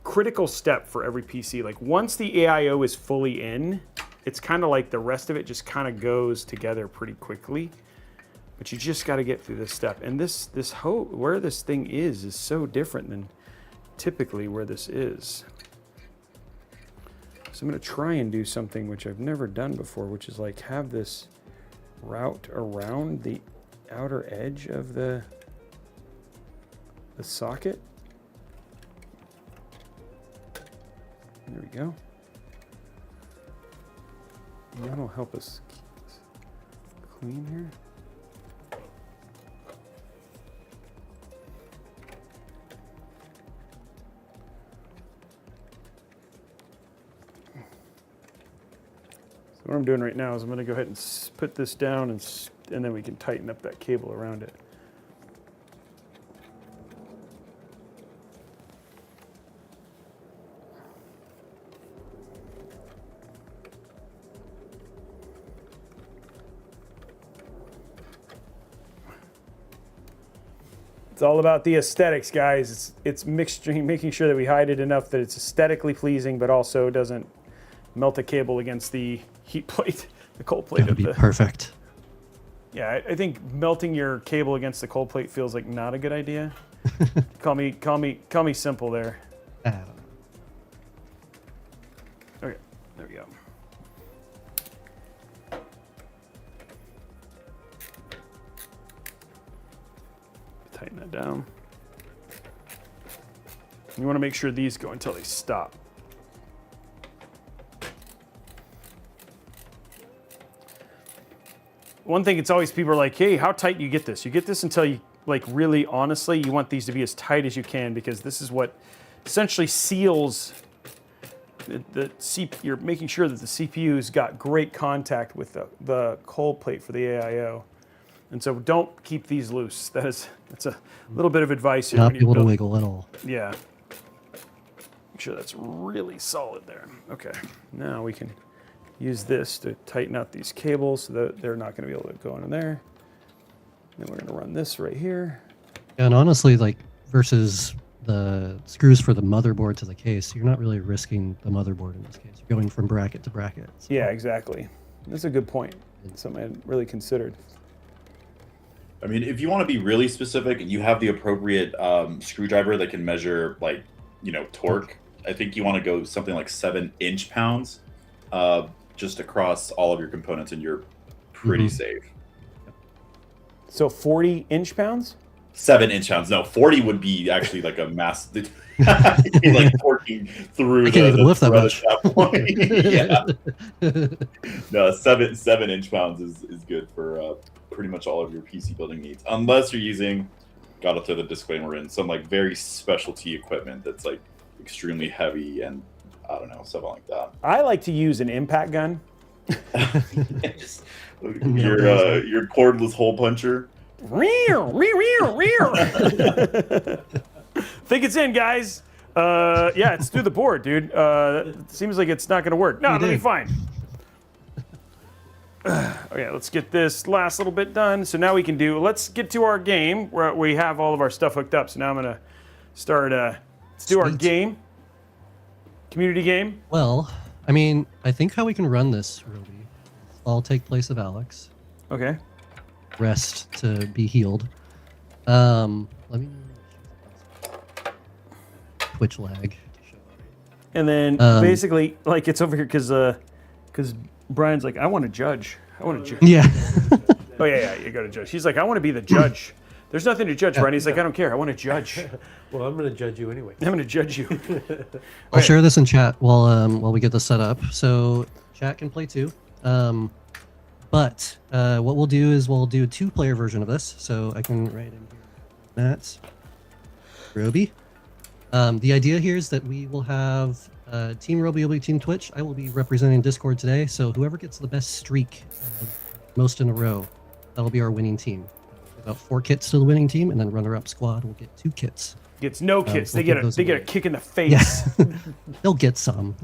critical step for every PC. Like once the AIO is fully in, it's kind of like the rest of it just kind of goes together pretty quickly. But you just got to get through this step. And where this thing is so different than typically where this is. So I'm going to try and do something which I've never done before, which is like have this route around the outer edge of the socket. There we go. And that'll help us keep this clean here. So what I'm doing right now is I'm going to go ahead and put this down and then we can tighten up that cable around it. It's all about the aesthetics, guys. It's making sure that we hide it enough that it's aesthetically pleasing, but also doesn't melt a cable against the heat plate, the cold plate. That would be perfect. Yeah, I think melting your cable against the cold plate feels like not a good idea. Call me simple there. I don't know. Okay, there we go. Tighten that down. You want to make sure these go until they stop. One thing, it's always people are like, hey, how tight do you get this? You get this until you, like, really honestly, you want these to be as tight as you can, because this is what essentially seals you're making sure that the CPU's got great contact with the cold plate for the AIO. And so don't keep these loose. That's a little bit of advice here. Not be able to wiggle at all. Yeah. Make sure that's really solid there. Okay, now we can use this to tighten out these cables so that they're not going to be able to go into there. Then we're going to run this right here. And honestly, like versus the screws for the motherboard to the case, you're not really risking the motherboard in this case. You're going from bracket to bracket. So. Yeah, exactly. That's a good point. It's something I hadn't really considered. I mean, if you want to be really specific and you have the appropriate screwdriver that can measure, like, torque, I think you want to go something like 7 inch-pounds just across all of your components, and you're pretty safe. So 40 inch-pounds? 7 inch-pounds. No, 40 would be actually like a mass. Like torquing through can't even lift that much. Yeah. No, 7 inch-pounds is good for pretty much all of your PC building needs, unless you're using, gotta throw the disclaimer in, some like very specialty equipment that's like extremely heavy and I don't know, something like that. I like to use an impact gun. Just, your cordless hole puncher. Think it's in, guys. Yeah, it's through the board, dude. It seems like it's not going to work. No, it'll be fine. Okay, let's get this last little bit done. So now we can let's get to our game where we have all of our stuff hooked up. So now I'm going to start, let's do our game. Community game. Well, I mean, I think how we can run this, Robey, I'll take place of Alex. Okay. Rest to be healed. Let me Twitch lag. And then basically, like, it's over here because Brian's like, I want to judge. I want to judge. Yeah. Oh yeah, you got to judge. He's like, I want to be the judge. There's nothing to judge, Brian. He's like, I don't care. I want to judge. Well, I'm going to judge you anyway. I'm going to judge you. I'll share this in chat while we get this set up. So chat can play too. But what we'll do is we'll do a 2-player version of this. So I can write in here. That's Robey. The idea here is that we will have Team Robey will be Team Twitch. I will be representing Discord today. So whoever gets the best streak, most in a row, that'll be our winning team. About 4 kits to the winning team, and then runner-up squad will get 2 kits. Gets no kits. we'll They get give those a away. kick in the face. Yeah. They'll get some.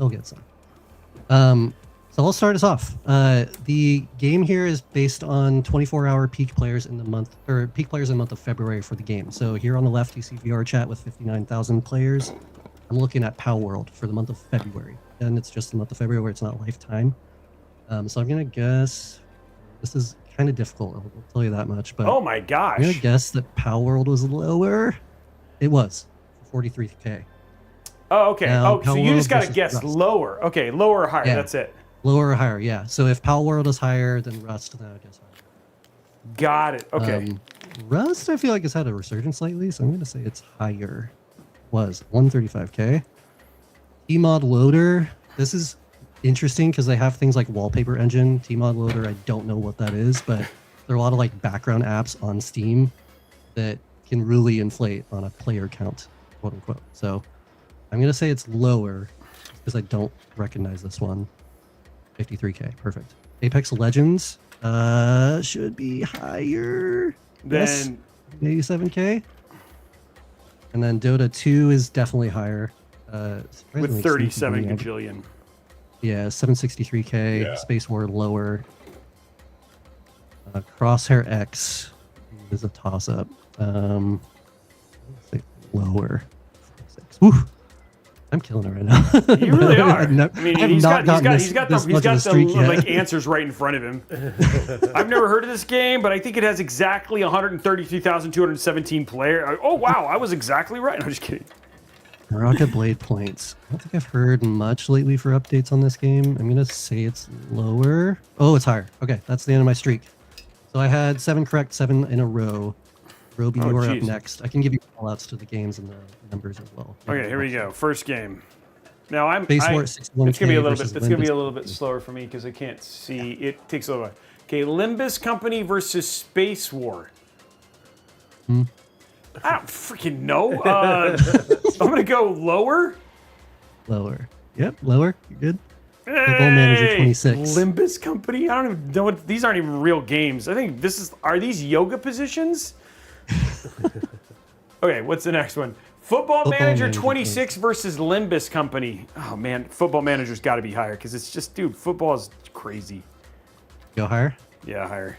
So I'll start us off. The game here is based on 24-hour peak players in the month, or peak players in the month of February for the game. So here on the left, you see VR chat with 59,000 players. I'm looking at Pow World for the month of February, and it's just the month of February where it's not lifetime. So I'm gonna guess this is kind of difficult. I'll tell you that much. But Oh my gosh. I'm gonna guess that Pow World was lower. It was 43K. Oh, okay. Now, So you Power just got to versus guess Rust. lower. Okay, lower or higher. Yeah. That's it. Lower or higher, yeah. So if Pow World is higher than Rust, then I would guess higher. Got it. Okay. Rust, I feel like it's had a resurgence lately, so I'm going to say it's higher. Was 135K. Tmod Loader. This is interesting because they have things like Wallpaper Engine. Tmod Loader, I don't know what that is, but there are a lot of like background apps on Steam that can really inflate on a player count, quote unquote. So I'm going to say it's lower because I don't recognize this one. 53K, perfect. Apex Legends should be higher. Yes, Then 87K. And then Dota 2 is definitely higher. with 37 gajillion. Yeah, 763K. Yeah. Space War lower. Crosshair X is a toss-up. Let's say lower. Woo. I'm killing it right now. You really are. I've I mean, have he's not got gotten the streak yet. like answers right in front of him. I've never heard of this game, but I think it has exactly 133,217 players. Oh wow, I was exactly right. I'm just kidding. Rocket Blade points. I don't think I've heard much lately for updates on this game. I'm gonna say it's lower. Oh, it's higher. Okay, that's the end of my streak. So I had 7 correct, 7 in a row. Robey, you're up geez. next. I can give you call-outs to the games and the numbers as well. Okay, here we go. First game. Now Space War at 61K it's gonna be a little bit. versus It's gonna be a Limbus. little bit slower for me because I can't see. It takes a little while. Okay, Limbus Company versus Space War. I don't freaking know. I'm gonna go lower. Lower. Yep, lower. You're good. Football Manager 26. Limbus Company. I don't even know what. These aren't even real games. I think this is. Are these yoga positions? Okay, what's the next one? Football Manager 26 versus Limbus Company. Oh man, Football Manager's got to be higher because it's just, dude, football is crazy. Go higher. Yeah, higher.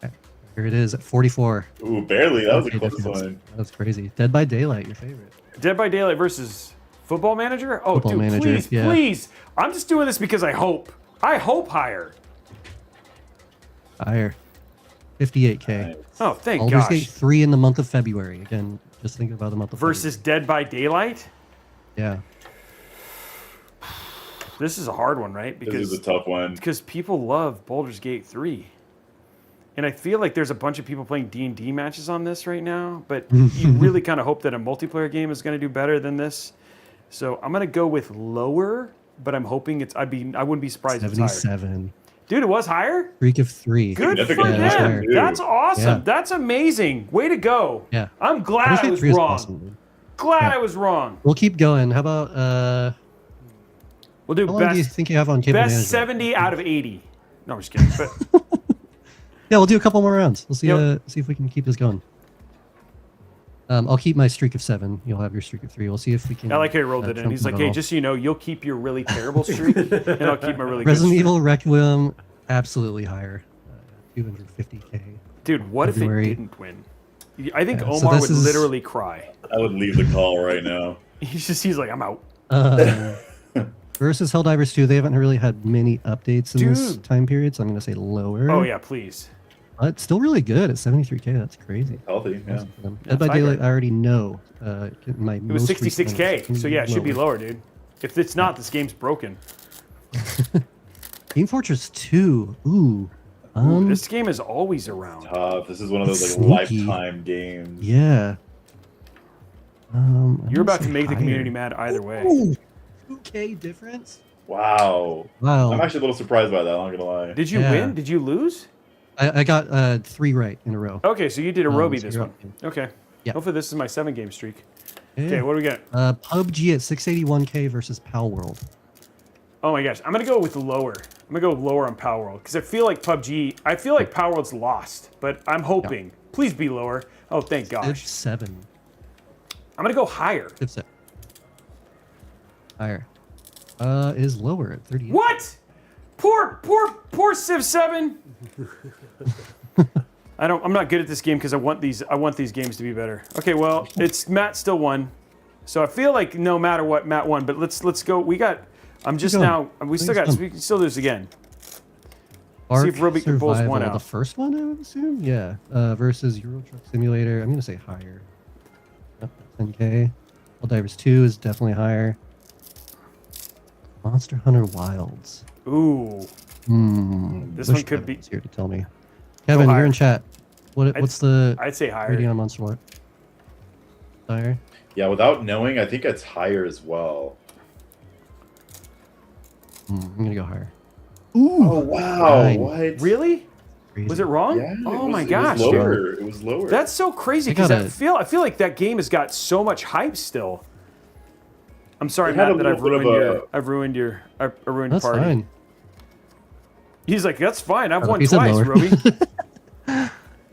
Okay. Here it is at 44. Ooh, barely. That was a Okay, close difference. one. That's crazy. Dead by Daylight, your favorite. Dead by Daylight versus Football Manager? Oh, Football dude, Manager, please, yeah. please. I'm just doing this because I hope. I hope higher. Higher. 58K. Oh, thank Baldur's gosh. Gate 3 in the month of February. Again, just thinking about the month of Versus Dead by Daylight? February. This is a hard one, right? This is a tough one. Because people love Baldur's Gate 3. And I feel like there's a bunch of people playing D&D matches on this right now, but you really kind of hope that a multiplayer game is going to do better than this. So I'm going to go with lower, but I'm hoping I wouldn't be surprised if it's higher. 77. Dude, it was higher? Streak of 3. Good for Significantly that's them. higher. That's awesome. Yeah. That's amazing. Way to go. Yeah. I'm glad Baldur's I Gate was 3 is wrong. awesome, dude. Glad Yeah. I was wrong. We'll keep going. How about We'll do how long do you best think you have on cable best management? 70 out of 80. No, I'm just kidding. But Yeah, we'll do a couple more rounds. We'll see Yep. see if we can keep this going. I'll keep my streak of 7. You'll have your streak of 3. We'll see if we can. I like how he rolled it in. trump He's like, them hey, all. just so you know, you'll keep your really terrible streak, and I'll keep my really good Resident streak. Evil Requiem, absolutely higher. 250K. Dude, what February. if it didn't win? I think Yeah, so Omar this would is- literally cry. I would leave the call right now. He's like, I'm out. Versus Helldivers 2, they haven't really had many updates in this Dude. time period, so I'm going to say lower. Oh yeah, please. But still really good at 73K. That's crazy. Healthy, yeah. Dead by Tiger. Daylight, I already know. My It was 66K, so yeah, it should be lower, dude. If it's not, this game's broken. Team Fortress 2. Ooh. This game is always around. This is one of those like Sneaky. lifetime games. Yeah. You're about to make the community mad either way. Ooh, 2K difference? Wow. Wow. I'm actually a little surprised by that, I'm not gonna lie. Did you Yeah. win? Did you lose? I got 3 right in a row. Okay, so you did a Robey so this you're one. up. Okay. Yeah. Hopefully this is my 7-game streak. Yeah. Okay, what do we got? PUBG at 681K versus Pow World. Oh my gosh, I'm gonna go with lower. I'm gonna go lower on Power World because I feel like Power World's lost, but I'm hoping. Please be lower. Oh, thank gosh. It's 7. I'm gonna go higher. Chipset. Higher. Is lower at 38. What? Poor Civ 7. I'm not good at this game because I want these games to be better. Okay, well, it's Matt still won. So I feel like no matter what, Matt won, but let's go. We still can still do this again. Ark See if Robey can pull Survival, one out. The first one, I would assume? Yeah. Versus Euro Truck Simulator. I'm going to say higher. Yep, 10K. Helldivers 2 is definitely higher. Monster Hunter Wilds. Ooh. This one could be here to tell me. Kevin, you're in chat. What's the I'd say higher. rating on Monster Hunter? Higher? Yeah, without knowing, I think it's higher as well. I'm going to go higher. Oh wow! 9. What? Really? Crazy. Was it wrong? Yeah, oh it my was, gosh. It was lower. It was lower. That's so crazy because I feel like that game has got so much hype still. I'm sorry, It had Matt, a that I've little ruined bit your That's party. fine. He's like, that's fine. I've won He said twice, lower. Robey.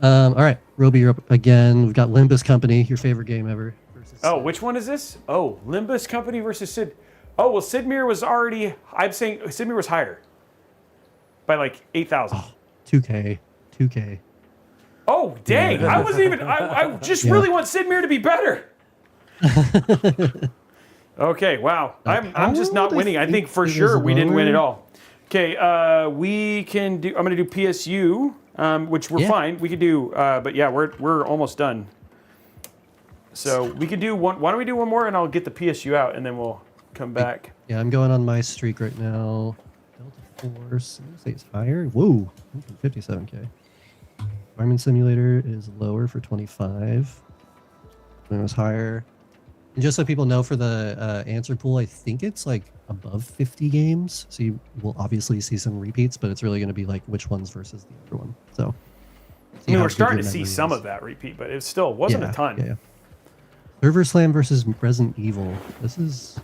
All right, Robey, you're up again. We've got Limbus Company, your favorite game ever. Versus Oh, which one is this? Oh, Limbus Company versus Sid. Oh, well, Sid Meier was already. I'm saying Sid Meier was higher by like 8,000. 2K. Oh, dang! I wasn't even. I just really want Sid Meier to be better. Okay, wow. I'm just not winning. I think for sure we didn't win at all. Okay, we can do. I'm gonna do PSU, which we're fine. We could do, but yeah, we're almost done. So we could do one. Why don't we do one more, and I'll get the PSU out, and then we'll come back. Yeah, I'm going on my streak right now. Delta Force, I'm gonna say it's higher. Whoa, 57K. Farming Simulator is lower for 25. It was higher. And just so people know, for the answer pool, I think it's like above 50 games. So you will obviously see some repeats, but it's really going to be like which ones versus the other one. So I mean, we're starting to see some of that repeat, but it still wasn't a ton. Yeah. Server Slam versus Resident Evil. This is.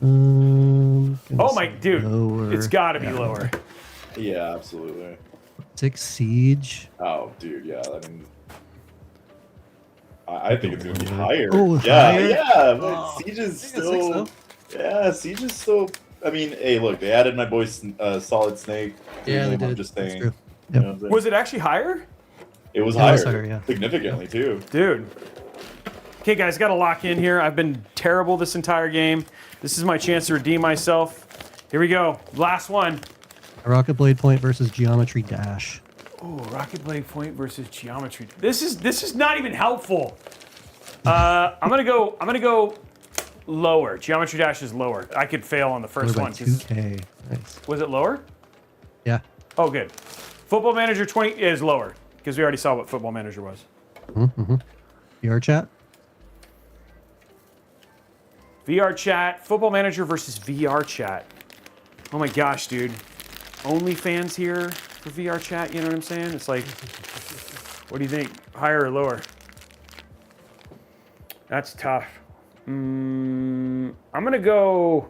Oh my dude, lower. it's got to be lower. Yeah, absolutely. 6 Siege. Oh, dude, yeah. I mean, I think it's gonna be higher. Oh, yeah, higher? yeah. But Oh, Siege is I think still. so. Yeah, Siege is still. I mean, hey, look, they added my boy Solid Snake. Yeah, they I'm did. just That's saying. true. You know what I'm saying? Was it actually higher? It was Yeah, it higher, was higher, yeah. significantly too. Dude. Okay, guys, got to lock in here. I've been terrible this entire game. This is my chance to redeem myself. Here we go. Last one. Rocket Blade Point versus Geometry Dash. Oh, Rocket Blade Point versus Geometry. This is not even helpful. I'm gonna go lower. Geometry Dash is lower. I could fail on the first Lower one. by 2K. Nice. Was it lower? Yeah. Oh, good. Football Manager 20 is lower because we already saw what Football Manager was. VR chat. VR chat. Football Manager versus VR chat. Oh my gosh, dude. OnlyFans here for VR chat. You know what I'm saying? It's like, what do you think? Higher or lower? That's tough. I'm gonna go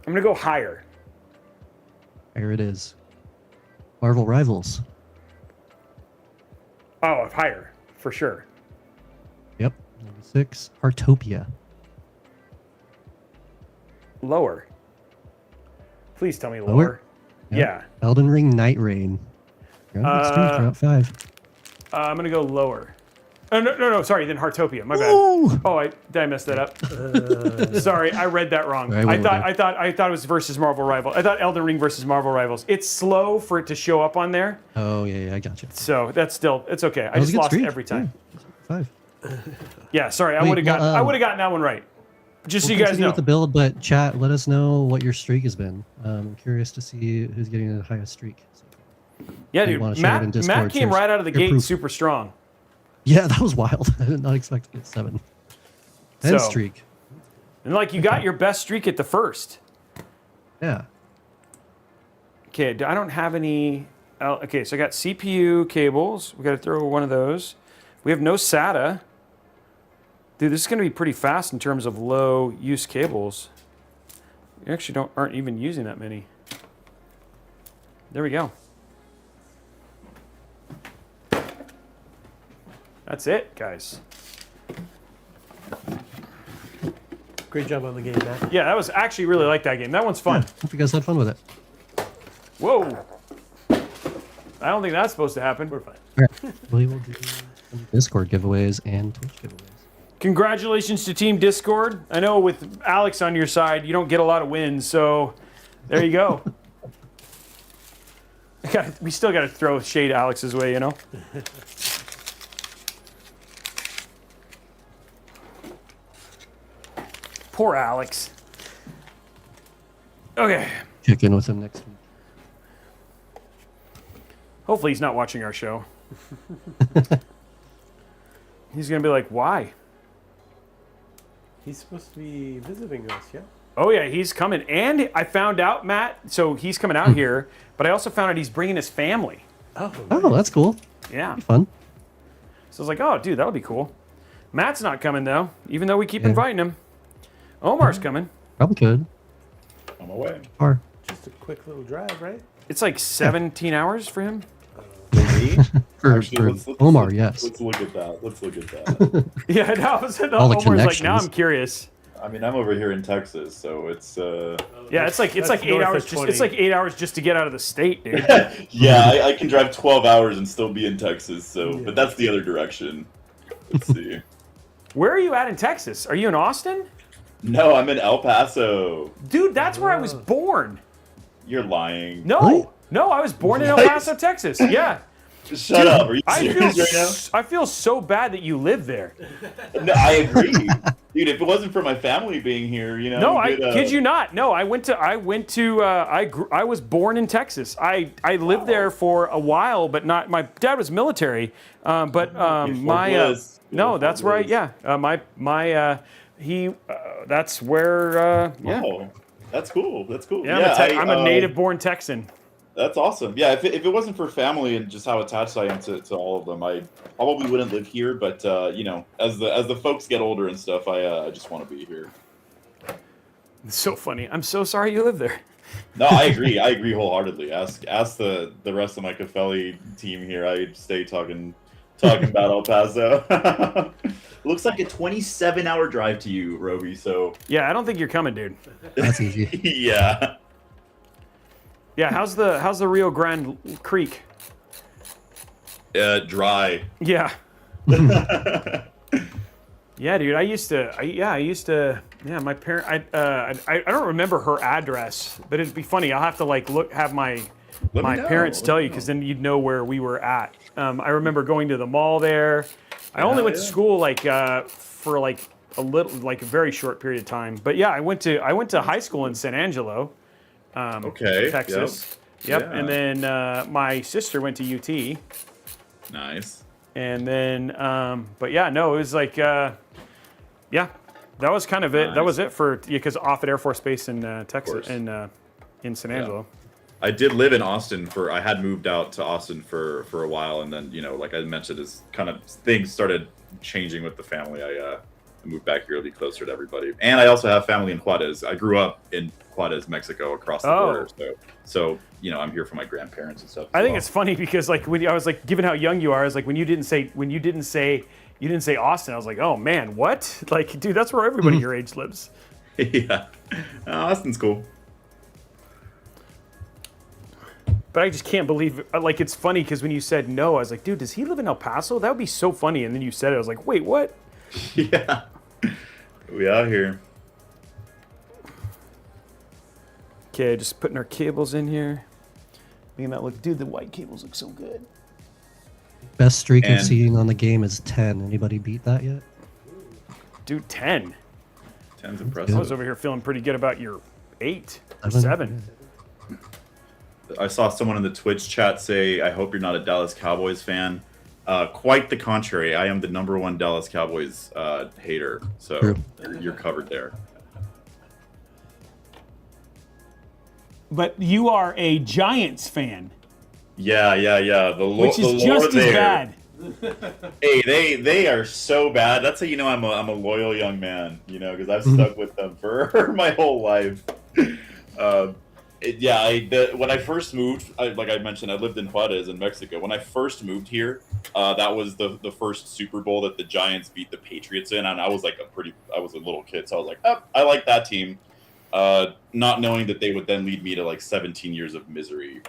higher. Here it is. Marvel Rivals. Oh, higher for sure. Yep. 6. Heartopia. Lower. Please tell me lower. Lower? Yeah. Elden Ring Night Rain. You're on the streak, you're up 5. I'm gonna go lower. Oh, no, sorry, then Heartopia. My bad. Ooh. Oh, did I mess that up? Sorry, I read that wrong. Right, I thought it was versus Marvel Rivals. I thought Elden Ring versus Marvel Rivals. It's slow for it to show up on there, Oh, yeah, I got you. so it's okay. I That was a just good lost streak. every time. Yeah, 5. Yeah, sorry, I Wait, would have well, gotten that one right. Just so We'll you guys continue know. with the build, but chat, let us know what your streak has been. I'm curious to see who's getting the highest streak. So, Yeah, you dude. wanna share it in Matt Discord, came cheers. right out of the You're gate proof. super strong. yeah, that was wild. I did not expect to get 7. 10 So- streak. And like you got your best streak at the first. Yeah. Okay, I don't have any. Okay, so I got CPU cables. We got to throw one of those. We have no SATA. Dude, this is going to be pretty fast in terms of low use cables. You actually aren't even using that many. There we go. That's it, guys. Great job on the game, Matt. Yeah, that was actually really like that game. That one's fun. Hope you guys had fun with it. Whoa. I don't think that's supposed to happen. We're fine. All right. We will do some Discord giveaways and Twitch giveaways. Congratulations to Team Discord. I know with Alex on your side, you don't get a lot of wins, so there you go. We still got to throw shade Alex's way, you know? Poor Alex. Okay. Check in with him next week. Hopefully he's not watching our show. He's going to be like, why? He's supposed to be visiting us, yeah? Oh, yeah, he's coming. And I found out, Matt, so he's coming out here, but I also found out he's bringing his family. Oh, Oh, that's cool. Yeah. Fun. So I was like, oh, dude, that'll be cool. Matt's not coming, though, even though we keep Yeah. inviting him. Omar's coming. Probably could. I'm away. Or just a quick little drive, right? It's like 17 hours for him. Me? for, Actually, for Omar, yes. Let's look at that. Let's look at that. Yeah, no, All the Omar's like, now connections. I'm curious. I mean, I'm over here in Texas, so it's Yeah, it's like That's 8 north of hours. Just, 20. it's like 8 hours just to get out of the state, dude. yeah, I can drive 12 hours and still be in Texas. So, Yeah. but that's the other direction. Let's see. Where are you at in Texas? Are you in Austin? No, I'm in El Paso. Dude, that's where I was born. You're lying. No, What? no, I was born in El What? Paso, Texas. Yeah. Shut up. Are you I serious right now? I feel so bad that you live there. No, I agree, dude. If it wasn't for my family being here, you know. No, I we could, kid you not. No, I was born in Texas. I lived there for a while, but not. My dad was military, but Before my Bliss. no, Before that's right. Bliss. Yeah, that's where. Yeah, Oh, that's cool. That's cool. yeah. I'm a native-born Texan. That's awesome. Yeah, if it wasn't for family and just how attached I am to all of them, I probably wouldn't live here. But you know, as the folks get older and stuff, I just want to be here. It's so funny. I'm so sorry you live there. No, I agree. I agree wholeheartedly. Ask the rest of my Cafelli team here. I stay talking about El Paso. Looks like a 27-hour drive to you, Robey. So Yeah, I don't think you're coming, dude. That's easy. yeah. Yeah, how's the Rio Grande Creek? Dry. Yeah. Yeah, dude. My parent. I don't remember her address, but it'd be funny. I'll have to have my Let me know. parents Let tell me you, know. because then you'd know where we were at. I remember going to the mall there. I only went to yeah. school for a very short period of time. But yeah, I went to high school in San Angelo, Okay. Texas. Yep. Yeah. And then my sister went to UT. Nice. And then, but yeah, no, it was like, yeah, that was kind of it. That Nice. was it for, because Offutt Air Force Base in Texas, course. in San Angelo. I did live in Austin I had moved out to Austin for a while, and then, you know, like I mentioned, as kind of things started changing with the family, I moved back here to be closer to everybody. And I also have family in Juarez. I grew up in Juarez, Mexico, across the border. So, you know, I'm here for my grandparents and stuff. I think it's funny because like when I was like, given how young you are, I was like, when you didn't say Austin, I was like, oh man, what? Like, dude, that's where everybody your age lives. yeah. Austin's cool. But I just can't believe, like, it's funny because when you said no, I was like, dude, does he live in El Paso? That would be so funny. And then you said it, I was like, wait, what? Yeah. We out here. Okay, just putting our cables in here. Making that look, dude, the white cables look so good. Best streak And- I've seen on the game is 10. Anybody beat that yet? Dude, 10. 10's I impressive. was over here feeling pretty good about your 8 or 7? 7. I saw someone in the Twitch chat say, I hope you're not a Dallas Cowboys fan. Quite the contrary. I am the #1 Dallas Cowboys hater. So True. you're covered there. But you are a Giants fan, Yeah. which is just as bad. Hey, they are so bad. That's how you know I'm a loyal young man. You know, because I've stuck with them for my whole life. When I first moved, like I mentioned, I lived in Juarez in Mexico. When I first moved here, that was the first Super Bowl that the Giants beat the Patriots in, and I was like I was a little kid, so I was like, oh, I like that team, not knowing that they would then lead me to like 17 years of misery,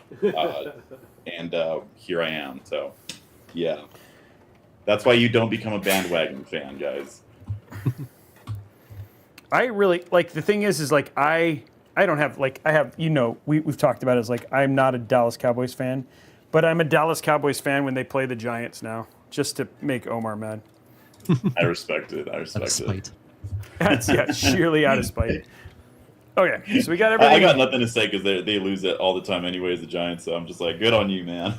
and here I am. So, yeah, that's why you don't become a bandwagon fan, guys. I really like the thing is like I don't have like I have we've talked about it as like I'm not a Dallas Cowboys fan, but I'm a Dallas Cowboys fan when they play the Giants now, just to make Omar mad. I respect it. I respect it. That's sheerly out of spite. Okay, so we got everything. I got nothing to say because they lose it all the time anyways, the Giants. So I'm just like, good on you, man.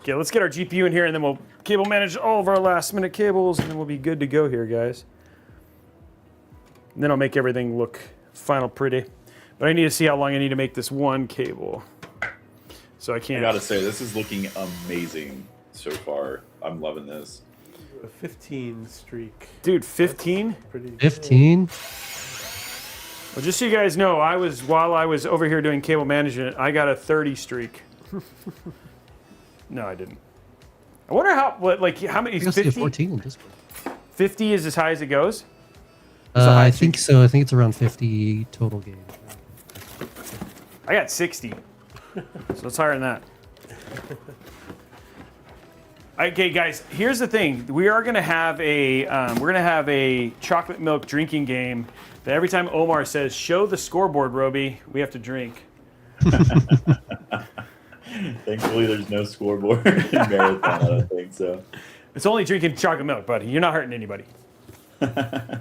Okay, let's get our GPU in here, and then we'll cable manage all of our last minute cables, and then we'll be good to go here, guys. And then I'll make everything look final pretty. But I need to see how long I need to make this one cable. So I can't. I gotta say, this is looking amazing so far. I'm loving this. A 15 streak. Dude, 15? 15? Well, just so you guys know, while I was over here doing cable management, I got a 30 streak. No, I didn't. I wonder how many is 50? 14 in Discord. 50 is as high as it goes? I think so. I think it's around 50 total games. I got 60. So it's higher than that. Okay, guys. Here's the thing. We are gonna have a chocolate milk drinking game. That every time Omar says "Show the scoreboard, Robey," we have to drink. Thankfully, there's no scoreboard in Marathon. I don't think so. It's only drinking chocolate milk, buddy. You're not hurting anybody. I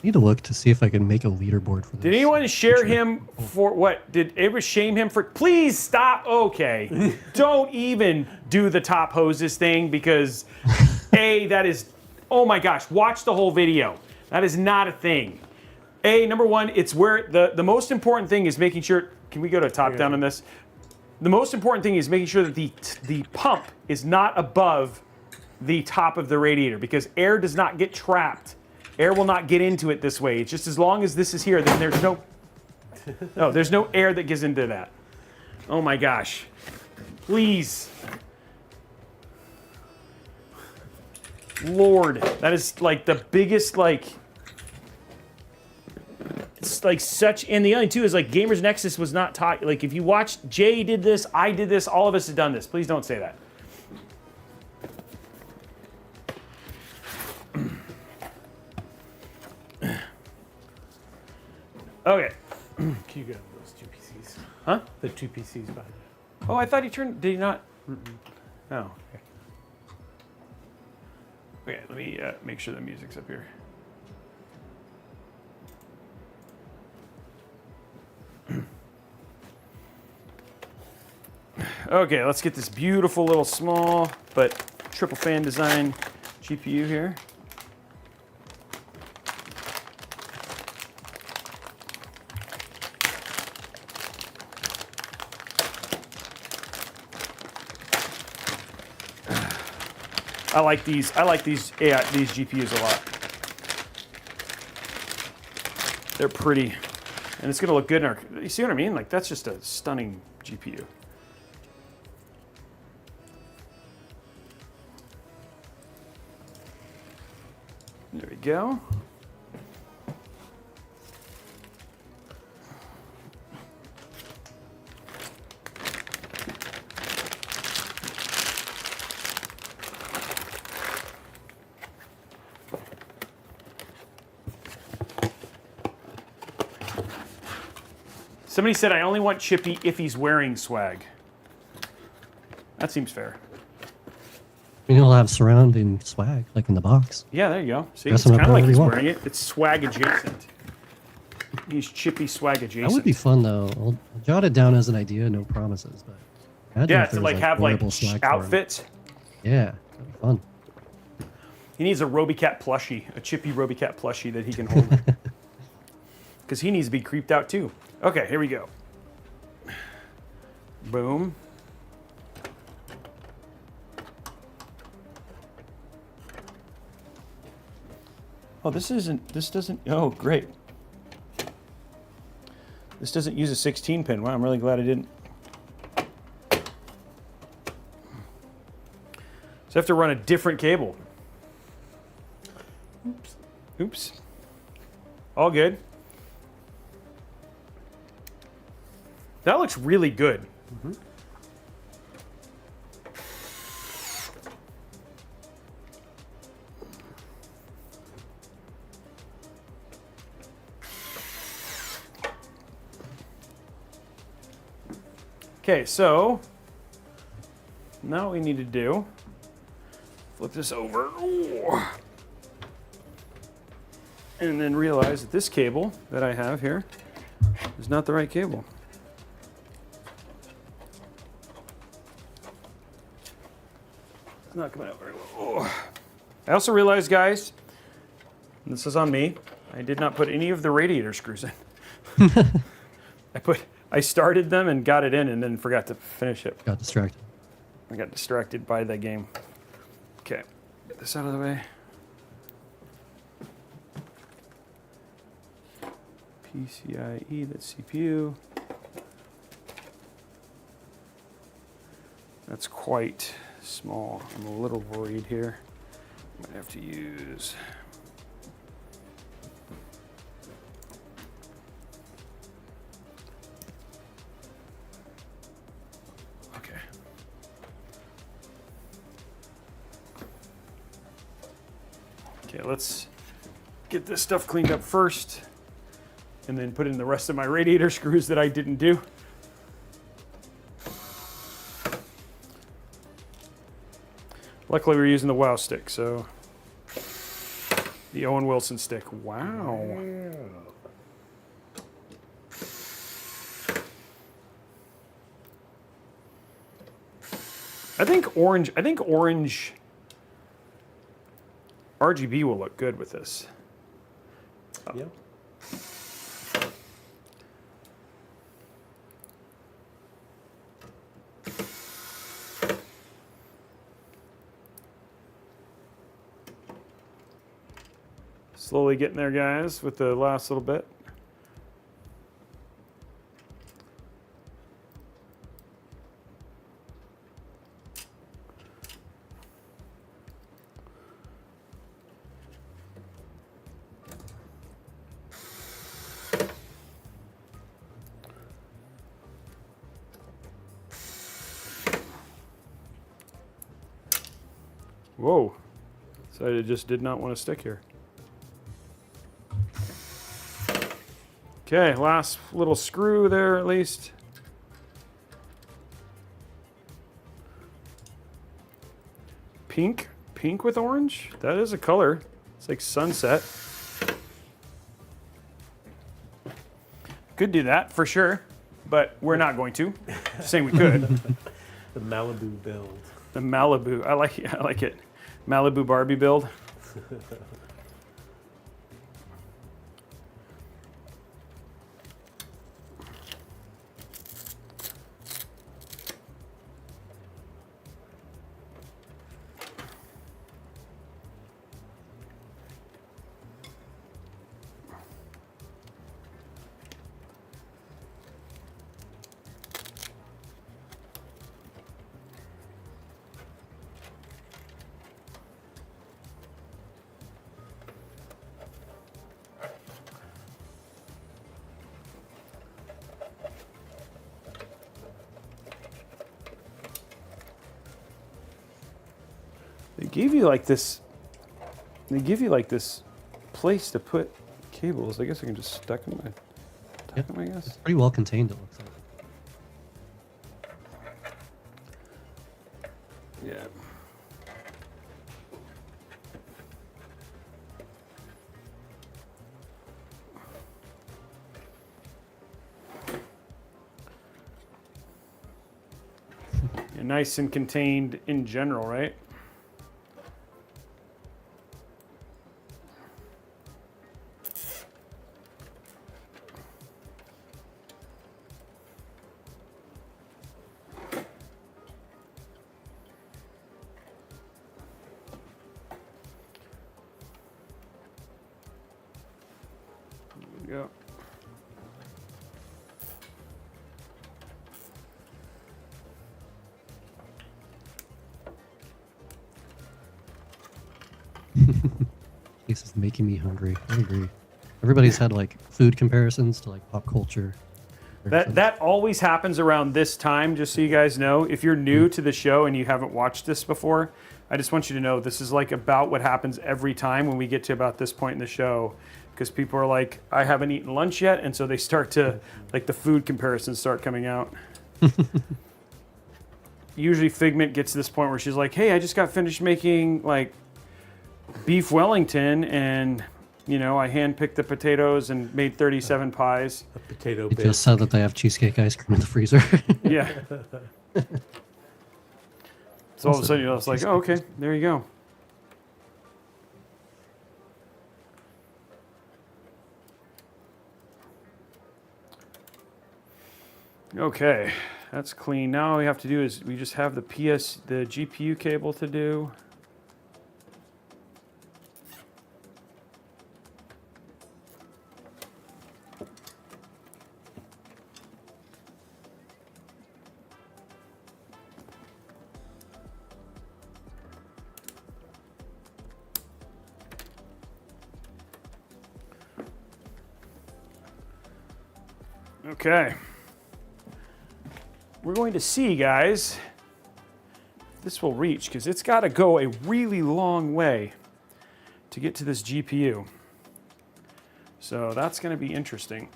need to look to see if I can make a leaderboard for this. Did anyone share him for what? Did anyone shame him for? Please stop. Okay. Don't even do the top hoses thing because that is, oh my gosh, watch the whole video. That is not a thing. Number one, it's where the most important thing is making sure, can we go to top down on this? The most important thing is making sure that the pump is not above the top of the radiator because air does not get trapped. Air will not get into it this way. It's just as long as this is here, then there's no air that gets into that. Oh my gosh. Please. Lord, that is like the biggest it's like such, and the other too is like Gamers Nexus was not taught, like if you watch Jay did this, I did this, all of us have done this. Please don't say that. Okay. Can you grab those two PCs? Huh? The two PCs behind you. Oh, I thought he turned, did he not? Oh, okay. Okay, let me make sure the music's up here. Okay, let's get this beautiful little small but triple fan design GPU here. I like these GPUs a lot. They're pretty, and it's gonna look good in our. You see what I mean? Like that's just a stunning GPU. There we go. Somebody said I only want Chippy if he's wearing swag. That seems fair. I mean, he'll have surrounding swag, like in the box. Yeah, there you go. See, Dress it's him up kind of like however he's you want. wearing it. It's swag adjacent. He's Chippy swag adjacent. That would be fun, though. I'll jot it down as an idea, no promises. But imagine Yeah, if to there was, have wearable swag for him. outfits. Yeah, that'd be fun. He needs a Robeycat plushie, a Chippy Robeycat plushie that he can hold. Because he needs to be creeped out too. Okay, here we go. Boom. Oh, this doesn't, oh, great. This doesn't use a 16 pin. Wow, I'm really glad I didn't. So I have to run a different cable. Oops. Oops. All good. That looks really good. Mm-hmm. Okay, so now what we need to do, flip this over, and then realize that this cable that I have here is not the right cable. It's not coming out very well. I also realized, guys, and this is on me, I did not put any of the radiator screws in. I started them and got it in and then forgot to finish it. Got distracted. I got distracted by the game. Okay, get this out of the way. PCIe, that's CPU. That's quite small. I'm a little worried here. Might have to use. Okay. Okay, let's get this stuff cleaned up first and then put in the rest of my radiator screws that I didn't do. Luckily, we're using the WoW stick, so the Owen Wilson stick. Wow. I think orange RGB will look good with this. Yep. Slowly getting there, guys, with the last little bit. Whoa. So it just did not want to stick here. Okay, last little screw there at least. Pink with orange? That is a color. It's like sunset. Could do that for sure, but we're not going to. Just saying we could. The Malibu build. The Malibu, I like it. Malibu Barbie build. They give you like this place to put cables. I guess I can just stuck them, I guess. It's pretty well contained, it looks like. Yeah. Yeah, nice and contained in general, right? go. This is making me hungry. I agree. Everybody's had like food comparisons to like pop culture. That always happens around this time, just so you guys know. If you're new to the show and you haven't watched this before, I just want you to know this is like about what happens every time when we get to about this point in the show. Because people are like, I haven't eaten lunch yet, and so they start to, like the food comparisons start coming out. Usually Figment gets to this point where she's like, hey, I just got finished making like beef Wellington, and you know, I hand-picked the potatoes and made 37 pies. A potato It bit. just said that they have cheesecake ice cream in the freezer. Yeah. So all of a sudden you're just like, oh, okay, there you go. Okay, that's clean. Now all we have to do is we just have the GPU cable to do. Okay. We're going to see, guys, if this will reach, because it's got to go a really long way to get to this GPU. So that's going to be interesting.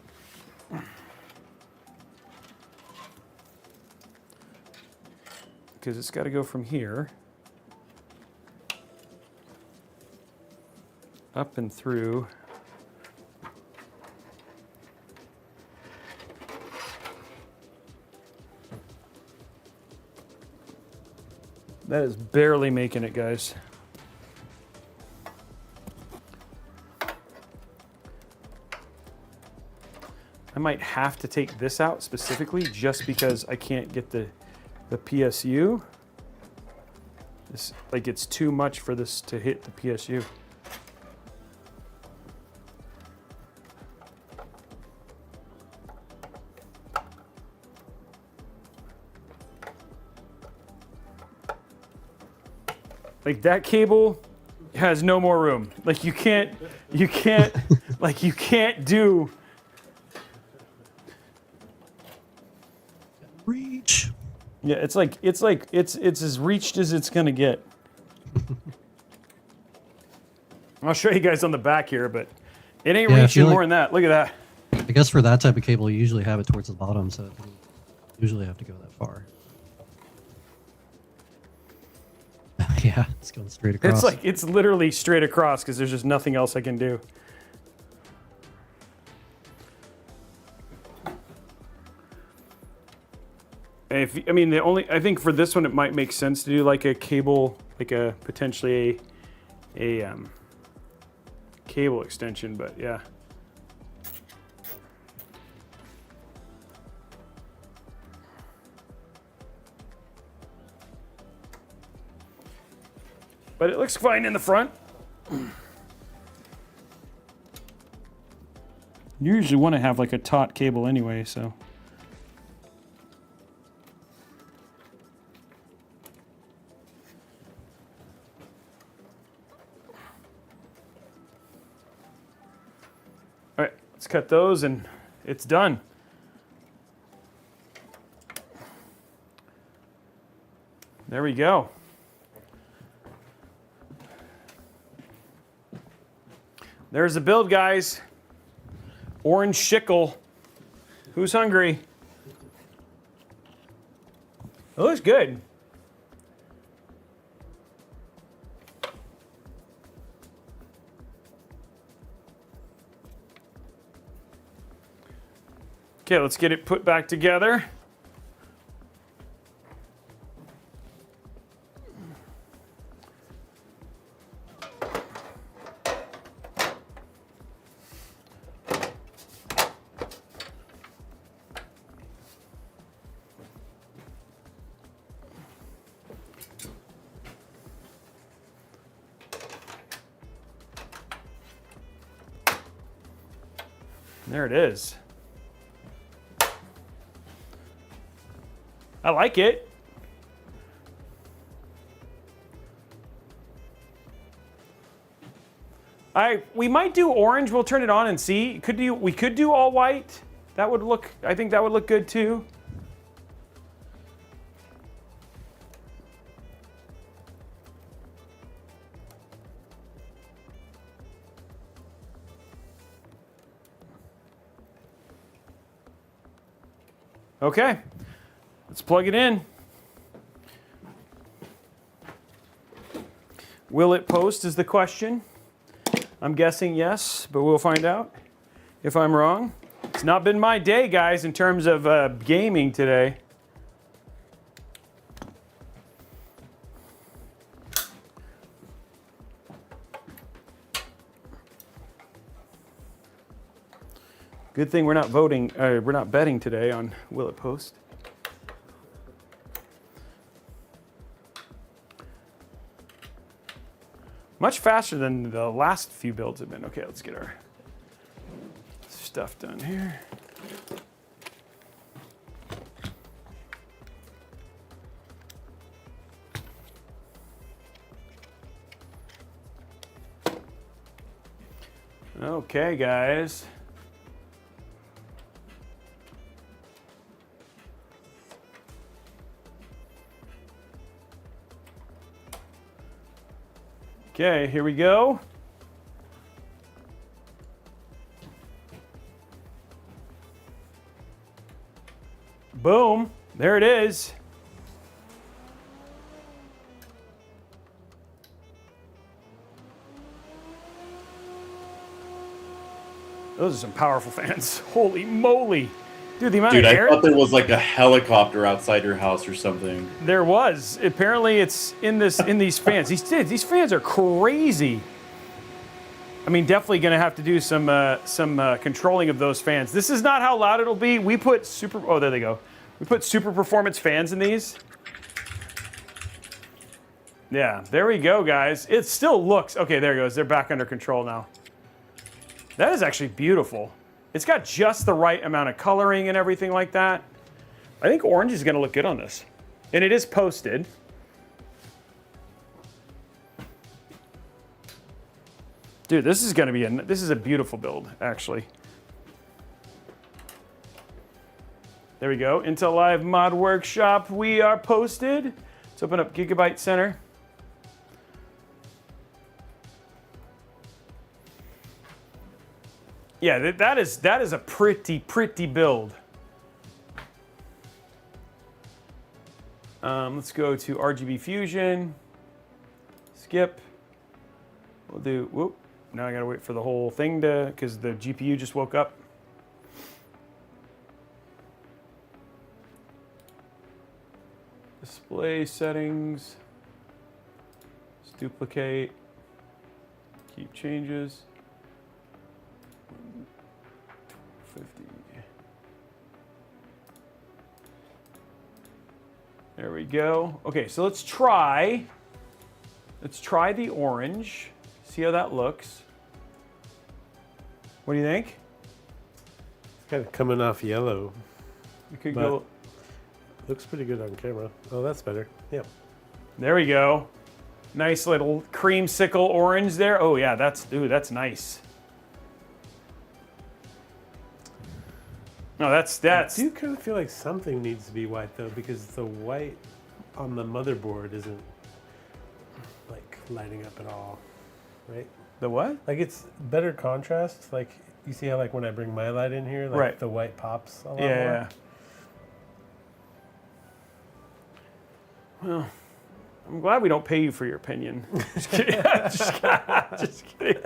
Because it's got to go from here up and through. That is barely making it, guys. I might have to take this out specifically just because I can't get the PSU. This, like, it's too much for this to hit the PSU. Like, that cable has no more room. Like, you can't, like, you can't do. Reach. Yeah, it's as reached as it's gonna get. I'll show you guys on the back here, but it ain't reaching more than that. Look at that. I guess for that type of cable, you usually have it towards the bottom, so it doesn't usually have to go that far. Yeah, it's going straight across. It's literally straight across because there's just nothing else I can do. I think for this one it might make sense to do like a cable, like a potentially a cable extension, but yeah. But it looks fine in the front. You usually want to have like a taut cable anyway, so. All right, let's cut those and it's done. There we go. There's the build, guys. Orange Shickle. Who's hungry? It looks good. Okay, let's get it put back together. There it is. I like it. We might do orange. We'll turn it on and see. We could do all white. That would look, I think that would look good too. Okay, let's plug it in. Will it post is the question. I'm guessing yes, but we'll find out if I'm wrong. It's not been my day, guys, in terms of gaming today. Good thing we're not voting, we're not betting today on will it post. Much faster than the last few builds have been. Okay, let's get our stuff done here. Okay, guys. Okay, here we go. Boom, there it is. Those are some powerful fans. Holy moly. Dude, the amount of air. I thought there was like a helicopter outside your house or something. There was. Apparently, it's in these fans. These fans are crazy. I mean, definitely going to have to do some controlling of those fans. This is not how loud it'll be. We put super. Oh, there they go. We put super performance fans in these. Yeah, there we go, guys. It still looks okay. There it goes. They're back under control now. That is actually beautiful. It's got just the right amount of coloring and everything like that. I think orange is going to look good on this. And it is posted. Dude, this is going to be this is a beautiful build, actually. There we go. Intel Live Mod Workshop. We are posted. Let's open up Gigabyte Center. Yeah, that is a pretty build. Let's go to RGB Fusion. Skip. We'll do, whoop. Now I gotta wait for the whole thing because the GPU just woke up. Display settings. Let's duplicate. Keep changes. 50. There we go. Okay, so let's try the orange. See how that looks. What do you think? It's kind of coming off yellow. We could go. Looks pretty good on camera. Oh, that's better. Yep. There we go. Nice little creamsicle orange there. Oh yeah, that's nice. No, that's. I do kind of feel like something needs to be white though, because the white on the motherboard isn't like lighting up at all, right? The what? Like it's better contrast. Like you see how like when I bring my light in here, like right. The white pops a lot yeah. more. Well, I'm glad we don't pay you for your opinion. Just kidding. Just kidding.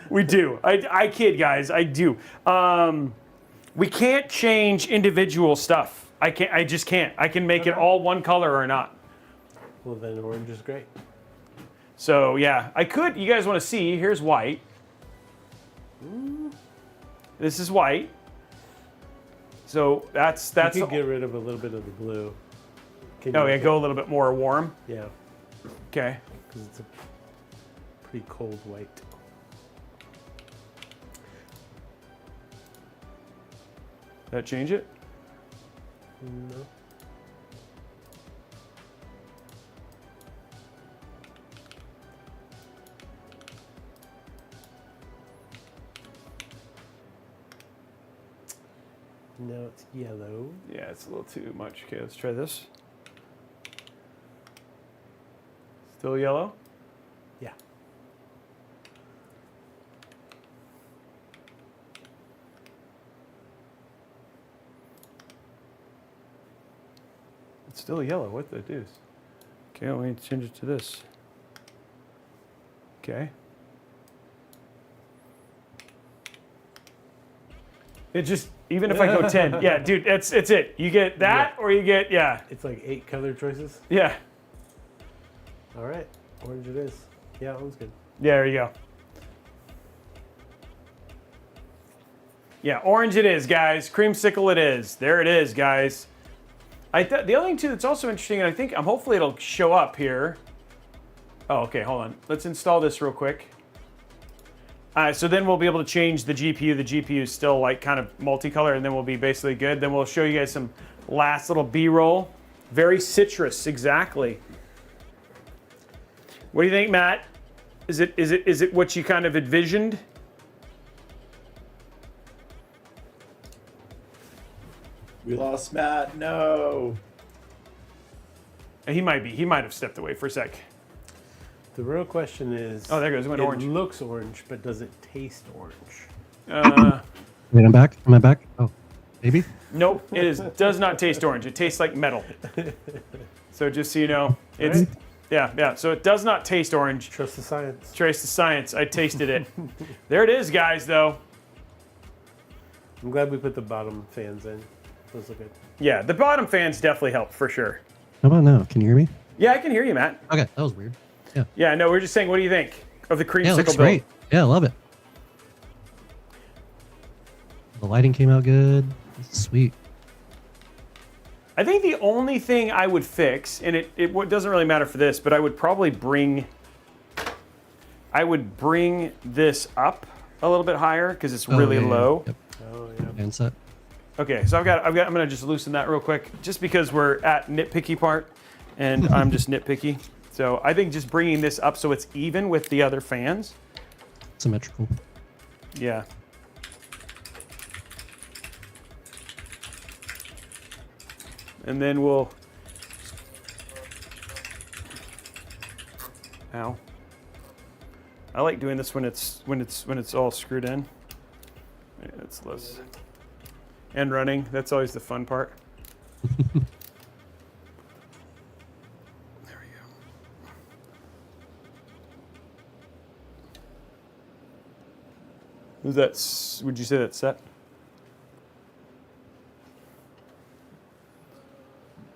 We do. I kid, guys. I do. We can't change individual stuff. I just can't. I can make it all one color or not. Well, then orange is great. So yeah, I could. You guys want to see? Here's white. This is white. So that's. You could get rid of a little bit of the blue. Oh yeah, go a little bit more warm. Yeah. Okay. Because it's a pretty cold white. that change it? No. No, it's yellow. Yeah, it's a little too much. Okay, let's try this. Still yellow? Yeah. It's still yellow. What the deuce? Okay, let me change it to this. Okay. It just, even if I go 10, yeah, dude, it's it. You get that or you get, yeah. It's like 8 color choices. Yeah. All right, orange it is. Yeah, that one's good. Yeah, there you go. Yeah, orange it is, guys. Creamsicle it is. There it is, guys. The other thing, too, that's also interesting, and I'm hopefully it'll show up here. Oh, okay, hold on. Let's install this real quick. All right, so then we'll be able to change the GPU. The GPU is still like kind of multicolor, and then we'll be basically good. Then we'll show you guys some last little B-roll. Very citrus, exactly. What do you think, Matt? Is it what you kind of envisioned? We lost Matt. No. He might have stepped away for a sec. The real question is... Oh, there it goes. It went orange. It looks orange, but does it taste orange? Wait, I'm back. Am I back? Oh, maybe? Nope. Does not taste orange. It tastes like metal. So just so you know, it's... Right. Yeah. So it does not taste orange. Trust the science. Trace the science. I tasted it. There it is, guys, though. I'm glad we put the bottom fans in. Those look good. Yeah, the bottom fans definitely help, for sure. How about now? Can you hear me? Yeah, I can hear you, Matt. Okay, that was weird. Yeah. Yeah, no, we're just saying, what do you think of the creamsicle Yeah, it looks build? great. Yeah, I love it. The lighting came out good. This is sweet. I think the only thing I would fix, and it doesn't really matter for this, but I would probably bring this up a little bit higher because it's really low. Yep. Oh, yeah. Handset. Okay, so I'm gonna just loosen that real quick, just because we're at nitpicky part, and I'm just nitpicky. So I think just bringing this up so it's even with the other fans. Symmetrical. Yeah. And then we'll. Ow. I like doing this when it's all screwed in. Yeah, it's less. And running. That's always the fun part. There we go. Is that? Would you say that's set?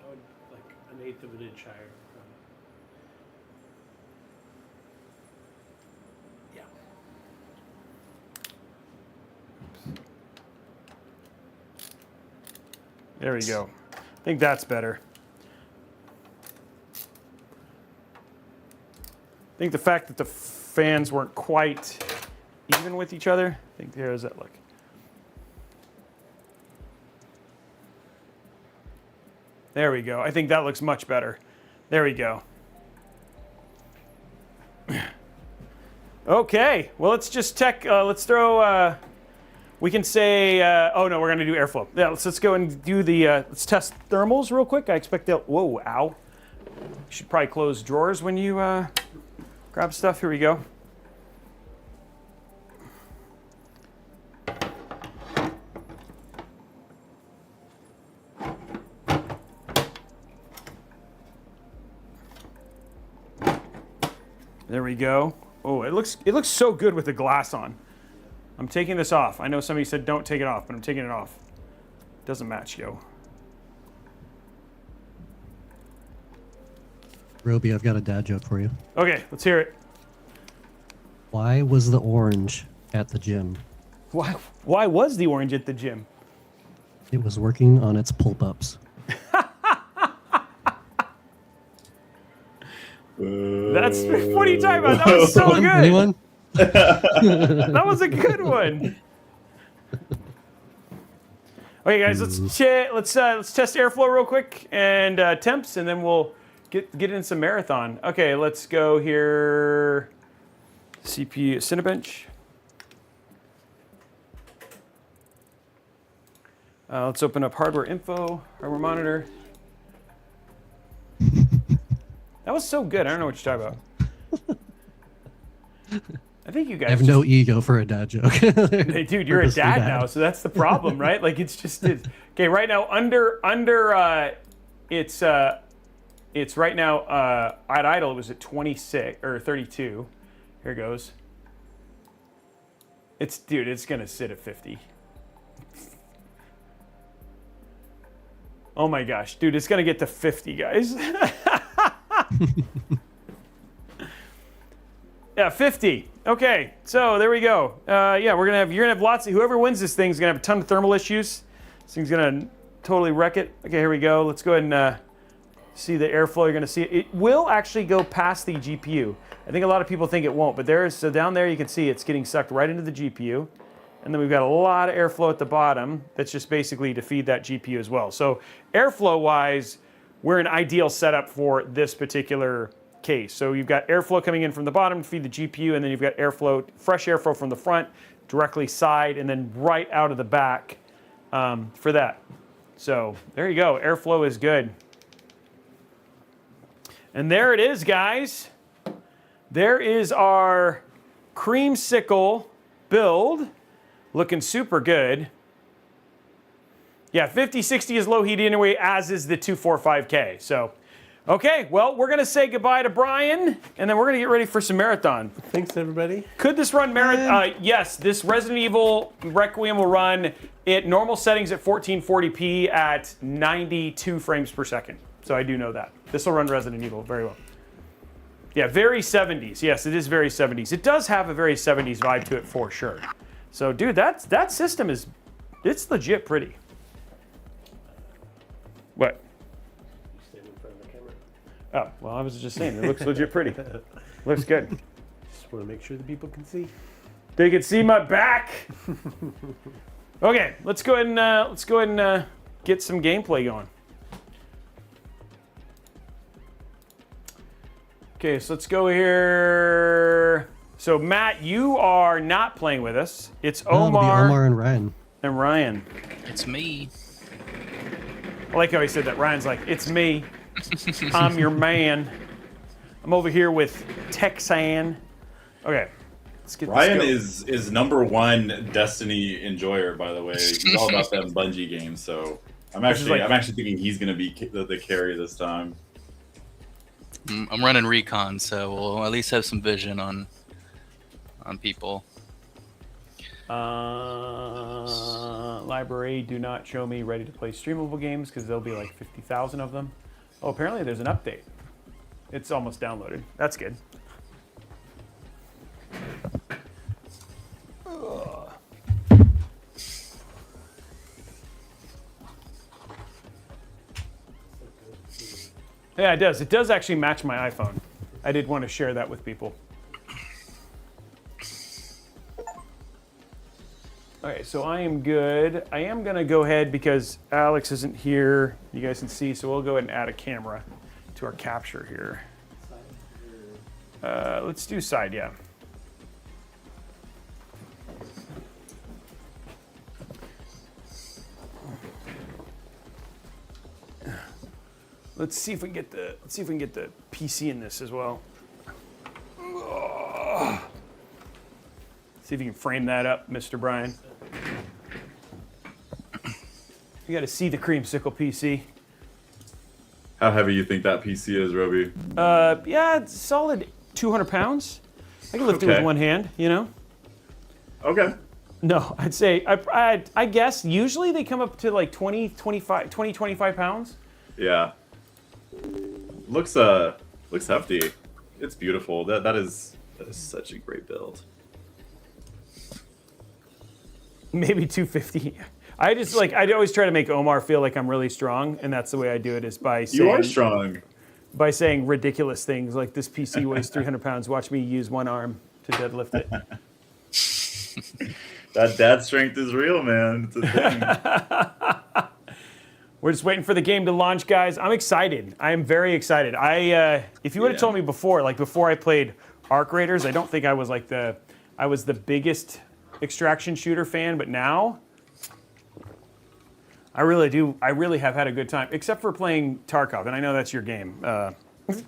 I would like an eighth of an inch higher. Yeah. There we go. I think that's better. I think the fact that the fans weren't quite even with each other. I think how does that look? There we go. I think that looks much better. There we go. Okay. Well, let's just let's throw. We can say. Oh no, we're gonna do airflow. Yeah. Let's go and do the. Let's test thermals real quick. I expect they'll. Whoa! Ow. You should probably close drawers when you grab stuff. Here we go. There we go. Oh, it looks so good with the glass on. I'm taking this off. I know somebody said don't take it off, but I'm taking it off. Doesn't match, yo. Robey, I've got a dad joke for you. Okay, let's hear it. Why was the orange at the gym? Why was the orange at the gym? It was working on its pull-ups. That's what are you talking about? That was so good. Anyone? That was a good one. Okay, guys, let's test airflow real quick and temps, and then we'll get in some marathon. Okay, let's go here. CPU Cinebench. Let's open up hardware info, hardware monitor. That was so good. I don't know what you're talking about. I think you guys I have no ego for a dad joke. Hey, dude, you're a dad now, so that's the problem, right? Like it's okay. Right now, it's right now at idle. It was at 26 or 32. Here it goes. It's gonna sit at 50. Oh my gosh, dude, it's gonna get to 50, guys. Yeah, 50. Okay, so there we go. Yeah, you're gonna have lots of, whoever wins this thing is gonna have a ton of thermal issues. This thing's gonna totally wreck it. Okay, here we go. Let's go ahead and see the airflow. You're gonna see it. It will actually go past the GPU. I think a lot of people think it won't, but so down there you can see it's getting sucked right into the GPU. And then we've got a lot of airflow at the bottom that's just basically to feed that GPU as well. So airflow-wise, we're an ideal setup for this particular case. So you've got airflow coming in from the bottom to feed the GPU, and then you've got fresh airflow from the front, directly side, and then right out of the back for that. So there you go. Airflow is good. And there it is, guys. There is our creamsicle build. Looking super good. Yeah, 5060 is low heat anyway, as is the 245K. So, okay, well, we're going to say goodbye to Brian, and then we're going to get ready for some marathon. Thanks, everybody. Could this run marathon? Yes, this Resident Evil Requiem will run at normal settings at 1440p at 92 frames per second. So I do know that. This will run Resident Evil very well. Yeah, very 70s. Yes, it is very 70s. It does have a very 70s vibe to it for sure. So, dude, that system it's legit pretty. What? Stand in front of the camera. Oh, well, I was just saying, it looks legit pretty. Looks good. Just want to make sure the people can see. They can see my back. Okay, let's go ahead and get some gameplay going. Okay, so let's go here. So, Matt, you are not playing with us. It's Omar. Omar and Ryan. And Ryan. It's me. I like how he said that. Ryan's like, it's me. I'm your man. I'm over here with Texan. Okay, let's get Ryan this going. is #1 Destiny enjoyer, by the way. He's all about them Bungie games, so I'm actually thinking he's gonna be the carry this time. I'm running recon, so we'll at least have some vision on people. Library, do not show me ready to play streamable games because there'll be like 50,000 of them. Oh, apparently there's an update. It's almost downloaded. That's good. Yeah, it does. It does actually match my iPhone. I did want to share that with people. Okay, so I am good. I am going to go ahead because Alex isn't here. You guys can see, so we'll go ahead and add a camera to our capture here. Let's do side, yeah. Let's see if we can get the PC in this as well. See if you can frame that up, Mr. Brian. You got to see the creamsicle PC. How heavy you think that PC is, Robey? Yeah, it's solid 200 pounds. I can lift it with one hand, you know? Okay. No, I'd say, I guess usually they come up to like 20, 25 pounds. Yeah. Looks hefty. It's beautiful. That is such a great build. Maybe 250. I always try to make Omar feel like I'm really strong, and that's the way I do it is by saying... You are strong. By saying ridiculous things like this PC weighs 300 pounds. Watch me use one arm to deadlift it. That dad strength is real, man. It's a thing. We're just waiting for the game to launch, guys. I'm excited. I am very excited. If you would have told me before, like before I played Arc Raiders, I don't think I was like I was the biggest extraction shooter fan, but now I really do. I really have had a good time, except for playing Tarkov, and I know that's your game.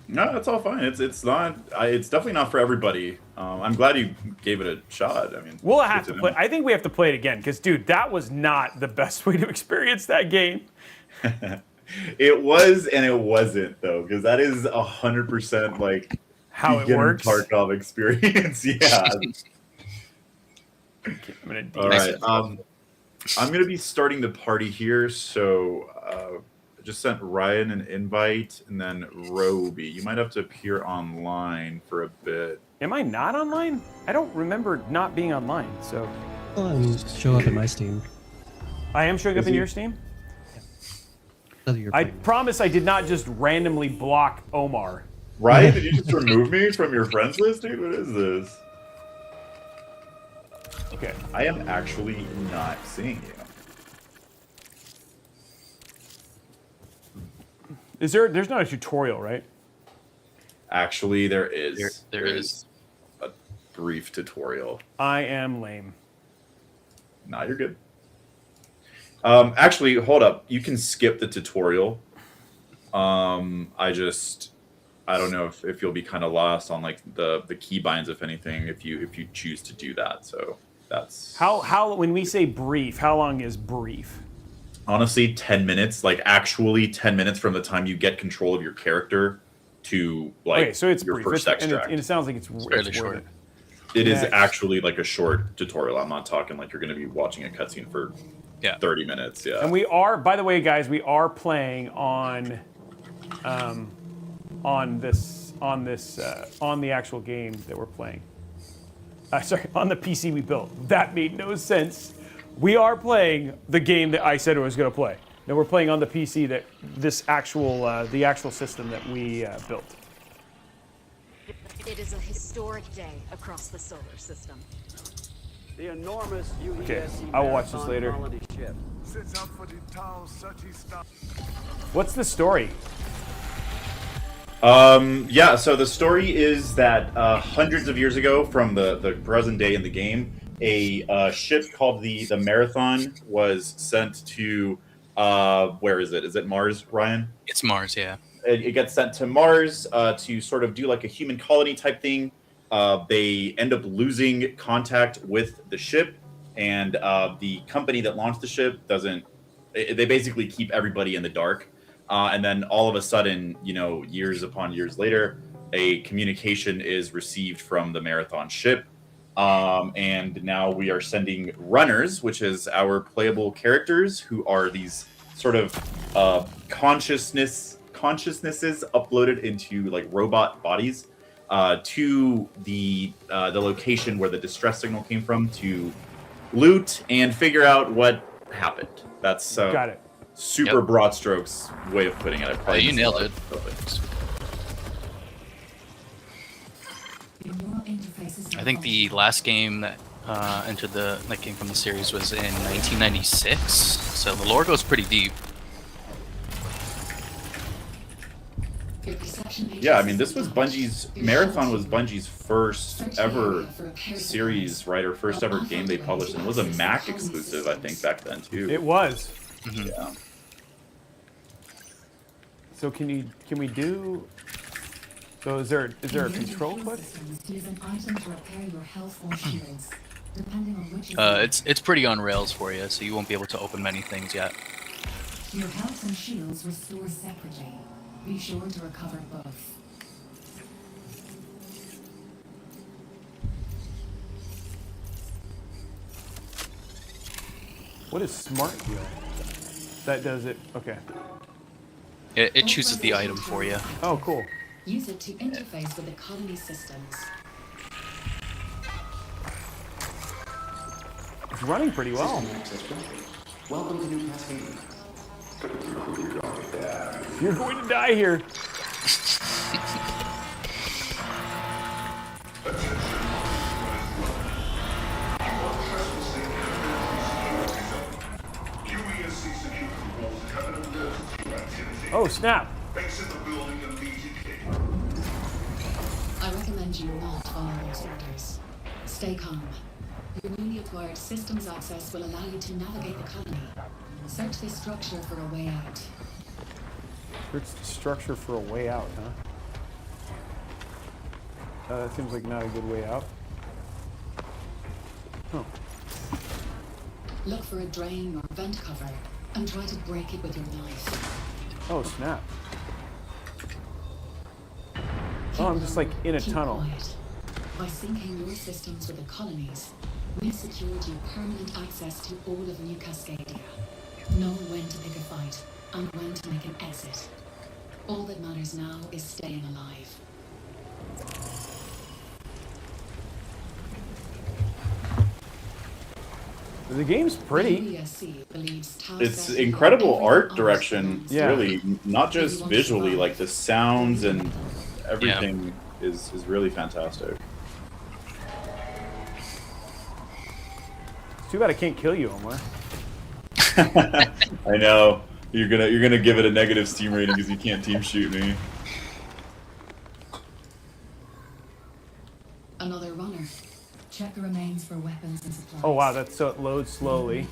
No, it's all fine. It's not. It's definitely not for everybody. I'm glad you gave it a shot. I mean, we'll have to play. I think we have to play it again because, dude, that was not the best way to experience that game. It was and it wasn't though, because that is 100% like how it works. Tarkov experience. Yeah. All right. I'm gonna be starting the party here, so I just sent Ryan an invite, and then Robey. You might have to appear online for a bit. Am I not online? I don't remember not being online. So. Show up in my Steam. I am showing up in your Steam. I promise I did not just randomly block Omar. Ryan, did you just remove me from your friends list, dude? What is this? Okay. I am actually not seeing you. There's not a tutorial, right? Actually, there is. There is a brief tutorial. I am lame. Nah, you're good. Actually, hold up. You can skip the tutorial. I don't know if you'll be kind of lost on like the keybinds, if anything, if you choose to do that. So that's how when we say brief, how long is brief? Honestly, 10 minutes. Like actually 10 minutes from the time you get control of your character to like okay, so it's your brief. first extract. And it sounds like it's fairly short. It is actually like a short tutorial. I'm not talking like you're going to be watching a cutscene for 30 minutes. Yeah. And we are, by the way, guys, we are playing on the actual game that we're playing. Sorry, on the PC we built. That made no sense. We are playing the game that I said I was going to play. No, we're playing on the PC that the actual system that we built. It is a historic day across the solar system. The enormous UESC Okay, I will watch this later. ship. What's the story? Yeah, so the story is that hundreds of years ago from the present day in the game, a ship called the Marathon was sent to, where is it? Is it Mars, Ryan? It's Mars, yeah. It gets sent to Mars to sort of do like a human colony type thing. They end up losing contact with the ship, and the company that launched the ship doesn't. They basically keep everybody in the dark. And then all of a sudden, years upon years later, a communication is received from the Marathon ship. And now we are sending runners, which is our playable characters, who are these sort of consciousnesses uploaded into like robot bodies to the location where the distress signal came from to loot and figure out what happened. That's got it. Super broad strokes way of putting it. You nailed it. I think the last game that that came from the series was in 1996, so the lore goes pretty deep. Yeah, I mean, this was Marathon was Bungie's first ever series, right, or first ever game they published, and it was a Mac exclusive, I think, back then too. It was. Mm-hmm. Yeah. So can we do? So is there a control click? It's pretty on rails for you, so you won't be able to open many things yet. Your health and shields restore separately. Be sure to recover both. What is smart heal? That does it. Okay. It chooses the item for you. Oh, cool. Use it to interface with the colony systems. It's running pretty well. Welcome to New Cascade. You're going to die here. Oh, snap. Exit the building immediately. I recommend you not follow those orders. Stay calm. Your newly acquired systems access will allow you to navigate the colony. Search this structure for a way out. Search the structure for a way out, huh? That seems like not a good way out. Oh. Look for a drain or vent cover and try to break it with your knife. Oh, snap. Oh, I'm just like in a tunnel. Quiet. By syncing your systems with the colonies, we've secured you permanent access to all of New Cascadia. Know when to pick a fight and when to make an exit. All that matters now is staying alive. The game's pretty. It's incredible art direction, really. Not just visually, like the sounds and everything is really fantastic. Too bad I can't kill you, Omar. I know. You're gonna give it a negative Steam rating because you can't team shoot me. Another runner. Check the remains for weapons and supplies. Oh wow, that's so it loads slowly.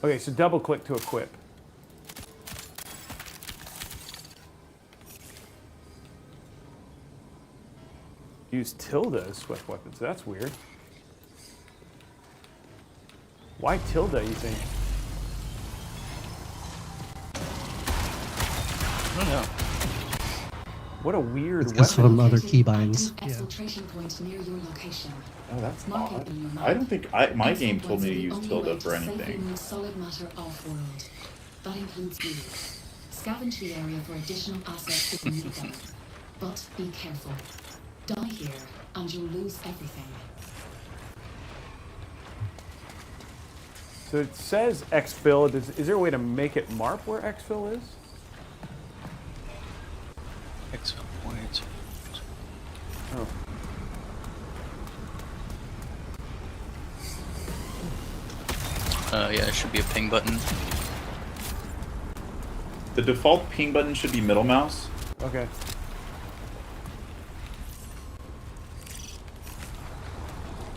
Okay, so double click to equip. Use tilde as swift weapons. That's weird. Why tilde, you think? I don't know. What a weird It's from other keybinds. Oh, that's odd. I don't think my game told me to use tilde for anything. Solid matter off-world. That includes you. Scavenge the area for additional assets if you need them. But be careful. Die here, and you'll lose everything. So it says exfil. Is there a way to make it mark where exfil is? Exfil points. Oh. Yeah, there should be a ping button. The default ping button should be middle mouse. Okay.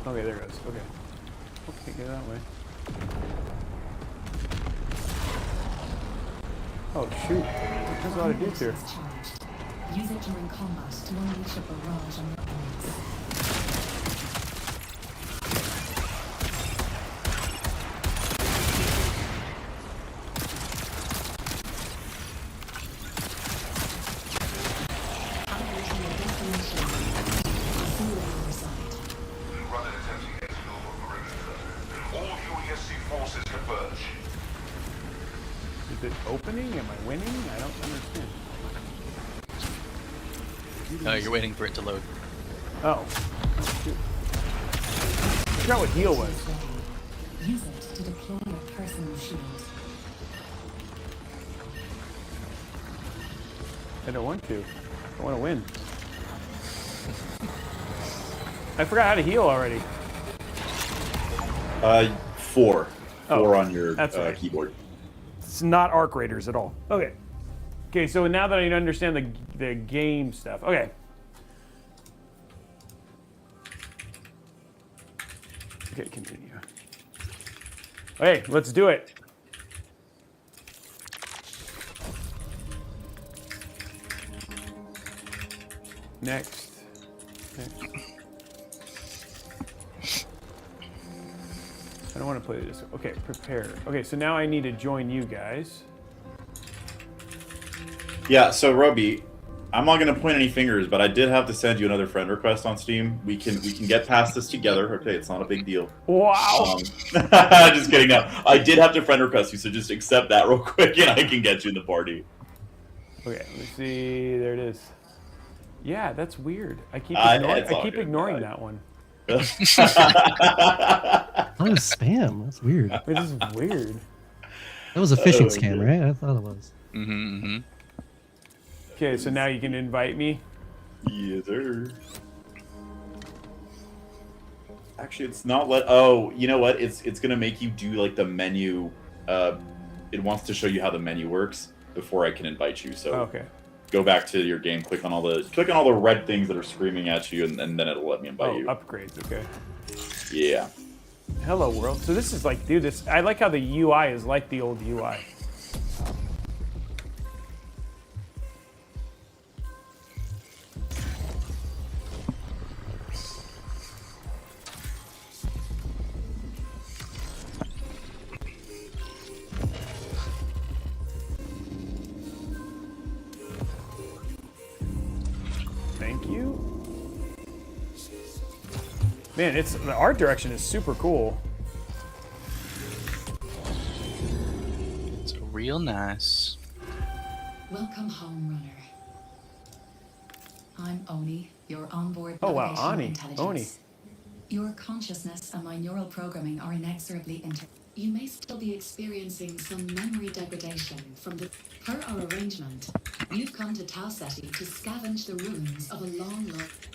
Okay, there it goes. Okay. Okay, get that way. Oh shoot! There's a lot of dudes here. Use it during combat to unleash a barrage on your enemies. Is it opening? Am I winning? I don't understand. You're waiting for it to load. Oh. Shoot. I forgot what heal was. Use it to deploy your personal shield. I don't want to. I want to win. I forgot how to heal already. 4 on your right. keyboard. It's not Arc Raiders at all. Okay. Okay, so now that I understand the game stuff. Okay. Okay, continue. Okay, let's do it. Next. I don't want to play this. Okay, prepare. Okay, so now I need to join you guys. Yeah, so Robey, I'm not gonna point any fingers, but I did have to send you another friend request on Steam. We can get past this together. Okay, it's not a big deal. Wow. Just kidding. No, I did have to friend request you, so just accept that real quick, and I can get you in the party. Okay, let me see. There it is. Yeah, that's weird. I keep ignoring that one. Oh, spam. That's weird. It is weird. That was a phishing scam, right? I thought it was. Okay, so now you can invite me. Yes, sir. Actually, it's not let. Oh, you know what? It's gonna make you do like the menu. It wants to show you how the menu works before I can invite you. So Okay. go back to your game. Click on all the red things that are screaming at you, and then it'll let me invite you. Upgrades. Okay. Yeah. Hello world. So this is like, dude, this. I like how the UI is like the old UI. Thank you. Man, the art direction is super cool. It's real nice. Welcome home, runner. I'm Oni, your onboard Oh wow, navigational Ani, intelligence. Oni. Your consciousness and my neural programming are inexorably You may still be experiencing some memory degradation from the... Per our arrangement, you've come to Tau Ceti to scavenge the ruins of a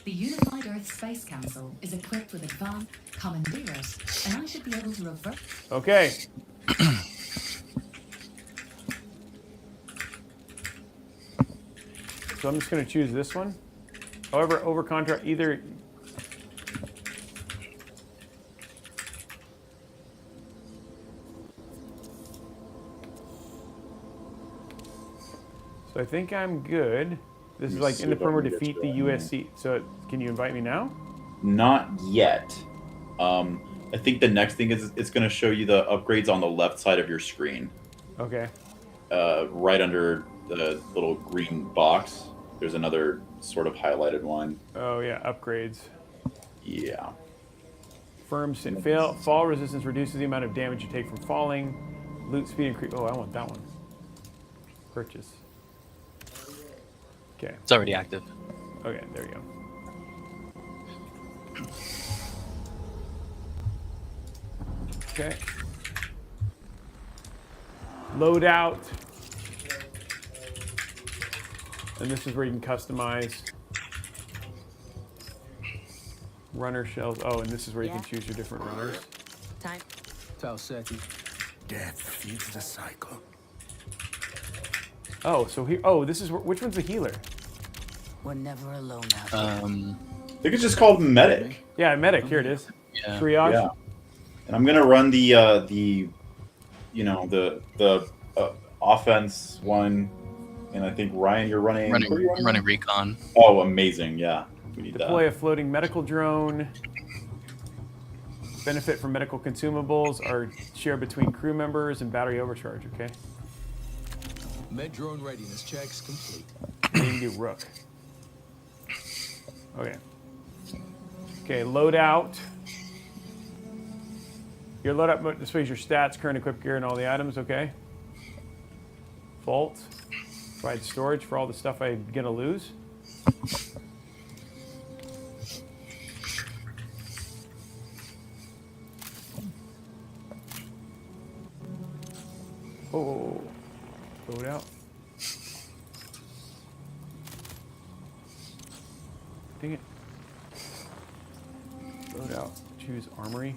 The Unified Earth Space Council is equipped with advanced commandeers, and I should be able to revert... Okay. So I'm just going to choose this one. However, over contract, either... So I think I'm good. This is like in the perimeter defeat the USC. So can you invite me now? Not yet. I think the next thing is it's going to show you the upgrades on the left side of your screen. Okay. Right under the little green box, there's another sort of highlighted one. Oh yeah, upgrades. Yeah. Fall resistance reduces the amount of damage you take from falling. Loot speed increase. Oh, I want that one. Purchase. Okay. It's already active. Okay, there you go. Okay. Load out. And this is where you can customize. Runner shells. Oh, and this is where you can choose your different runners. Time. Tau Ceti. Death feeds the cycle. Oh, so here. Oh, this is which one's the healer? We're never alone out I think it's just called medic. Yeah, medic. Here it is. Yeah. Triage. Yeah. And I'm gonna run the offense one, and I think Ryan, you're running. Running recon. Oh, amazing! Yeah, we need Deploy that. a floating medical drone. Benefit from medical consumables are shared between crew members and battery overcharge. Okay. Med drone readiness checks complete. You can do Rook. Okay. Okay, loadout. Your loadout displays your stats, current equipped gear, and all the items. Okay. Vault. Provide storage for all the stuff I'm gonna lose. Oh. Load out. Dang it. Load out. Choose armory.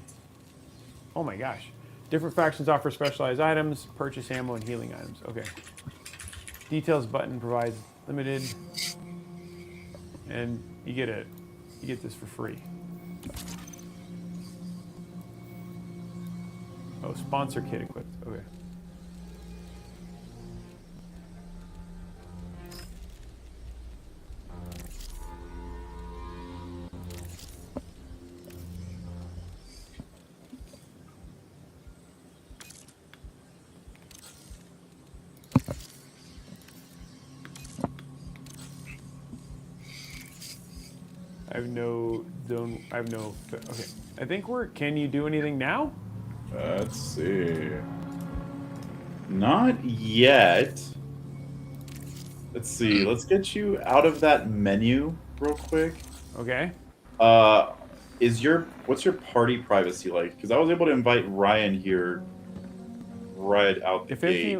Oh my gosh. Different factions offer specialized items, purchase ammo, and healing items. Okay. Details button provides limited, and you get this for free. Oh, sponsor kit equipped. Okay. Okay. I think can you do anything now? Let's see. Not yet. Let's see. Let's get you out of that menu real quick. Okay. What's your party privacy like? Because I was able to invite Ryan here right out the gate.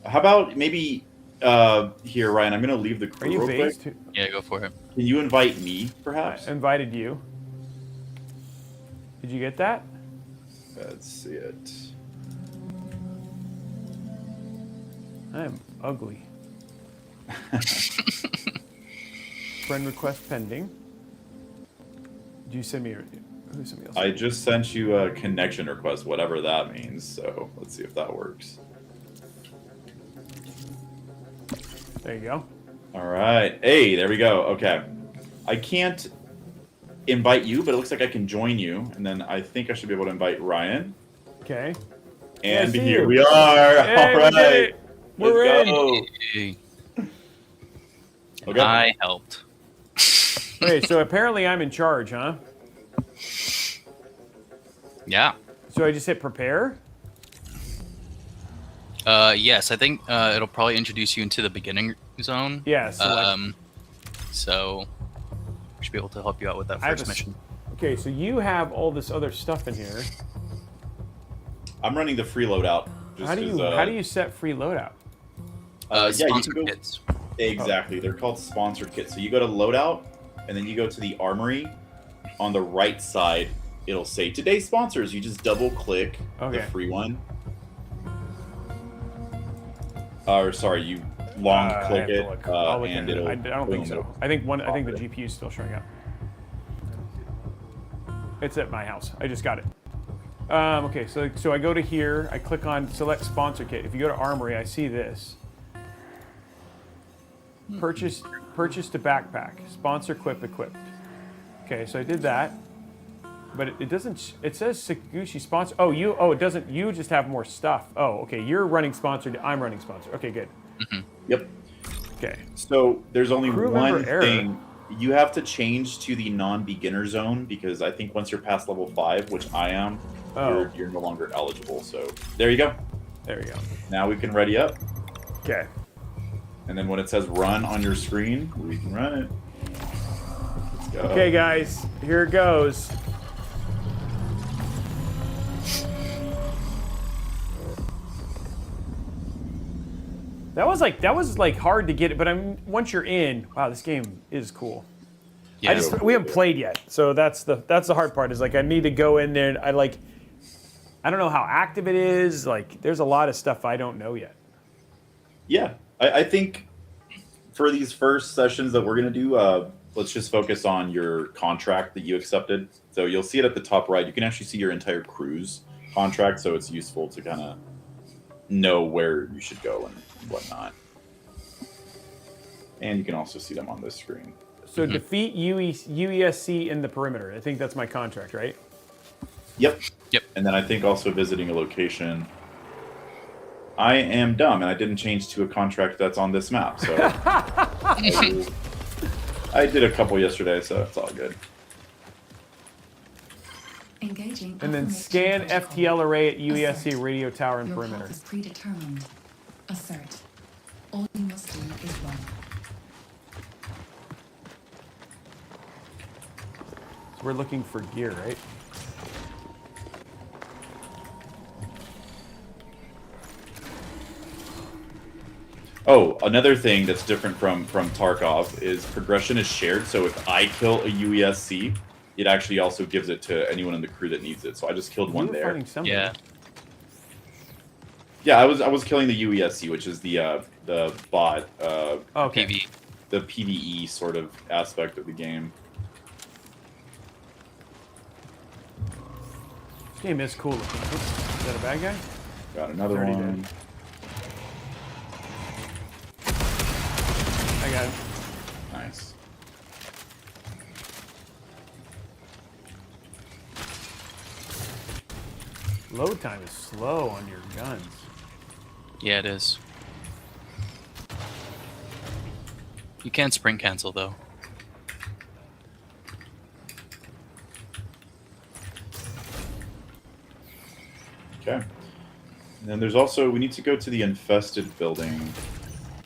How about maybe here, Ryan? I'm gonna leave the crew real quick. Yeah, go for it. Can you invite me, perhaps? I invited you. Did you get that? Let's see it. I am ugly. Friend request pending. Did you send me? Who sent me else? I just sent you a connection request, whatever that means. So let's see if that works. There you go. All right. Hey, there we go. Okay. I can't invite you, but it looks like I can join you, and then I think I should be able to invite Ryan. Okay. And Yeah, here we are. Hey, all right. We're Let's in. go. Hey. Okay. I helped. Okay, so apparently I'm in charge, huh? Yeah. So I just hit prepare? Yes, I think it'll probably introduce you into the beginning zone. Yeah, so we should be able to help you out with that first mission. Okay, so you have all this other stuff in here. I'm running the free loadout. How do you set free loadout? Yeah, you Sponsor can go, kits. exactly. They're called sponsored kits. So you go to loadout, and then you go to the armory. On the right side, it'll say today's sponsors. You just double click the free one. Or sorry, you long click it, and it'll. I don't think so. I think the GPU is still showing up. It's at my house. I just got it. Okay, so I go to here. I click on select sponsor kit. If you go to Armory, I see this. Purchase a backpack. Sponsor equipped. Okay, so I did that, but it doesn't. It says Saguchi sponsor. Oh, it doesn't. You just have more stuff. Oh, okay. You're running sponsored. I'm running sponsored. Okay, good. Mm-hmm. Yep. Okay. So there's only Crew one member error. thing. You have to change to the non-beginner zone because I think once you're past level 5, which I am, you're no longer eligible. So there you go. There we go. Now we can ready up. Okay. And then when it says run on your screen, we can run it. Let's go. Okay, guys, here it goes. That was like hard to get it, but once you're in, wow, this game is cool. Yeah. We haven't played yet, so that's the hard part. Is like I need to go in there. And I don't know how active it is. Like there's a lot of stuff I don't know yet. Yeah, I think for these first sessions that we're gonna do, let's just focus on your contract that you accepted. So you'll see it at the top right. You can actually see your entire crew's contract, so it's useful to kind of know where you should go and whatnot. And you can also see them on this screen. So defeat UESC in the perimeter. I think that's my contract, right? Yep. Yep. And then I think also visiting a location. I am dumb, and I didn't change to a contract that's on this map. So I did a couple yesterday, so it's all good. Engaging. And then scan FTL array at UESC radio tower and perimeter. Your path is predetermined. Assert. All you must do is run. So we're looking for gear, right? Oh, another thing that's different from Tarkov is progression is shared. So if I kill a UESC, it actually also gives it to anyone in the crew that needs it. So I just killed one there. Yeah. Yeah, I was killing the UESC, which is the bot, okay. The PvE sort of aspect of the game. This game is cool looking. Oops, is that a bad guy? Got another one. Dead. I got him. Nice. Load time is slow on your guns. Yeah, it is. You can sprint cancel though. Okay. And then there's also, we need to go to the infested building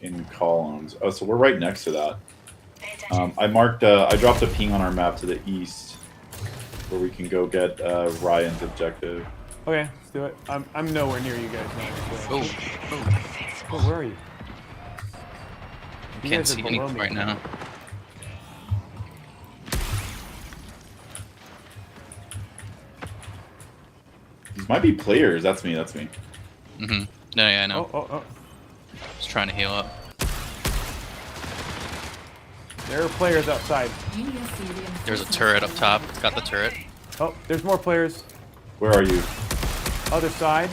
in columns. Oh, so we're right next to that. I marked, I dropped a ping on our map to the east where we can go get Ryan's objective. Okay, let's do it. I'm nowhere near you guys now. So. Oh, where are you? You Can't guys are see below anything me. right now. Might be players. That's me. That's me. Mm-hmm. No, yeah, I know. Oh. Just trying to heal up. There are players outside. There's a turret up top. Got the turret. Oh, there's more players. Where are you? Other side.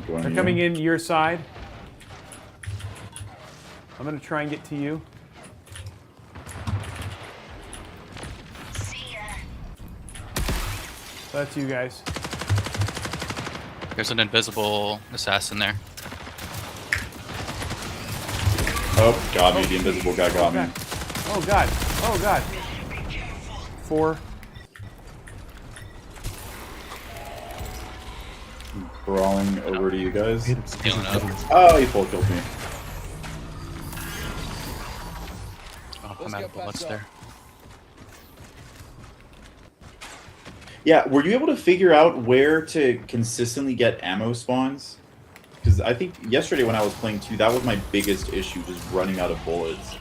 They're coming in your side. I'm gonna try and get to you. That's you guys. There's an invisible assassin there. Oh, got me. The invisible guy got me. Oh, God. Oh, God. 4. Crawling over to you guys. Healing up. Oh, he full killed me. Oh, I'm out of bullets there. Yeah, were you able to figure out where to consistently get ammo spawns? Because I think yesterday when I was playing too, that was my biggest issue, just running out of bullets.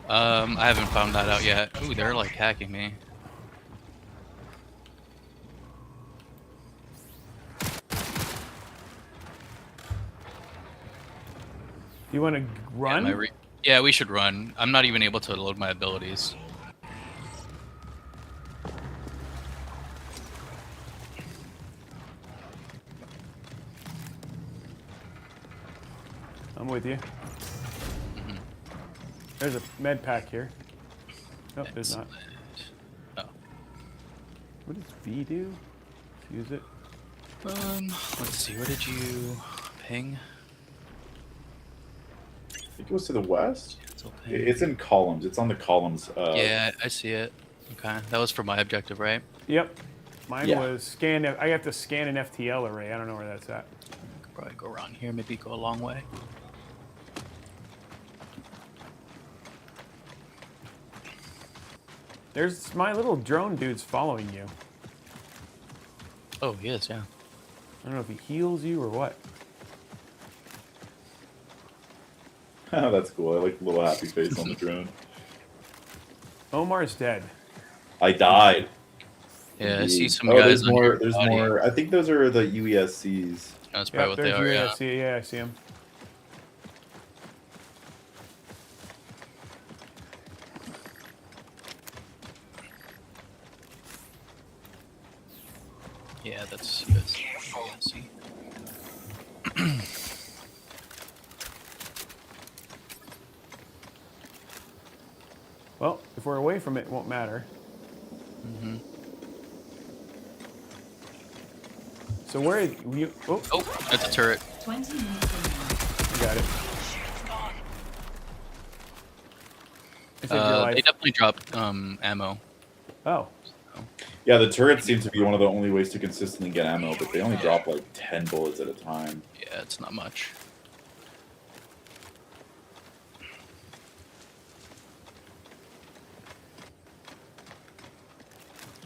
I haven't found that out yet. Ooh, they're like hacking me. You want to run? Yeah, yeah, we should run. I'm not even able to load my abilities. I'm with you. There's a med pack here. Nope, there's not. Oh. What does V do? Let's use it. Let's see. Where did you ping? I think it was to the west. It's in columns. It's on the columns. Yeah, I see it. Okay, that was for my objective, right? Yep. Mine was scan. I have to scan an FTL array. I don't know where that's at. Could probably go around here. Maybe go a long way. There's my little drone dude's following you. Oh, he is, yeah. I don't know if he heals you or what. Oh, that's cool. I like the little happy face on the drone. Omar's dead. I died. Yeah, I see some guys. guys. There's more. There's more. I think those are the UESCs. That's probably what they are. Yeah. Yeah, I see him. Yeah, that's UESC. Well, if we're away from it, it won't matter. Mm-hmm. So where are you? Oh, that's a turret. 20 minutes. Got it. They definitely dropped ammo. Oh. Yeah, the turrets seem to be one of the only ways to consistently get ammo, but they only drop like 10 bullets at a time. Yeah, it's not much.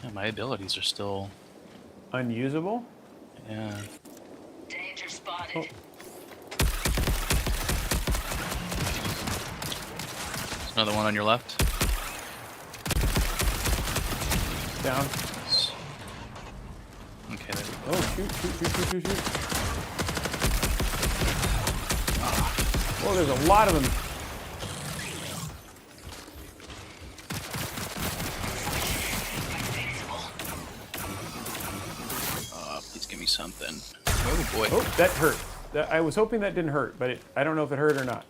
Yeah, my abilities are still unusable. Yeah. Danger spotted. There's another one on your left. Down. Okay, there we go. Oh, shoot. Oh, there's a lot of them. Please give me something. Oh boy. Oh, that hurt. I was hoping that didn't hurt, but I don't know if it hurt or not.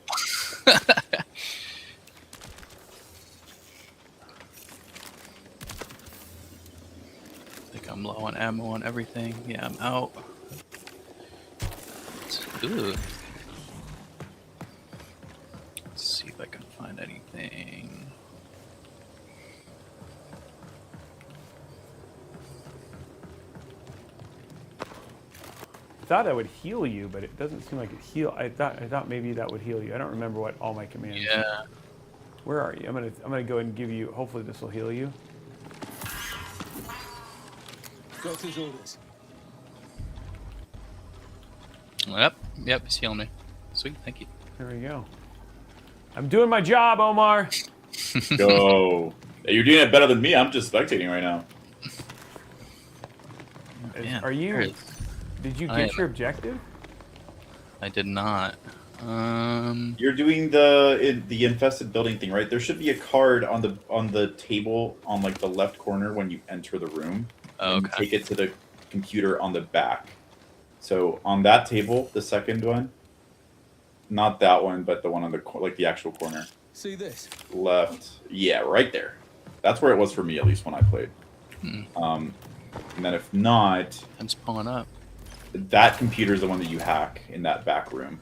I'm low on ammo on everything. Yeah, I'm out. Ooh. Let's see if I can find anything. I thought that would heal you, but it doesn't seem like it heal. I thought maybe that would heal you. I don't remember what all my commands. Yeah. Where are you? I'm gonna go and give you. Hopefully this will heal you. Got his orders. Yep, he's healing me. Sweet, thank you. There we go. I'm doing my job, Omar. Go. You're doing it better than me. I'm just spectating right now. Man, Are you? Did you get your objective? I did not. You're doing the infested building thing, right? There should be a card on the table on like the left corner when you enter the room. Oh, and okay. you take it to the computer on the back. So on that table, the second one, not that one, but the one on the like the actual corner. See this? Left, yeah, right there. That's where it was for me, at least when I played. And then if not, it's pulling up. That computer is the one that you hack in that back room.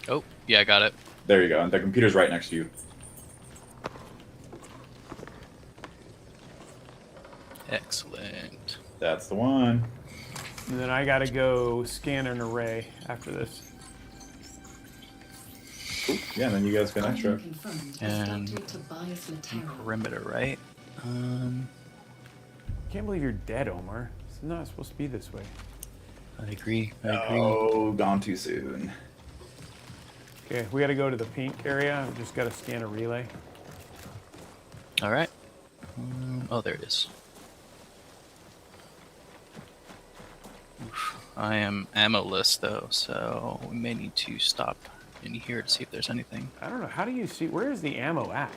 Oh, yeah, I got it. There you go. And the computer's right next to you. Excellent. That's the one. And then I gotta go scan an array after this. Cool. Yeah, and then you guys can extra. And perimeter, right? Can't believe you're dead, Omar. It's not supposed to be this way. I agree. I agree. Oh, gone too soon. Okay, we gotta go to the pink area. We just gotta scan a relay. All right. Oh, there it is. Oof. I am ammo-less though, so we may need to stop in here to see if there's anything. I don't know. How do you see? Where is the ammo at?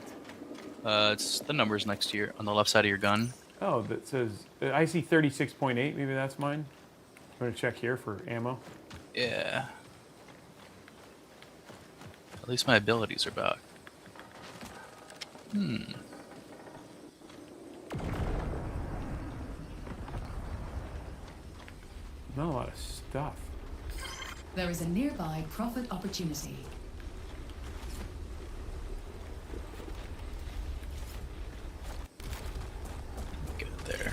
It's the numbers next to your on the left side of your gun. Oh, that says I see 36.8. Maybe that's mine. I'm gonna check here for ammo. Yeah. At least my abilities are back. Not a lot of stuff. There is a nearby profit opportunity. Get it there.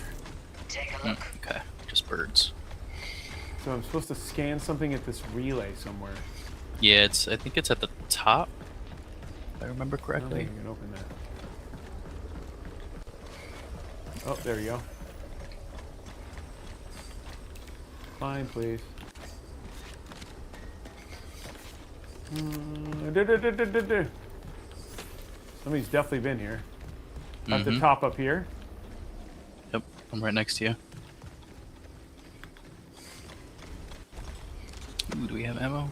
Take a look. Okay, just birds. So I'm supposed to scan something at this relay somewhere. Yeah, I think it's at the top, if I remember I don't correctly. think you can open that. Oh, there you go. Climb, please. Somebody's definitely been here. At the top up here. Yep, I'm right next to you. Ooh, do we have ammo?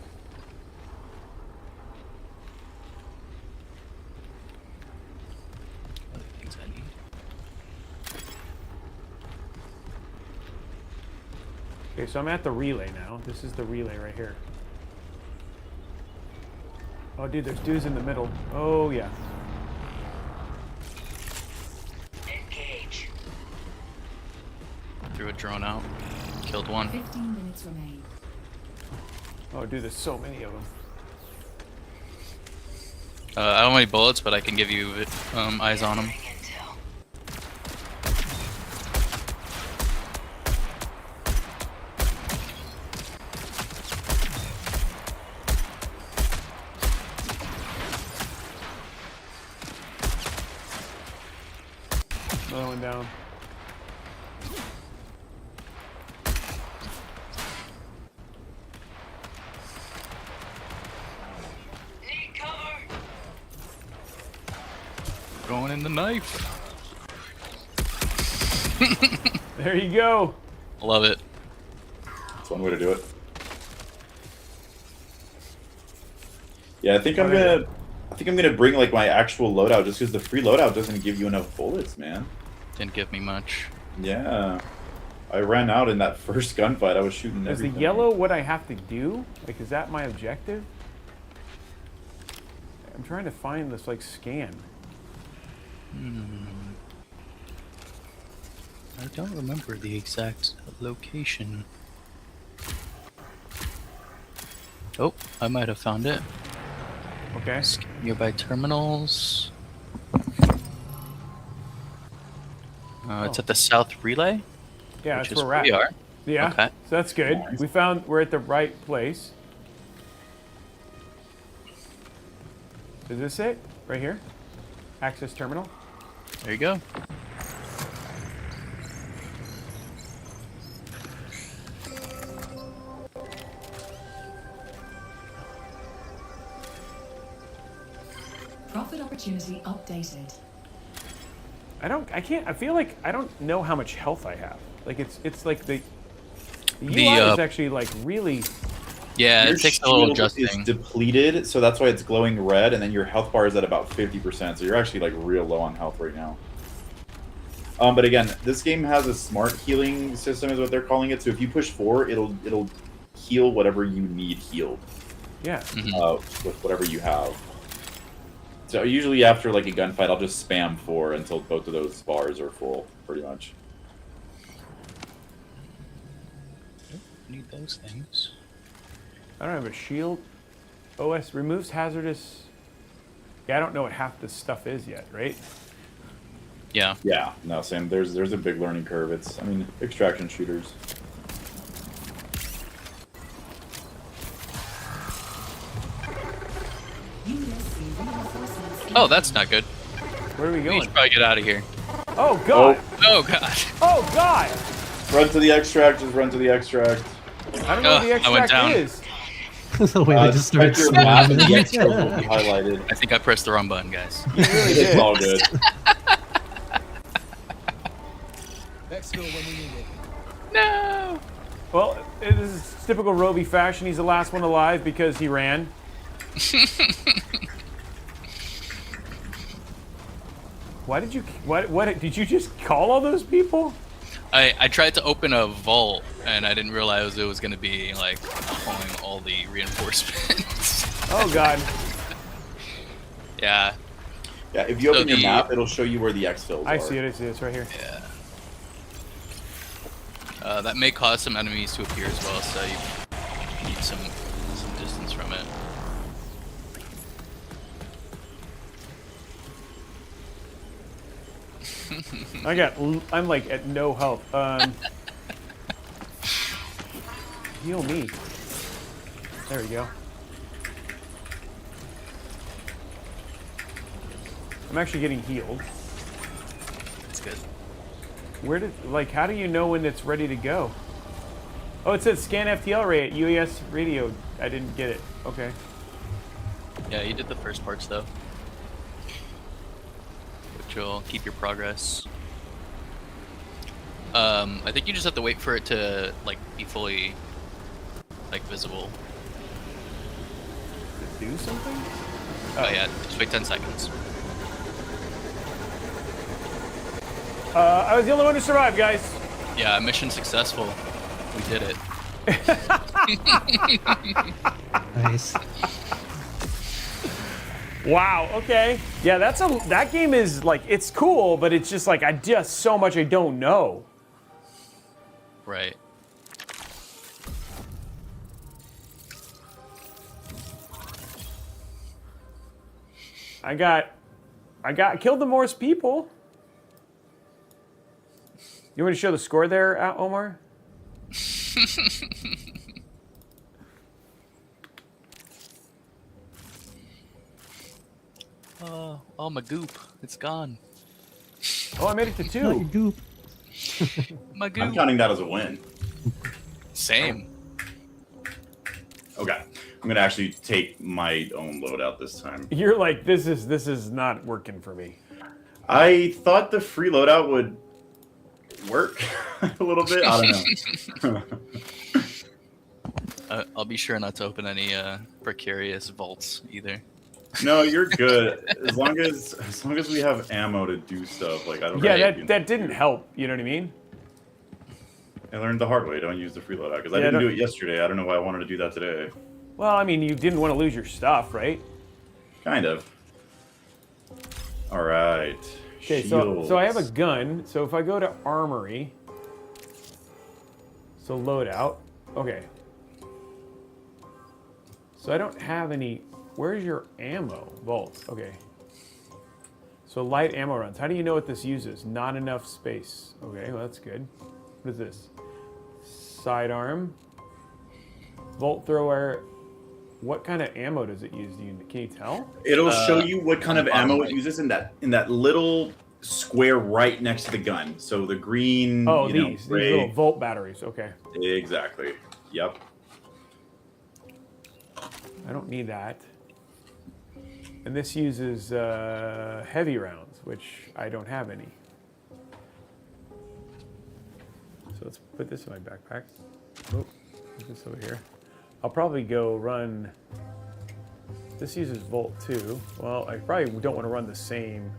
Other things I need. Okay, so I'm at the relay now. This is the relay right here. Oh, dude, there's dudes in the middle. Oh, yeah. Engage. Threw a drone out. Killed one. 15 minutes remain. Oh, dude, there's so many of them. I don't have any bullets, but I can give you eyes on them. Another one down. Need cover. Going in the knife. There you go. Love it. That's one way to do it. Yeah, I think I'm gonna bring like my actual loadout just because the free loadout doesn't give you enough bullets, man. Didn't give me much. Yeah. I ran out in that first gunfight. I was shooting Is everything. the yellow what I have to do? Like, is that my objective? I'm trying to find this, like, scan. I don't remember the exact location. Oh, I might have found it. Okay. Nearby terminals. It's at the south relay. Yeah, which that's is where we're at. we are. Yeah, Okay. so that's good. Nice. We're at the right place. Is this it? Right here? Access terminal? There you go. Profit opportunity updated. I feel like I don't know how much health I have. Like it's like the UI is actually like really. Yeah, your it takes a little shield is adjusting. depleted, so that's why it's glowing red, and then your health bar is at about 50%, so you're actually like real low on health right now. But again, this game has a smart healing system, is what they're calling it. So if you push 4, it'll heal whatever you need healed. Yeah. With whatever you have. So usually after like a gunfight, I'll just spam 4 until both of those bars are full, pretty much. Need those things. I don't have a shield. OS removes hazardous. Yeah, I don't know what half this stuff is yet, right? Yeah. Yeah. No, same. There's a big learning curve. I mean, extraction shooters. Oh, that's not good. Where are we going? We should probably get out of here. Oh god. Oh god. Oh god. Run to the extract. Just run to the extract. I don't know what the I went extract down. is. The way they just started your map and the spamming. extract will be highlighted. I think I pressed the wrong button, guys. You really It's did. all good. No. Well, this is typical Robey fashion. He's the last one alive because he ran. Why did you? What did you just call all those people? I tried to open a vault and I didn't realize it was going to be like pulling all the reinforcements. Oh god. Yeah. Yeah, if you open So your map, it'll show you where the exfils are. I see it. It's right here. Yeah. That may cause some enemies to appear as well, so you need some distance from it. I'm like at no health. Heal me. There we go. I'm actually getting healed. That's good. How do you know when it's ready to go? Oh, it says scan FTL rate, UAS radio. I didn't get it. Okay. Yeah, you did the first parts though. Which will keep your progress. I think you just have to wait for it to like be fully visible. To do something? Oh yeah, just wait 10 seconds. I was the only one who survived, guys. Yeah, mission successful. We did it. Nice. Wow. Okay. Yeah, that game is like it's cool, but it's just like so much I don't know. Right. I killed the Morse people. You want to show the score there, Omar? Oh, my goop. It's gone. Oh, I made it to 2. Not your goop. My goop. I'm counting that as a win. Same. Okay. I'm gonna actually take my own loadout this time. You're like, this is not working for me. I thought the free loadout would work a little bit. I don't know. I'll be sure not to open any precarious vaults either. No, you're good. As long as we have ammo to do stuff, like I don't. Yeah, that didn't help. You know what I mean? I learned the hard way. Don't use the free loadout because I didn't do it yesterday. I don't know why I wanted to do that today. Well, I mean, you didn't want to lose your stuff, right? Kind of. All right. Okay, so I have a gun. So if I go to armory, so loadout. Okay. So I don't have any. Where's your ammo vault? Okay. So light ammo runs. How do you know what this uses? Not enough space. Okay, well that's good. What is this? Sidearm. Bolt thrower. What kind of ammo does it use? Can you tell? It'll show you what kind of ammo it uses in that little square right next to the gun. So the green. Oh, these little volt batteries. Okay. Exactly. Yep. I don't need that. And this uses heavy rounds, which I don't have any. let's put this in my backpack. Oh, put this over here. I'll probably go run. This uses Volt too. Well, I probably don't want to run the same.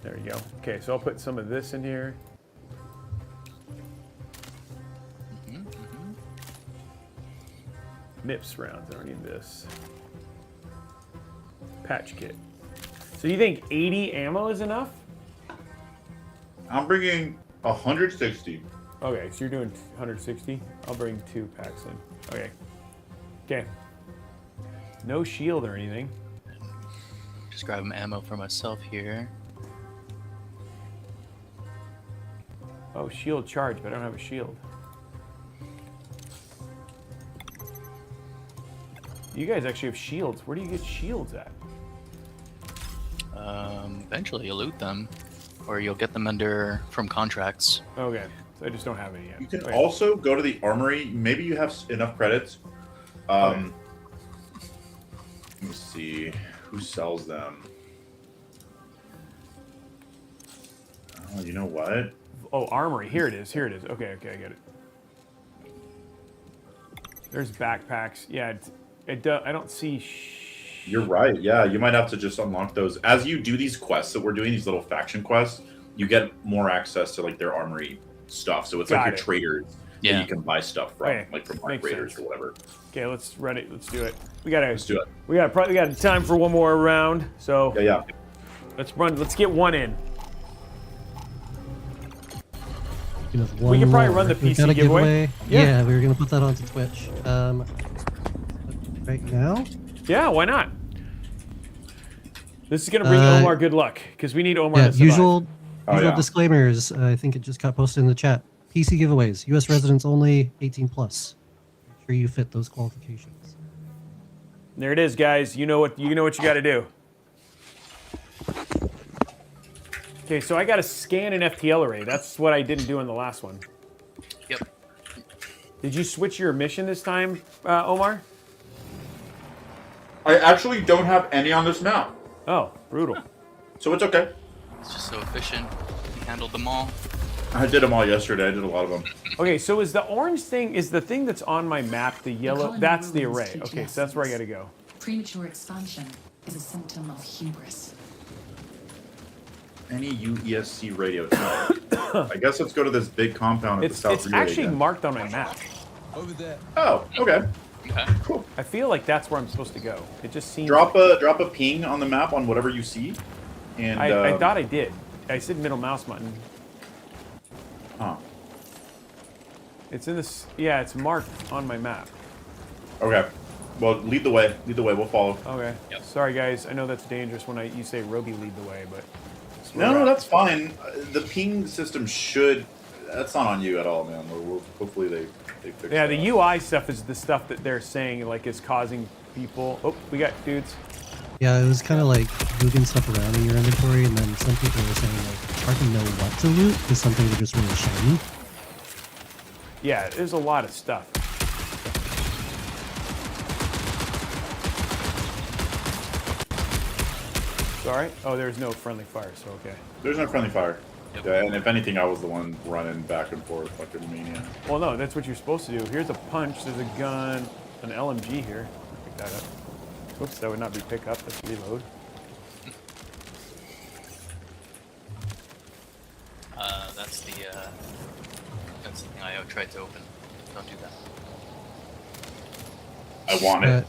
There you go. Okay, so I'll put some of this in here. MIPS rounds, I don't need this. Patch kit. So you think 80 ammo is enough? I'm bringing 160. Okay, so you're doing 160. I'll bring 2 packs in. Okay. Okay. No shield or anything. Just grabbing ammo for myself here. Oh, shield charge, but I don't have a shield. You guys actually have shields. Where do you get shields at? Eventually you'll loot them, or you'll get them from contracts. Okay, so I just don't have any yet. You can Okay. also go to the armory. Maybe you have enough credits. Let me see who sells them. Oh, you know what? Oh, armory. Here it is. Here it is. Okay, okay, I get it. There's backpacks. Yeah, I don't see. You're right. Yeah, you might have to just unlock those as you do these quests that we're doing. These little faction quests, you get more access to like their armory stuff. So it's like your traders that you can buy stuff from, Okay. like from Makes traders sense. or whatever. Okay, let's run it. Let's do it. We gotta. Let's do it. We got time for one more round. So yeah. Let's run. Let's get one in. We can probably run the We've got PC a giveaway. Yeah, we were gonna put that onto Twitch. Right now? Yeah, why not? This is gonna bring Omar good luck because we need Omar to survive. Usual disclaimers. I think it just got posted in the chat. PC giveaways, U.S. residents only, 18 plus. Make sure you fit those qualifications. There it is, guys. You know what you got to do. Okay, so I got to scan an FTL array. That's what I didn't do in the last one. Yep. Did you switch your mission this time, Omar? I actually don't have any on this map. Oh, brutal. So it's okay. It's just so efficient. You handled them all. I did them all yesterday. I did a lot of them. Okay, so is the orange thing, is the thing that's on my map the yellow? That's the array. Okay, so that's where I got to go. Premature expansion is a symptom of hubris. Any UESC radio type. I guess let's go to this big compound at the south It's relay actually again. marked on my map. Over there. Oh, okay. Okay. Cool. I feel like that's where I'm supposed to go. It just seems. Drop a ping on the map on whatever you see, and I thought I did. I said middle mouse button. Huh. It's in this. Yeah, it's marked on my map. Okay. Well, lead the way. Lead the way. We'll follow. Okay. Yep. Sorry, guys. I know that's dangerous when you say Robey lead the way, but. No, that's fine. The ping system should. That's not on you at all, man. Hopefully they fix Yeah, that. the UI stuff is the stuff that they're saying like is causing people. Oh, we got dudes. Yeah, it was kind of like moving stuff around in your inventory, and then some people were saying like it's hard to know what to loot because some things are just really shiny. Yeah, there's a lot of stuff. Sorry? Oh, there's no friendly fire, so okay. There's no friendly fire. Yep. Yeah, and if anything, I was the one running back and forth like a maniac. Well, no, that's what you're supposed to do. Here's a punch. There's a gun, an LMG here. Pick that up. Whoops, that would not be pick up. That's reload. That's the thing I tried to open. Don't do that. I want it.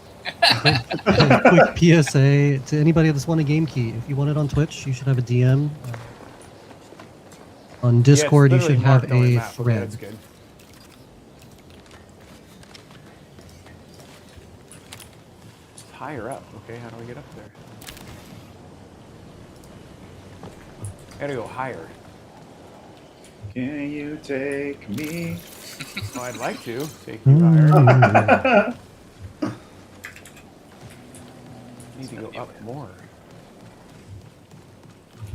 Quick PSA to anybody that's won a game key. If you want it on Twitch, you should have a DM. On Discord, you should have a thread. Okay, that's good. It's higher up. Okay, how do we get up there? Gotta go higher. Can you take me? Oh, I'd like to take you higher. Need to go up more.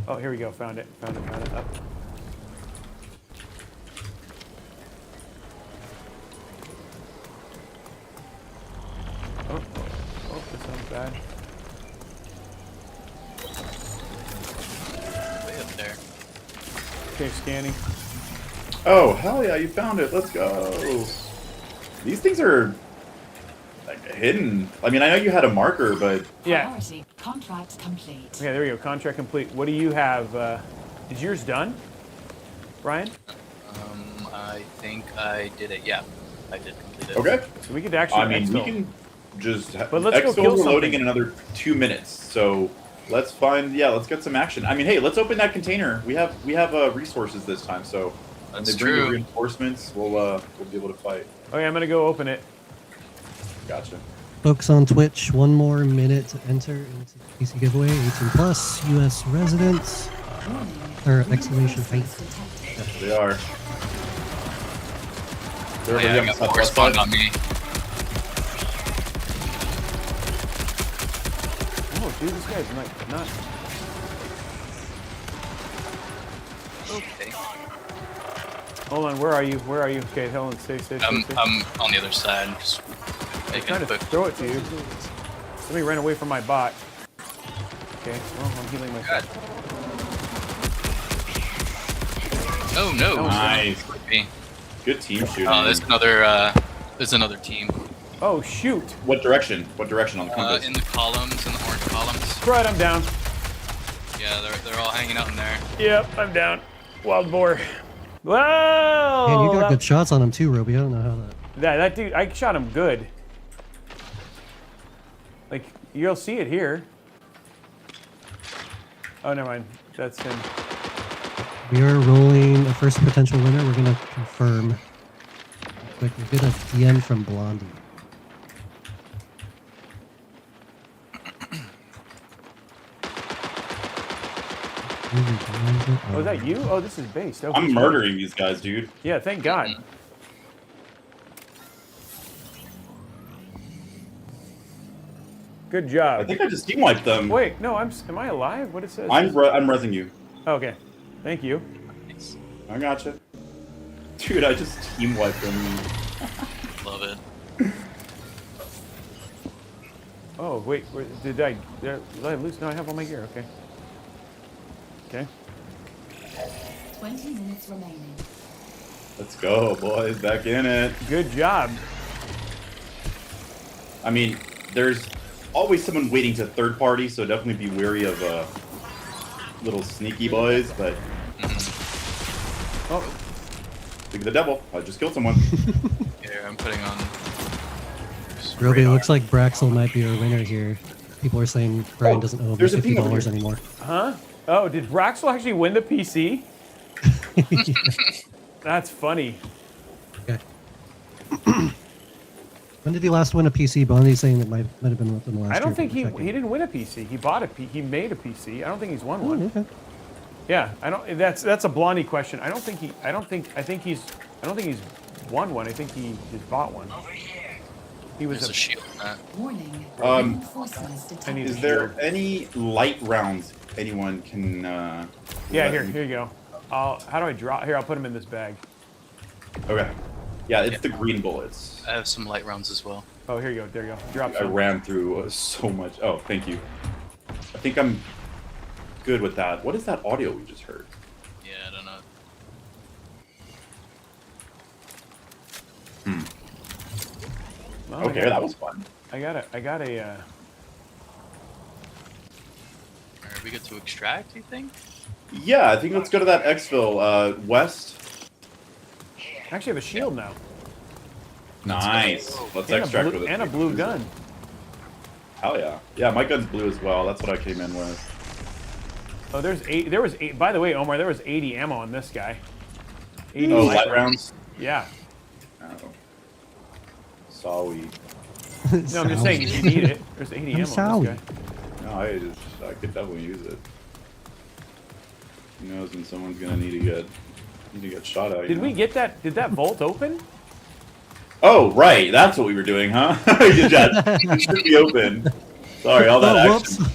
Oh, here we go. Found it. Found it. Up. Oh, this sounds bad. Way up there. Okay, scanning. Oh, hell yeah, you found it. Let's go. These things are like hidden. I mean, I know you had a marker, but Yeah. Priority contract complete. Okay, there we go. Contract complete. What do you have? Is yours done, Brian? I think I did it. Yeah, I did complete it. okay. So we could actually. I mean, we exfil. can just. But let's go kill Exfils are loading something. in another 2 minutes, so let's find. Yeah, let's get some action. I mean, hey, let's open that container. We have resources this time, so when That's they bring the true. reinforcements, we'll be able to fight. Okay, I'm gonna go open it. Gotcha. Folks on Twitch, 1 more minute to enter into the PC giveaway. 18 plus, U.S. residents, or exclamation height. They are. They're Oh, yeah, already I on the got more southwest spawned side. on me. Oh, dude, this guy's not. Okay. Hold on, where are you? Where are you? Okay, hold on, stay. I'm on the other side. Just I'm making trying a to quick. throw it to you. Somebody ran away from my bot. Okay, well, I'm healing myself. Oh no! Nice. Me. Good team shooting. Oh, there's another team. Oh shoot! What direction? What direction on the compass? In the columns, in the orange columns. Right, I'm down. Yeah, they're all hanging out in there. Yep, I'm down. Wild boar. Whoa! Man, you got good shots on him too, Robey. I don't know how that. That dude, I shot him good. Like, you'll see it here. Oh, never mind. That's him. We are rolling a first potential winner. We're gonna confirm. Quick, we get a DM from Blondie. Oh, is that you? Oh, this is based. Oh, I'm murdering these guys, dude. Yeah, thank God. Good job. I think I just team wiped them. Wait, no, am I alive? What it says? I'm rezzing you. Okay, thank you. I gotcha. Dude, I just team wiped them. Love it. Oh, wait, did I lose? No, I have all my gear. Okay. Okay. 20 minutes remaining. Let's go, boys. Back in it. Good job. I mean, there's always someone waiting to third party, so definitely be wary of little sneaky boys, but... Oh. Look at the devil. I just killed someone. Here, I'm putting on... Robey, looks like Braxel might be our winner here. People are saying Brian doesn't owe there's a $50 thing anymore. Huh? Oh, did Braxel actually win the PC? That's funny. Okay. When did he last win a PC? Blondie's saying it might have been within the last year. I don't think he Checking. didn't win a PC. He bought he made a PC. I don't think he's won one. Okay. Yeah, I don't. That's a Blondie question. I think he's won one. I think he just bought one. He was There's a shield on that. Warning. I need Is a there shield. any light rounds anyone can... Yeah, here you go. How do I draw? Here, I'll put him in this bag. Okay. Yeah, it's the green bullets. I have some light rounds as well. Oh, here you go. There you go. Drop I some. ran through so much. Oh, thank you. I think I'm good with that. What is that audio we just heard? Yeah, I don't know. Oh, Okay, that was fun. I got a. Are we good to extract, you think? Yeah, I think let's go to that exfil, west. I actually have a shield now. Nice. Let's And extract with it. and a blue gun. Hell yeah. Yeah, my gun's blue as well. That's what I came in with. Oh, there was eight. By the way, Omar, there was 80 ammo on this guy. 80 Oh, light rounds? Yeah. Oh. Sorry. No, I'm just saying if you need it. There's 80 ammo on this guy. No, I could definitely use it. Who knows when someone's gonna need to get shot at. Did we get that? Did that vault open? Oh, right. That's what we were doing, huh? It should be open. Sorry, all that action.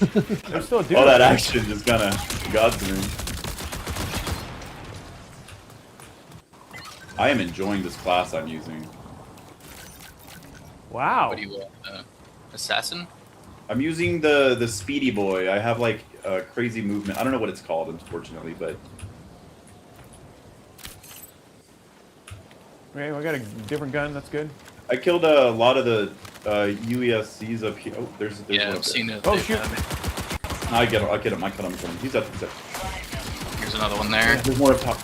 They're still doing All that it. action just kind of got to me. I am enjoying this class I'm using. Wow. What do you want? Assassin? I'm using the speedy boy. I have like crazy movement. I don't know what it's called, unfortunately, but Okay, we got a different gun. That's good. I killed a lot of the UESCs up here. Oh, there's one up I've there. seen it. Oh shoot! I get him. I cut him. He's up. Here's another one there. Yeah, there's more up top.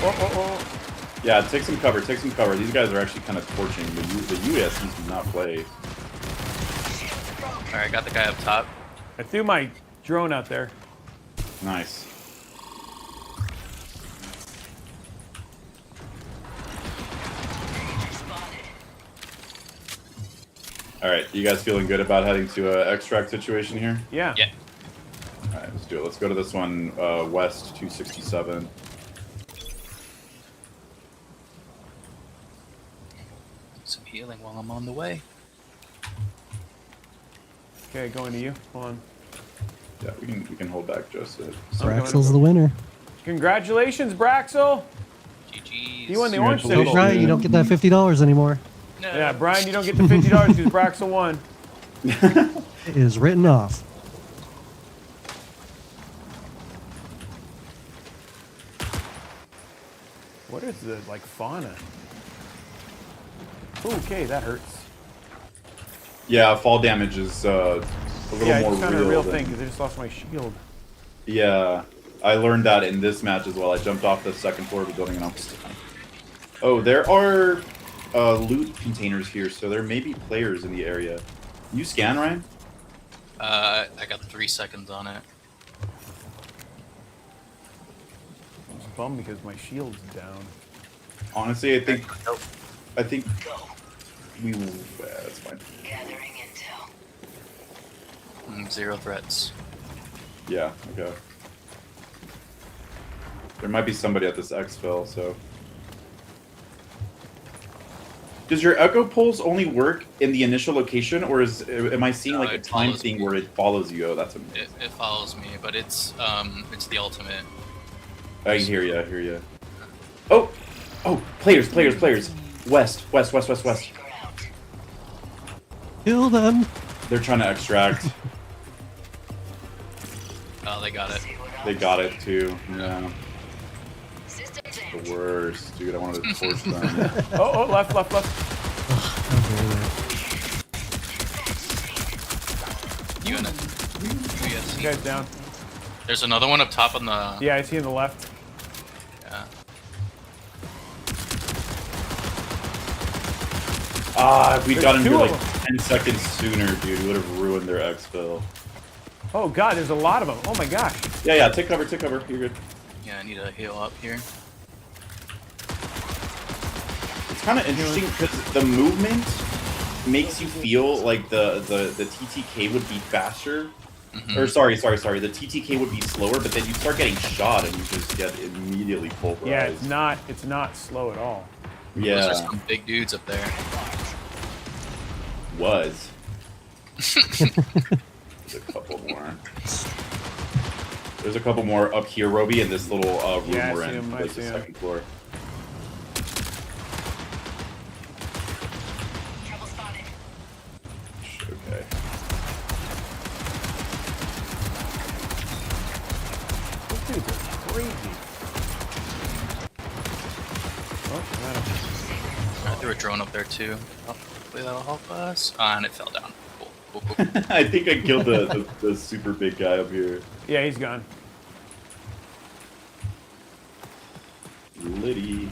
Oh. Yeah, take some cover. Take some cover. These guys are actually kind of torching. The UESCs do not play. All right, got the guy up top. I threw my drone out there. Nice. All right, you guys feeling good about heading to an extract situation here? Yeah. Yeah. All right, let's do it. Let's go to this one, west 267. Some healing while I'm on the way. Okay, going to you. Hold on. Yeah, we can hold back just a Braxel's the winner. Congratulations, Braxel. GG's. You won the orange Oh, symbol. Brian, you don't get that $50 anymore. No. Yeah, Brian, you don't get the $50 because Braxel won. It is written off. What is the like fauna? Ooh, okay, that hurts. Yeah, fall damage is a little Yeah, more it's kind real. of a real than- thing because I just lost my shield. Yeah, I learned that in this match as well. I jumped off the second floor of the building and I was stuck. Oh, there are loot containers here, so there may be players in the area. Can you scan, Ryan? I got 3 seconds on it. I'm just bummed because my shield's down. Honestly, I think we will. That's fine. Gathering intel. 0 threats. Yeah. Okay. There might be somebody at this exfil, so. Does your echo pulse only work in the initial location, or am I seeing like a time thing where it follows you? Oh, that's amazing. It follows me, but it's the ultimate. I hear you. I hear you. Oh, players. West. Kill them. They're trying to extract. Oh, they got it. They got it too. Yeah. The worst, dude. I wanted to torch them. Oh, left. How dare You in it. This guy's down. There's another one up top on the. Yeah, I see on the left. Yeah. If we'd gotten here like 10 seconds sooner, dude, we would have ruined their exfil. Oh god, there's a lot of them. Oh my gosh. Yeah, take cover. You're good. Yeah, I need to heal up here. It's kind of interesting because the movement makes you feel like the TTK would be faster. Or sorry, the TTK would be slower, but then you start getting shot and you just get immediately pulverized. Yeah, it's not slow at all. Yeah. Those are some big dudes up there. Was. There's a couple more. There's a couple more up here, Robey, in this little room Yeah, we're I see in, him, I like see the him. second floor. Okay. Those dudes are crazy. Oh, got him. I threw a drone up there too. Hopefully that'll help us. And it fell down. Cool. I think I killed the super big guy up here. Yeah, he's gone. Liddy.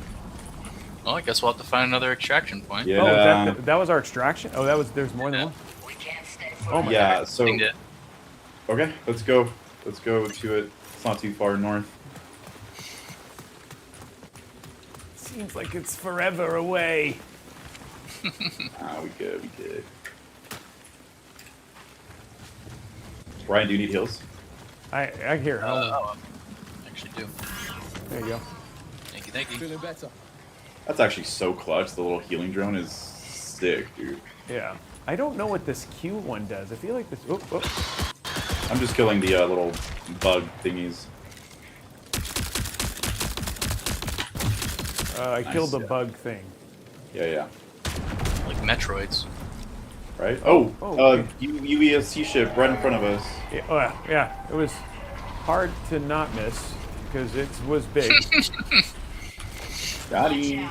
Well, I guess we'll have to find another extraction point. Yeah. Oh, that was our extraction? Oh, there's more than one? Oh my Yeah, god. so okay, let's go. Let's go to it. It's not too far north. Seems like it's forever away. We good. Brian, do you need heals? I hear. I actually do. There you go. Thank you. Feeling better. That's actually so clutch. The little healing drone is sick, dude. Yeah. I don't know what this Q one does. I feel like this. Oh. I'm just killing the little bug thingies. I Nice, killed the yeah. bug thing. Yeah. Like Metroids. right? okay. UESC ship right in front of us. Yeah, yeah, it was hard to not miss because it was big. Got him.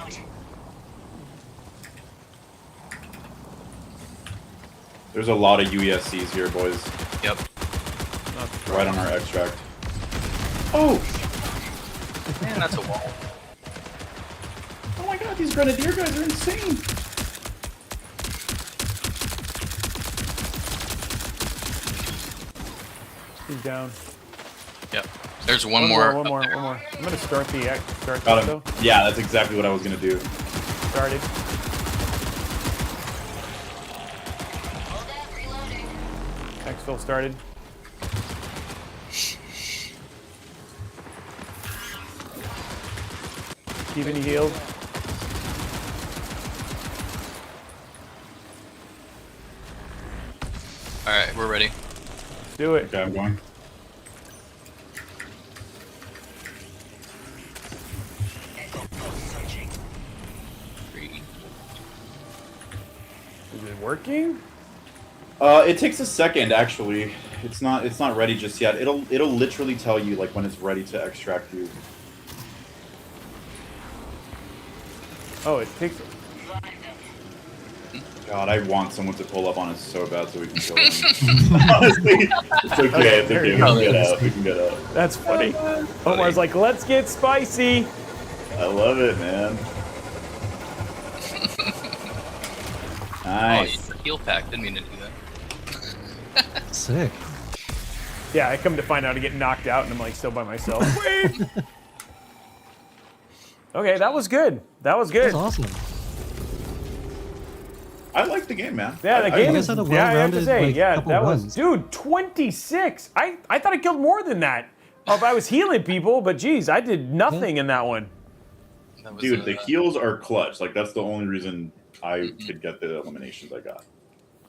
There's a lot of UESCs here, boys. Yep. Right on our extract. Oh! Man, that's a wall. Oh my god, these Grenadier guys are insane! He's down. Yep. There's one more. One more. I'm gonna start the Got him. though. Yeah, that's exactly what I was gonna do. Started. Exfil started. Keeping you healed. Alright, we're ready. Let's do it. Okay, I'm going. Is it working? It takes a second actually. It's not ready just yet. It'll literally tell you like when it's ready to extract you. Oh, it takes. God, I want someone to pull up on us so bad so we can kill them. Honestly, it's okay. It's okay. We can get out. We can get out. That's funny. Omar's like, let's get spicy. I love it, man. Nice. Oh, heal pack. Didn't mean to do that. Sick. Yeah, I come to find out I get knocked out and I'm like still by myself. Wait. Okay, that was good. That was good. That's awesome. I like the game, man. Yeah, the game is. is. Yeah, I have to say, like, yeah, couple that runs. was, dude, 26. I thought I killed more than that. Oh, if I was healing people, but geez, I did nothing in that one. That was, Dude, the heals are clutch. Like that's the only reason I could get the eliminations I got.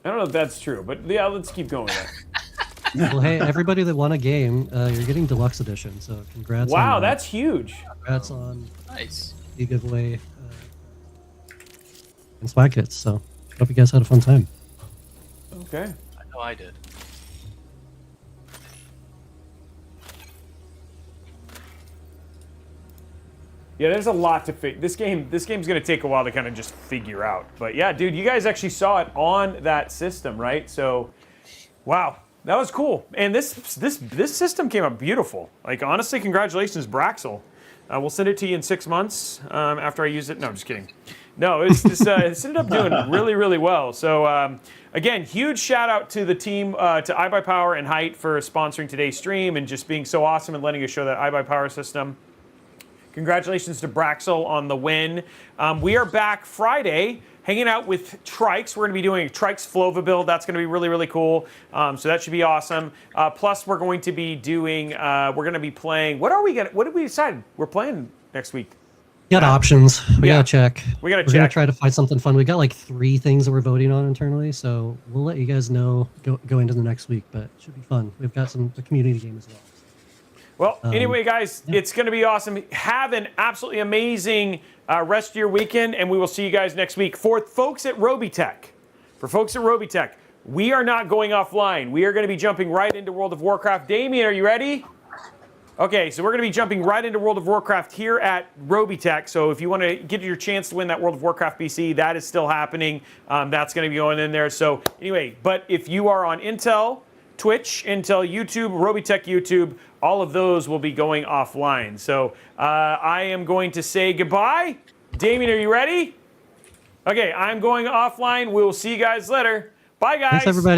I don't know if that's true, but yeah, let's keep going with that. Well, hey, everybody that won a game, you're getting deluxe edition. So congrats. Wow, on that's huge. Congrats on nice. the giveaway and swag kits. So hope you guys had a fun time. Okay. I know I did. Yeah, there's a lot to figure. This game's gonna take a while to kind of just figure out. But yeah, dude, you guys actually saw it on that system, right? So, wow, that was cool. And this system came out beautiful. Like honestly, congratulations, Braxel. We'll send it to you in 6 months after I use it. No, I'm just kidding. No, it's ended up doing really, really well. So again, huge shout out to the team, to iBuyPower and Hyte for sponsoring today's stream and just being so awesome and letting us show that iBuyPower system. Congratulations to Braxel on the win. We are back Friday hanging out with Trikes. We're going to be doing a Trikes Flova build. That's going to be really, really cool. So that should be awesome. Plus, we're going to be doing, we're going to be playing, what did we decide? We're playing next week. We got options. We gotta check. We gotta We're gonna try to find something fun. We got like 3 things that we're voting on internally, so we'll let you guys know go into the next week. But it should be fun. We've got a community game as well. Well, anyway, guys, it's going to be awesome. Have an absolutely amazing rest of your weekend, and we will see you guys next week. For folks at Robeytech, we are not going offline. We are going to be jumping right into World of Warcraft. Damien, are you ready? Okay, so we're going to be jumping right into World of Warcraft here at Robeytech. So if you want to get your chance to win that World of Warcraft PC, that is still happening. That's going to be going in there. So anyway, but if you are on Intel, Twitch, Intel, YouTube, Robeytech YouTube, all of those will be going offline. So I am going to say goodbye. Damien, are you ready? Okay, I'm going offline. We'll see you guys later. Bye, guys. Thanks, everybody.